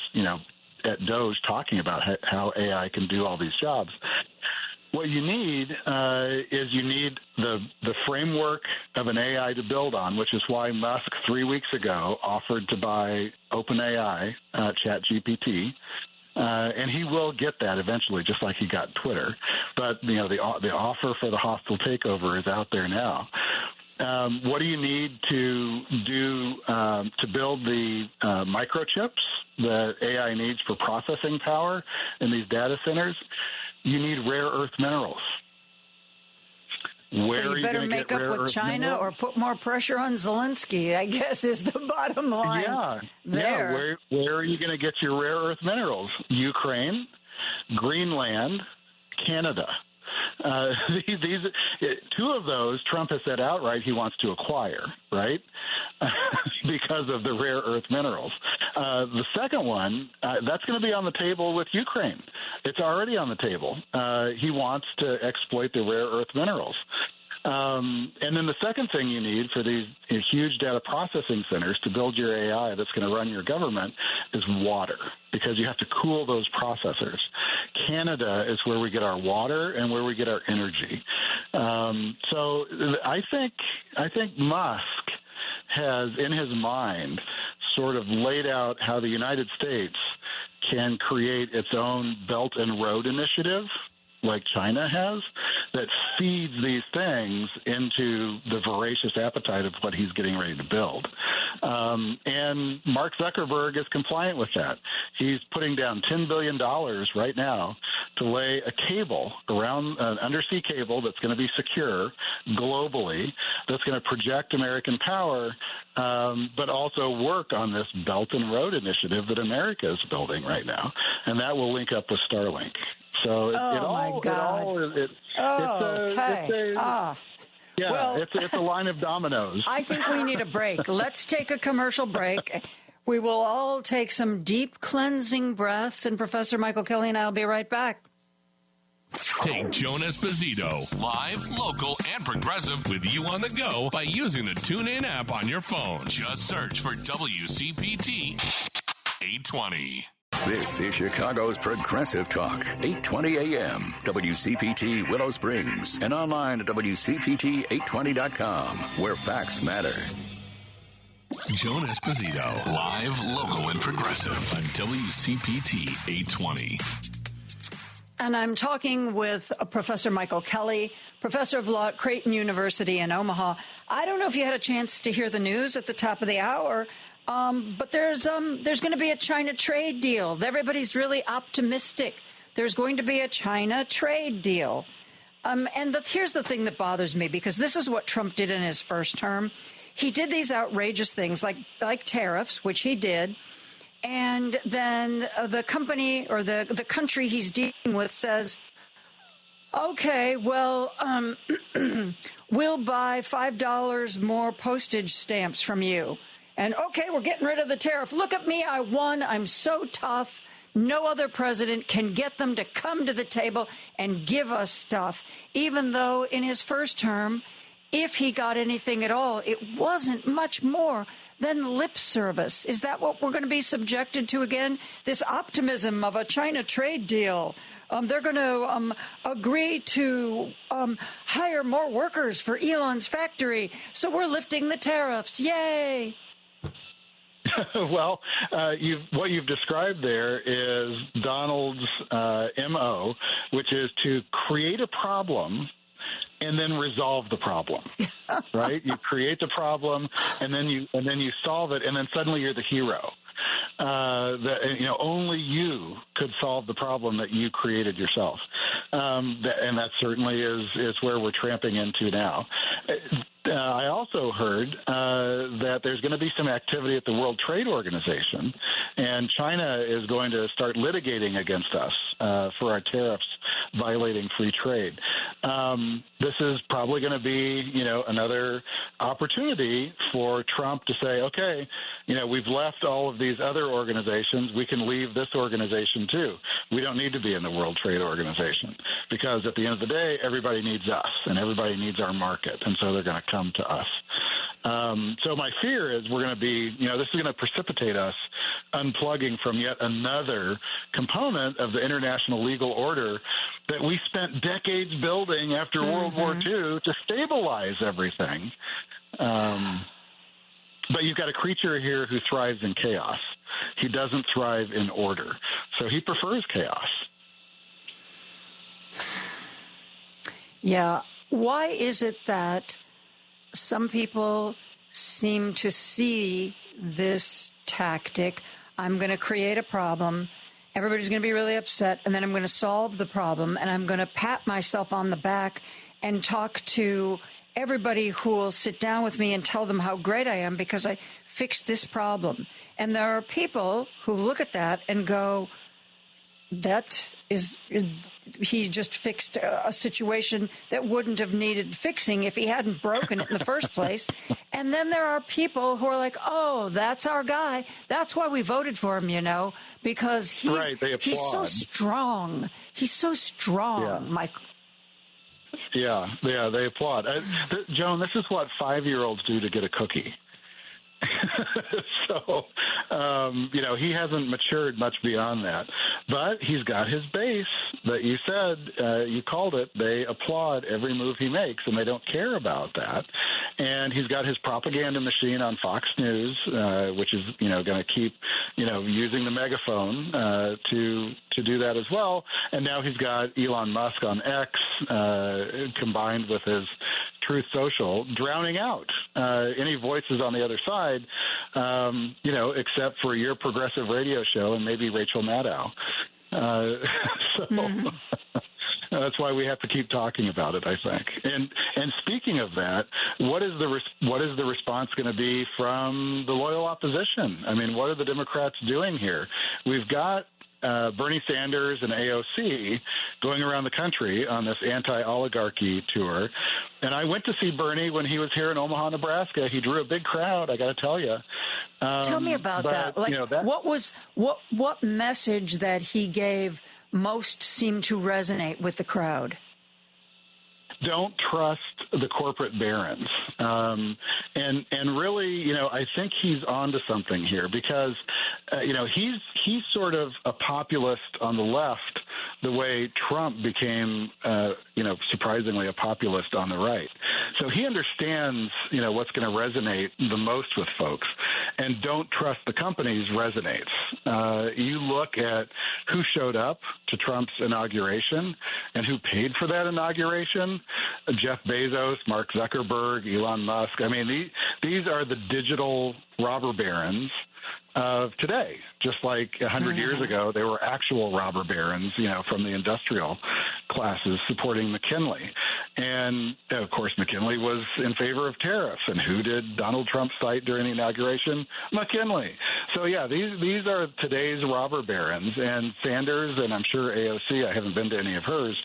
at Doge talking about how AI can do all these jobs. What you need is the framework of an AI to build on, which is why Musk 3 weeks ago offered to buy OpenAI, ChatGPT, and he will get that eventually, just like he got Twitter. But the offer for the hostile takeover is out there now. What do you need to do to build the microchips that AI needs for processing power in these data centers? You need rare earth minerals. So you better make up with China or put more pressure on Zelensky, I guess, is the bottom line. Yeah. Where are you going to get your rare earth minerals? Ukraine, Greenland, Canada. These two of those, Trump has said outright he wants to acquire, right? Because of the rare earth minerals. The second one, that's going to be on the table with Ukraine. It's already on the table. He wants to exploit the rare earth minerals. And then the second thing you need for these huge data processing centers to build your AI that's going to run your government is water, because you have to cool those processors. Canada is where we get our water and where we get our energy. So I think Musk has in his mind sort of laid out how the United States can create its own Belt and Road Initiative, like China has, that feeds these things into the voracious appetite of what he's getting ready to build. And Mark Zuckerberg is compliant with that. He's putting down $10 billion right now to lay a cable around an undersea cable that's going to be secure globally, that's going to project American power, but also work on this Belt and Road Initiative that America is building right now. And that will link up with Starlink. So it's a line of dominoes. I think we need a break. Let's take a commercial break. We will all take some deep cleansing breaths, and Professor Michael Kelly and I will be right back. Take Joan Esposito, live, local, and progressive with you on the go by using the TuneIn app on your phone. Just search for WCPT 820. This is Chicago's Progressive Talk, 820 AM, WCPT Willow Springs, and online at WCPT820.com, where facts matter. Joan Esposito, live, local, and progressive on WCPT 820. And I'm talking with Professor Michael Kelly, professor of law at Creighton University in Omaha. I don't know if you had a chance to hear the news at the top of the hour, but there's going to be a China trade deal. Everybody's really optimistic. There's going to be a China trade deal. Here's the thing that bothers me, because this is what Trump did in his first term. He did these outrageous things like tariffs, which he did. And then the company or the country he's dealing with says, okay, well, we'll buy $5 more postage stamps from you. And, okay, we're getting rid of the tariff. Look at me. I won. I'm so tough. No other president can get them to come to the table and give us stuff, even though in his first term, if he got anything at all, it wasn't much more than lip service. Is that what we're going to be subjected to again? This optimism of a China trade deal. They're going to agree to hire more workers for Elon's factory. So we're lifting the tariffs. Yay. Well, what you've described there is Donald's MO, which is to create a problem and then resolve the problem. Right? You create the problem, and then you solve it, and then suddenly you're the hero. Only you could solve the problem that you created yourself, and that certainly is where we're tramping into now. I also heard that there's going to be some activity at the World Trade Organization, and China is going to start litigating against us for our tariffs violating free trade. This is probably going to be, another opportunity for Trump to say, okay, we've left all of these other organizations. We can leave this organization too. We don't need to be in the World Trade Organization because at the end of the day, everybody needs us and everybody needs our market. And so they're going to come to us. So my fear is we're going to be, this is going to precipitate us unplugging from yet another component of the international legal order that we spent decades building after World War II to stabilize everything. But you've got a creature here who thrives in chaos. He doesn't thrive in order. So he prefers chaos. Yeah. Why is it that some people seem to see this tactic? I'm going to create a problem. Everybody's going to be really upset, and then I'm going to solve the problem, and I'm going to pat myself on the back and talk to everybody who will sit down with me and tell them how great I am because I fixed this problem. And there are people who look at that and go, he just fixed a situation that wouldn't have needed fixing if he hadn't broken it in the first place. And then there are people who are like, oh, that's our guy. That's why we voted for him, because he's so strong. He's so strong, yeah. Michael. Yeah, they applaud. Joan, this is what 5-year-olds do to get a cookie. So, he hasn't matured much beyond that. But he's got his base that you said, you called it, they applaud every move he makes, and they don't care about that. And he's got his propaganda machine on Fox News, which is, going to keep, using the megaphone to do that as well. And now he's got Elon Musk on X, combined with his Truth Social, drowning out any voices on the other side, except for your progressive radio show and maybe Rachel Maddow. That's why we have to keep talking about it, I think. And speaking of that, what is the response going to be from the loyal opposition? I mean, what are the Democrats doing here? We've got Bernie Sanders and AOC going around the country on this anti-oligarchy tour. And I went to see Bernie when he was here in Omaha, Nebraska. He drew a big crowd, I got to tell you. Tell me about that. What message that he gave most seemed to resonate with the crowd? Don't trust the corporate barons. And really, I think he's onto something here because, he's sort of a populist on the left the way Trump became, surprisingly a populist on the right. So he understands, what's going to resonate the most with folks. And don't trust the companies resonates. You look at who showed up to Trump's inauguration and who paid for that inauguration. Jeff Bezos, Mark Zuckerberg, Elon Musk. I mean, these are the digital robber barons of today. Just like 100 years ago, they were actual robber barons, from the industrial classes supporting McKinley. And, of course, McKinley was in favor of tariffs. And who did Donald Trump cite during the inauguration? McKinley. So, yeah, these are today's robber barons. And Sanders, and I'm sure AOC, I haven't been to any of hers,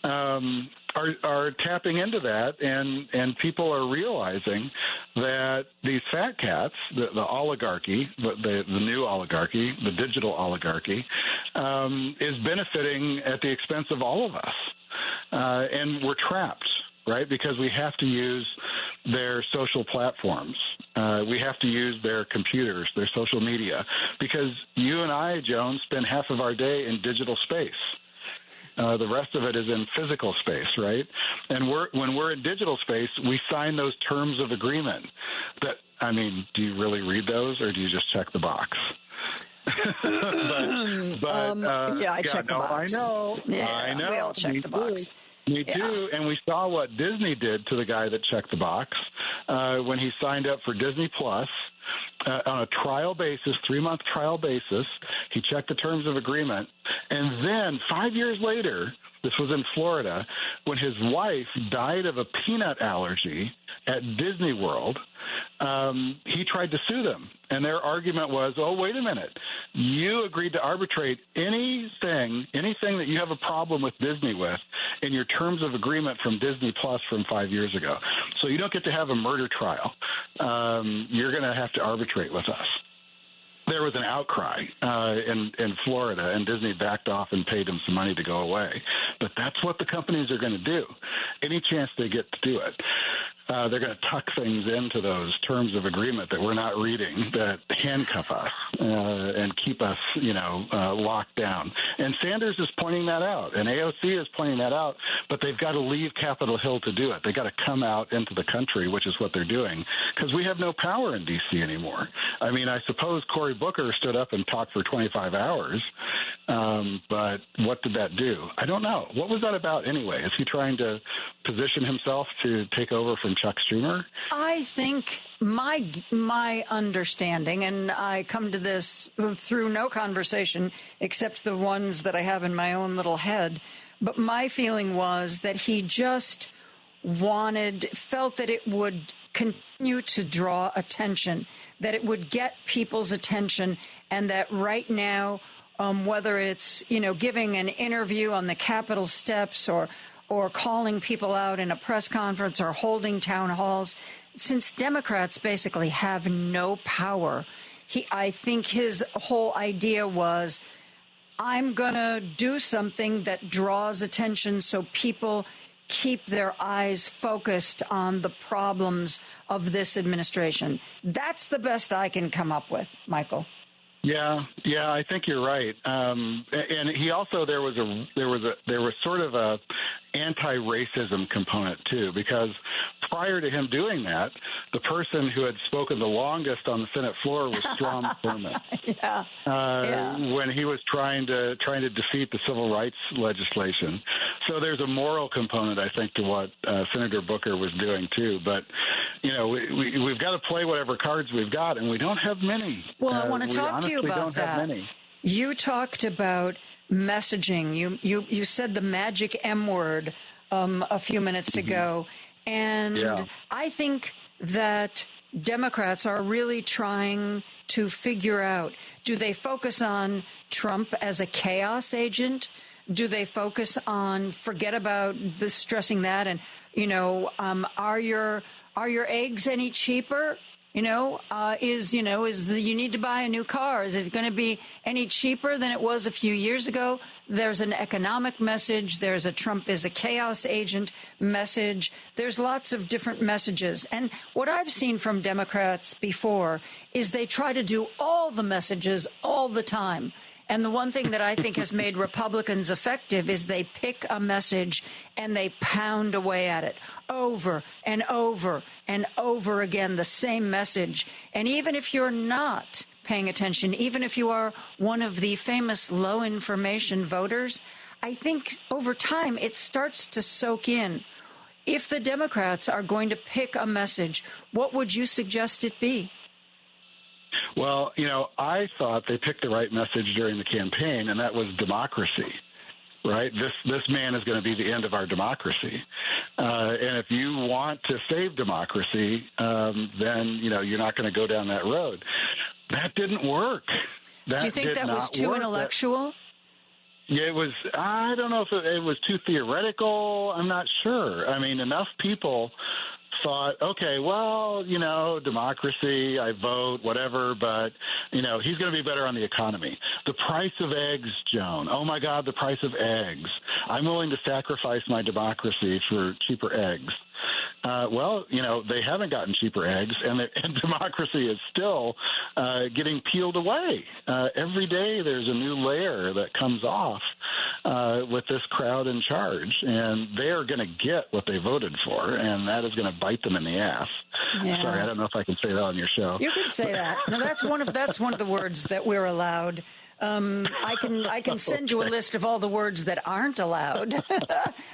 are tapping into that, and people are realizing that these fat cats, the oligarchy, the new oligarchy, the digital oligarchy, is benefiting at the expense of all of us. And we're trapped, right, because we have to use their social platforms. We have to use their computers, their social media, because you and I, Joan, spend half of our day in digital space. The rest of it is in physical space, right? And when we're in digital space, we sign those terms of agreement. Do you really read those, or do you just check the box? I check the box. I know. Yeah, I know. we all check the box. We do, and we saw what Disney did to the guy that checked the box when he signed up for Disney Plus on a trial basis, 3-month trial basis. He checked the terms of agreement, and then 5 years later, this was in Florida, when his wife died of a peanut allergy at Disney World, he tried to sue them. And their argument was, oh, wait a minute. You agreed to arbitrate anything that you have a problem with Disney with in your terms of agreement from Disney Plus from 5 years ago. So you don't get to have a murder trial. You're going to have to arbitrate with us. There was an outcry in Florida, and Disney backed off and paid them some money to go away. But that's what the companies are going to do. Any chance they get to do it. They're going to tuck things into those terms of agreement that we're not reading that handcuff us and keep us, locked down. And Sanders is pointing that out, and AOC is pointing that out, but they've got to leave Capitol Hill to do it. They've got to come out into the country, which is what they're doing, because we have no power in D.C. anymore. I mean, I suppose Cory Booker stood up and talked for 25 hours, but what did that do? I don't know. What was that about anyway? Is he trying to position himself to take over from Chuck Schumer? I think my understanding, and I come to this through no conversation except the ones that I have in my own little head, but my feeling was that he just felt that it would continue to draw attention, that it would get people's attention, and that right now, whether it's, giving an interview on the Capitol steps or calling people out in a press conference or holding town halls, since Democrats basically have no power, I think his whole idea was, I'm going to do something that draws attention so people keep their eyes focused on the problems of this administration. That's the best I can come up with, Michael. Yeah, I think you're right. And he also there was sort of a anti-racism component too, because prior to him doing that, the person who had spoken the longest on the Senate floor was Strom Thurmond. When he was trying to defeat the civil rights legislation. So there's a moral component, I think, to what Senator Booker was doing too. But we've got to play whatever cards we've got, and we don't have many. Well, I want to talk to you about that. You talked about messaging. You said the magic M word a few minutes ago, and I think that Democrats are really trying to figure out, do they focus on Trump as a chaos agent? Do they focus on forget about the stressing that, and are your eggs any cheaper? You need to buy a new car. Is it going to be any cheaper than it was a few years ago? There's an economic message. There's a Trump is a chaos agent message. There's lots of different messages. And what I've seen from Democrats before is they try to do all the messages all the time. And the one thing that I think has made Republicans effective is they pick a message and they pound away at it over and over and over again, the same message. And even if you're not paying attention, even if you are one of the famous low information voters, I think over time it starts to soak in. If the Democrats are going to pick a message, what would you suggest it be? Well, I thought they picked the right message during the campaign, and that was democracy, right? This man is going to be the end of our democracy. And if you want to save democracy, then, you're not going to go down that road. That didn't work. Do you think that was too intellectual? Yeah, it was. I don't know if it was too theoretical. I'm not sure. I mean, enough people thought, okay, well, democracy, I vote, whatever, but, he's going to be better on the economy. The price of eggs, Joan. Oh, my God, the price of eggs. I'm willing to sacrifice my democracy for cheaper eggs. They haven't gotten cheaper eggs, and democracy is still getting peeled away. Every day there's a new layer that comes off. with this crowd in charge, and they are going to get what they voted for, and that is going to bite them in the ass. Yeah. Sorry, I don't know if I can say that on your show. You can say that. No, that's one of the words that we're allowed. I can send you a list of all the words that aren't allowed,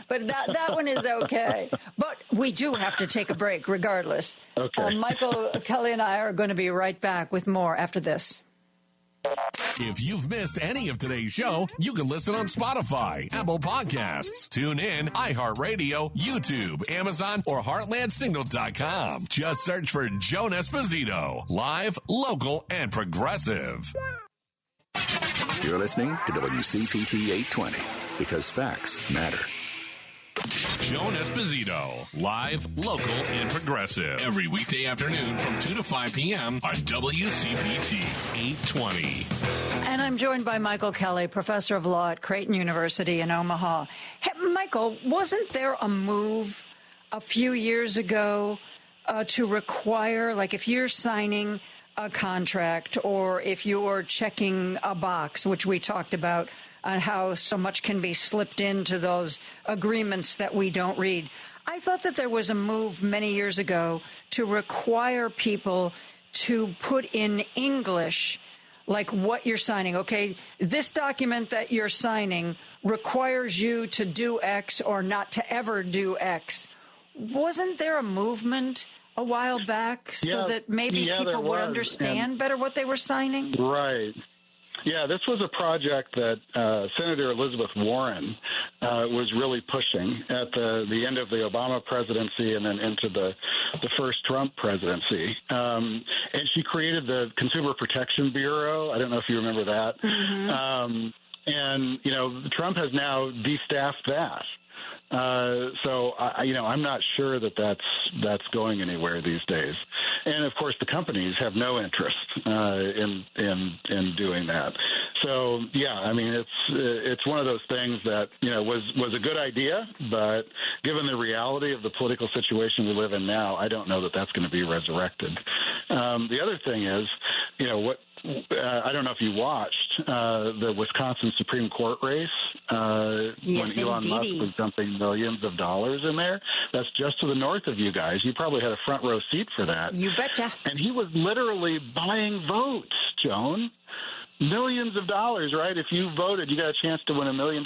but that one is okay. But we do have to take a break regardless. Okay. Michael Kelly and I are going to be right back with more after this. If you've missed any of today's show, you can listen on Spotify, Apple Podcasts, TuneIn, iHeartRadio, YouTube, Amazon, or HeartlandSignal.com. Just search for Joan Esposito, live, local, and progressive. You're listening to WCPT 820 because facts matter. Joan Esposito, live, local, and progressive. Every weekday afternoon from 2 to 5 p.m. on WCPT 820. And I'm joined by Michael Kelly, professor of law at Creighton University in Omaha. Hey, Michael, wasn't there a move a few years ago to require, like if you're signing a contract or if you're checking a box, which we talked about, on how so much can be slipped into those agreements that we don't read. I thought that there was a move many years ago to require people to put in English, like what you're signing. Okay, this document that you're signing requires you to do X or not to ever do X. Wasn't there a movement a while back so that maybe people would understand better what they were signing? Right. Yeah, this was a project that Senator Elizabeth Warren was really pushing at the end of the Obama presidency and then into the first Trump presidency. And she created the Consumer Protection Bureau. I don't know if you remember that. Mm-hmm. And, you know, Trump has now destaffed that. So I'm not sure that that's going anywhere these days. And of course, the companies have no interest in doing that. So yeah, I mean, it's one of those things that was a good idea, but given the reality of the political situation we live in now, I don't know that that's going to be resurrected. The other thing is, I don't know if you watched the Wisconsin Supreme Court race yes, when Elon Musk was dumping millions of dollars in there. That's just to the north of you guys. You probably had a front row seat for that. You betcha. And he was literally buying votes, Joan. Millions of dollars, right? If you voted, you got a chance to win $1 million.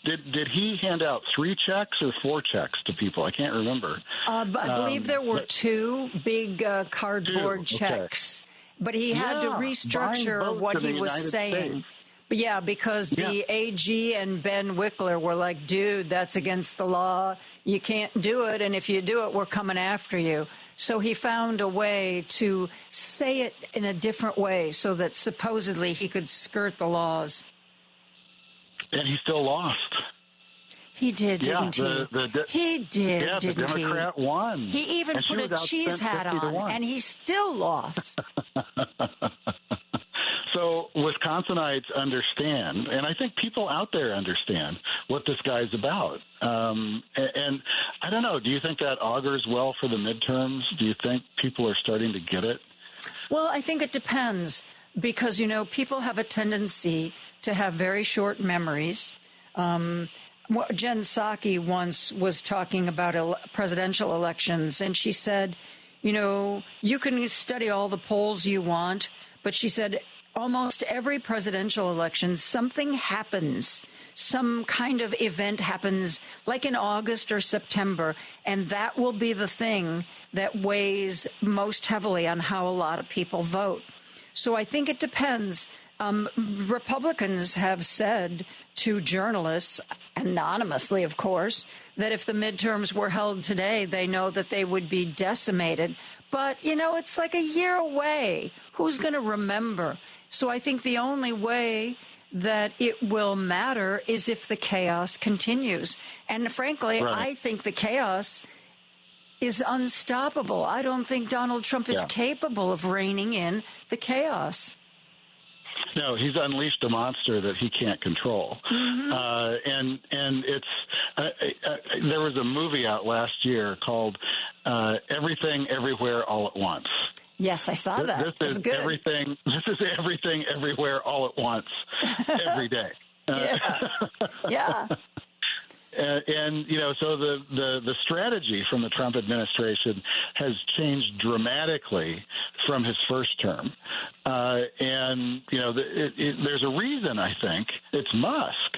Did he hand out 3 checks or 4 checks to people? I can't remember. I believe there were 2 big cardboard checks. But he had to restructure what he was saying. States. But yeah, because the AG and Ben Wickler were like, dude, that's against the law. You can't do it. And if you do it, we're coming after you. So he found a way to say it in a different way so that supposedly he could skirt the laws. And he still lost. He did, didn't he? He did, didn't he? The Democrat won. He even put a cheese hat on, and he still lost. So Wisconsinites understand, and I think people out there understand what this guy's about. And I don't know, do you think that augurs well for the midterms? Do you think people are starting to get it? Well, I think it depends because, people have a tendency to have very short memories. Jen Psaki once was talking about presidential elections, and she said, you can study all the polls you want, but she said almost every presidential election, something happens, some kind of event happens, like in August or September, and that will be the thing that weighs most heavily on how a lot of people vote. So I think it depends. Republicans have said to journalists, anonymously, of course, that if the midterms were held today, they know that they would be decimated. But, it's like a year away. Who's going to remember? So I think the only way that it will matter is if the chaos continues. And frankly, I think the chaos is unstoppable. I don't think Donald Trump is capable of reining in the chaos. No, he's unleashed a monster that he can't control. Mm-hmm. And it's there was a movie out last year called Everything, Everywhere, All at Once. Yes, I saw that. This is everything, everywhere, all at once, every day. Yeah. And so the strategy from the Trump administration has changed dramatically from his first term. There's a reason, I think. It's Musk.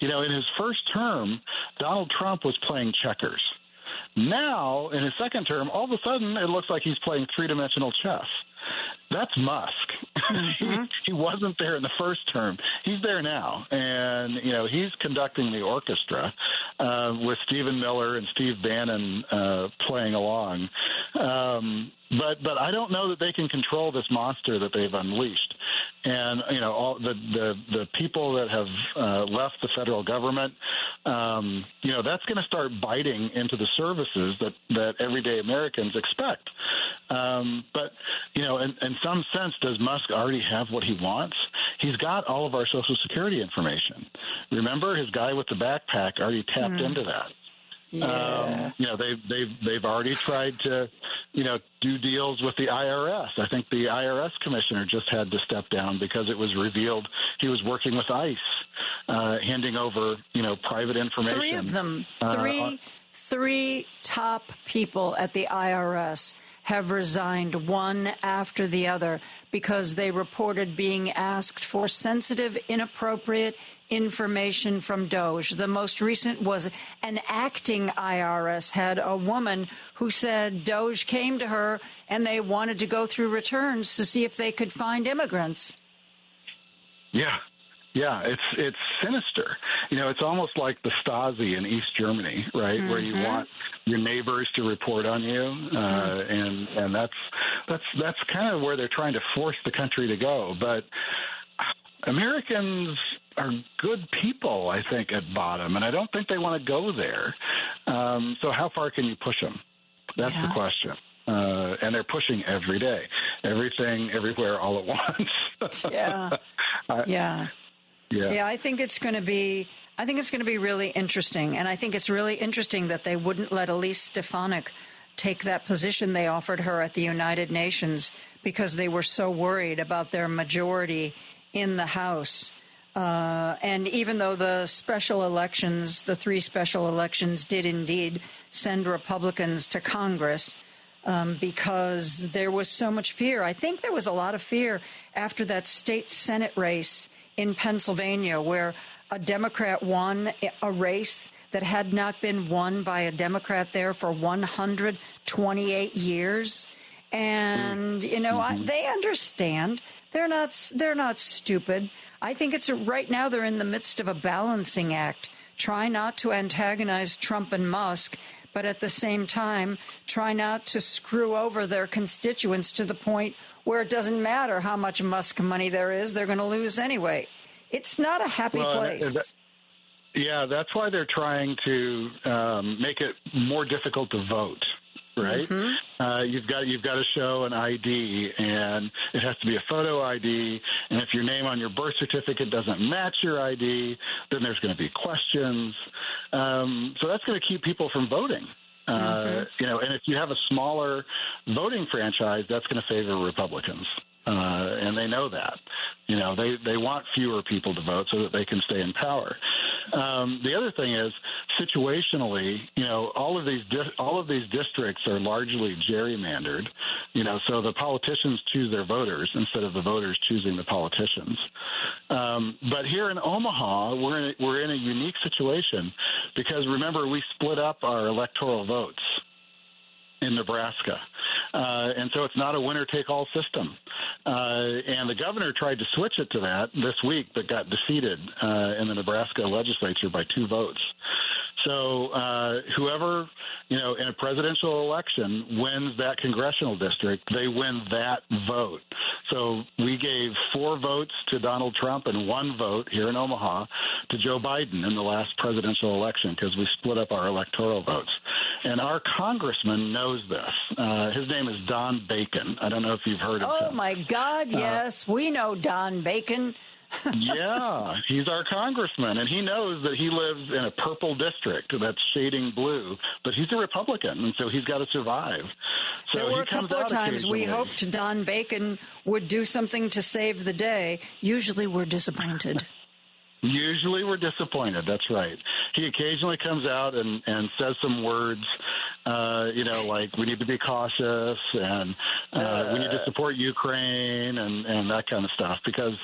In his first term, Donald Trump was playing checkers. Now, in his second term, all of a sudden, it looks like he's playing three-dimensional chess. That's Musk. Mm-hmm. He wasn't there in the first term. He's there now. And, he's conducting the orchestra with Stephen Miller and Steve Bannon playing along. But I don't know that they can control this monster that they've unleashed. And, all the people that have left the federal government, that's going to start biting into the services that everyday Americans expect. But, in some sense, does Musk already have what he wants? He's got all of our Social Security information. Remember, his guy with the backpack already tapped into that. Yeah. They've already tried to, do deals with the IRS. I think the IRS commissioner just had to step down because it was revealed he was working with ICE, handing over, private information. Three of them, three top people at the IRS have resigned one after the other because they reported being asked for sensitive, inappropriate information from Doge. The most recent was an acting IRS head, a woman who said Doge came to her and they wanted to go through returns to see if they could find immigrants. Yeah, it's sinister. It's almost like the Stasi in East Germany, right, where you want your neighbors to report on you, and that's kind of where they're trying to force the country to go. But Americans are good people, I think, at bottom, and I don't think they want to go there. So how far can you push them? That's the question. And they're pushing every day, everything, everywhere, all at once. Yeah, I think it's going to be really interesting, and I think it's really interesting that they wouldn't let Elise Stefanik take that position they offered her at the United Nations because they were so worried about their majority in the House. And even though the three special elections did indeed send Republicans to Congress because there was so much fear. I think there was a lot of fear after that state Senate race in Pennsylvania where a Democrat won a race that had not been won by a Democrat there for 128 years. And, they understand. They're not stupid. I think right now they're in the midst of a balancing act. Try not to antagonize Trump and Musk, but at the same time, try not to screw over their constituents to the point where it doesn't matter how much Musk money there is, they're going to lose anyway. It's not a happy place. That's why they're trying to make it more difficult to vote. Right? You've got to show an ID, and it has to be a photo ID. And if your name on your birth certificate doesn't match your ID, then there's going to be questions. So that's going to keep people from voting. And if you have a smaller voting franchise, that's going to favor Republicans. And they know that. They want fewer people to vote so that they can stay in power. The other thing is, situationally, all of these districts are largely gerrymandered. So the politicians choose their voters instead of the voters choosing the politicians. But here in Omaha, we're in a unique situation because remember we split up our electoral votes in Nebraska. And so it's not a winner-take-all system. And the governor tried to switch it to that this week, but got defeated in the Nebraska legislature by 2 votes. So whoever, in a presidential election wins that congressional district, they win that vote. So we gave 4 votes to Donald Trump and 1 vote here in Omaha to Joe Biden in the last presidential election because we split up our electoral votes. And our congressman knows this. His name is Don Bacon. I don't know if you've heard of him. Oh, my God, yes. We know Don Bacon. Yeah, he's our congressman, and he knows that he lives in a purple district that's shading blue, but he's a Republican, and so he's got to survive. So there were a couple of times we hoped Don Bacon would do something to save the day. Usually we're disappointed. Usually we're disappointed. That's right. He occasionally comes out and says some words, like we need to be cautious and we need to support Ukraine and that kind of stuff because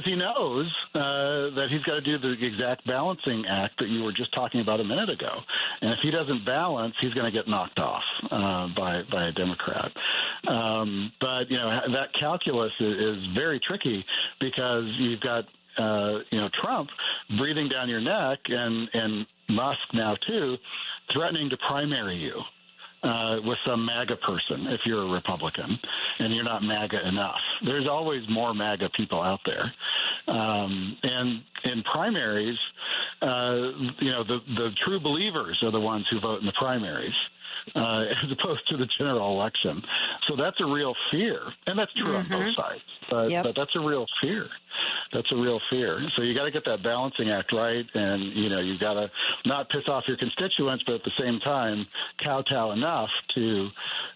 he knows that he's got to do the exact balancing act that you were just talking about a minute ago. And if he doesn't balance, he's going to get knocked off by a Democrat. But that calculus is very tricky because you've got Trump breathing down your neck and Musk now too, threatening to primary you with some MAGA person if you're a Republican and you're not MAGA enough. There's always more MAGA people out there. And in primaries, the true believers are the ones who vote in the primaries. As opposed to the general election. So that's a real fear. And that's true on both sides. But that's a real fear. That's a real fear. So you got to get that balancing act right. And, you got to not piss off your constituents, but at the same time, kowtow enough to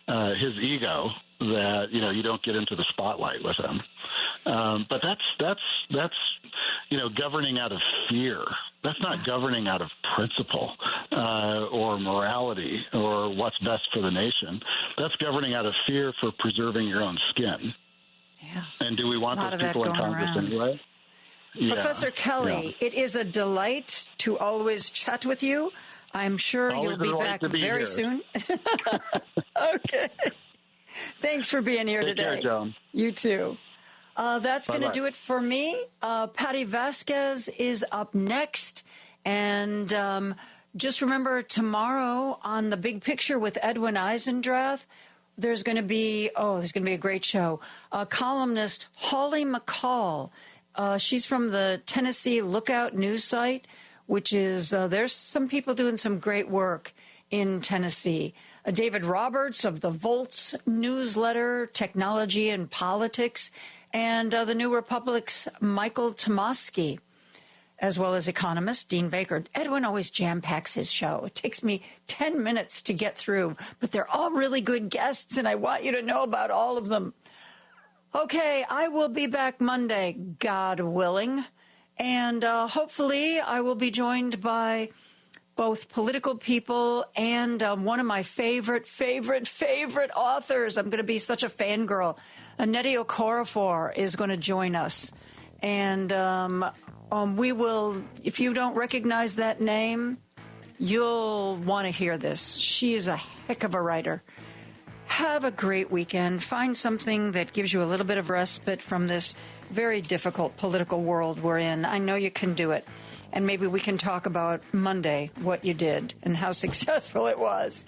his ego that, you don't get into the spotlight with him. But that's governing out of fear. That's not governing out of principle or morality or what's best for the nation. That's governing out of fear for preserving your own skin. Yeah. And do we want those people in Congress anyway? Yeah. Professor Kelly, it is a delight to always chat with you. I'm sure you'll be back very soon. Okay. Thanks for being here today. Take care, Joan. You too. That's going to do it for me. Patty Vasquez is up next. And just remember, tomorrow on The Big Picture with Edwin Eisendrath, there's going to be a great show. Columnist Holly McCall. She's from the Tennessee Lookout news site, which is, there's some people doing some great work in Tennessee. David Roberts of the Volts newsletter, Technology and Politics, and the New Republic's Michael Tomasky, as well as economist Dean Baker. Edwin always jam-packs his show. It takes me 10 minutes to get through, but they're all really good guests, and I want you to know about all of them. Okay, I will be back Monday, God willing, and hopefully I will be joined by both political people and one of my favorite authors. I'm going to be such a fangirl. Nnedi Okorafor is going to join us. And we will, if you don't recognize that name, you'll want to hear this. She is a heck of a writer. Have a great weekend. Find something that gives you a little bit of respite from this very difficult political world we're in. I know you can do it. And maybe we can talk about Monday, what you did and how successful it was.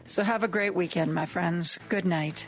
So have a great weekend, my friends. Good night.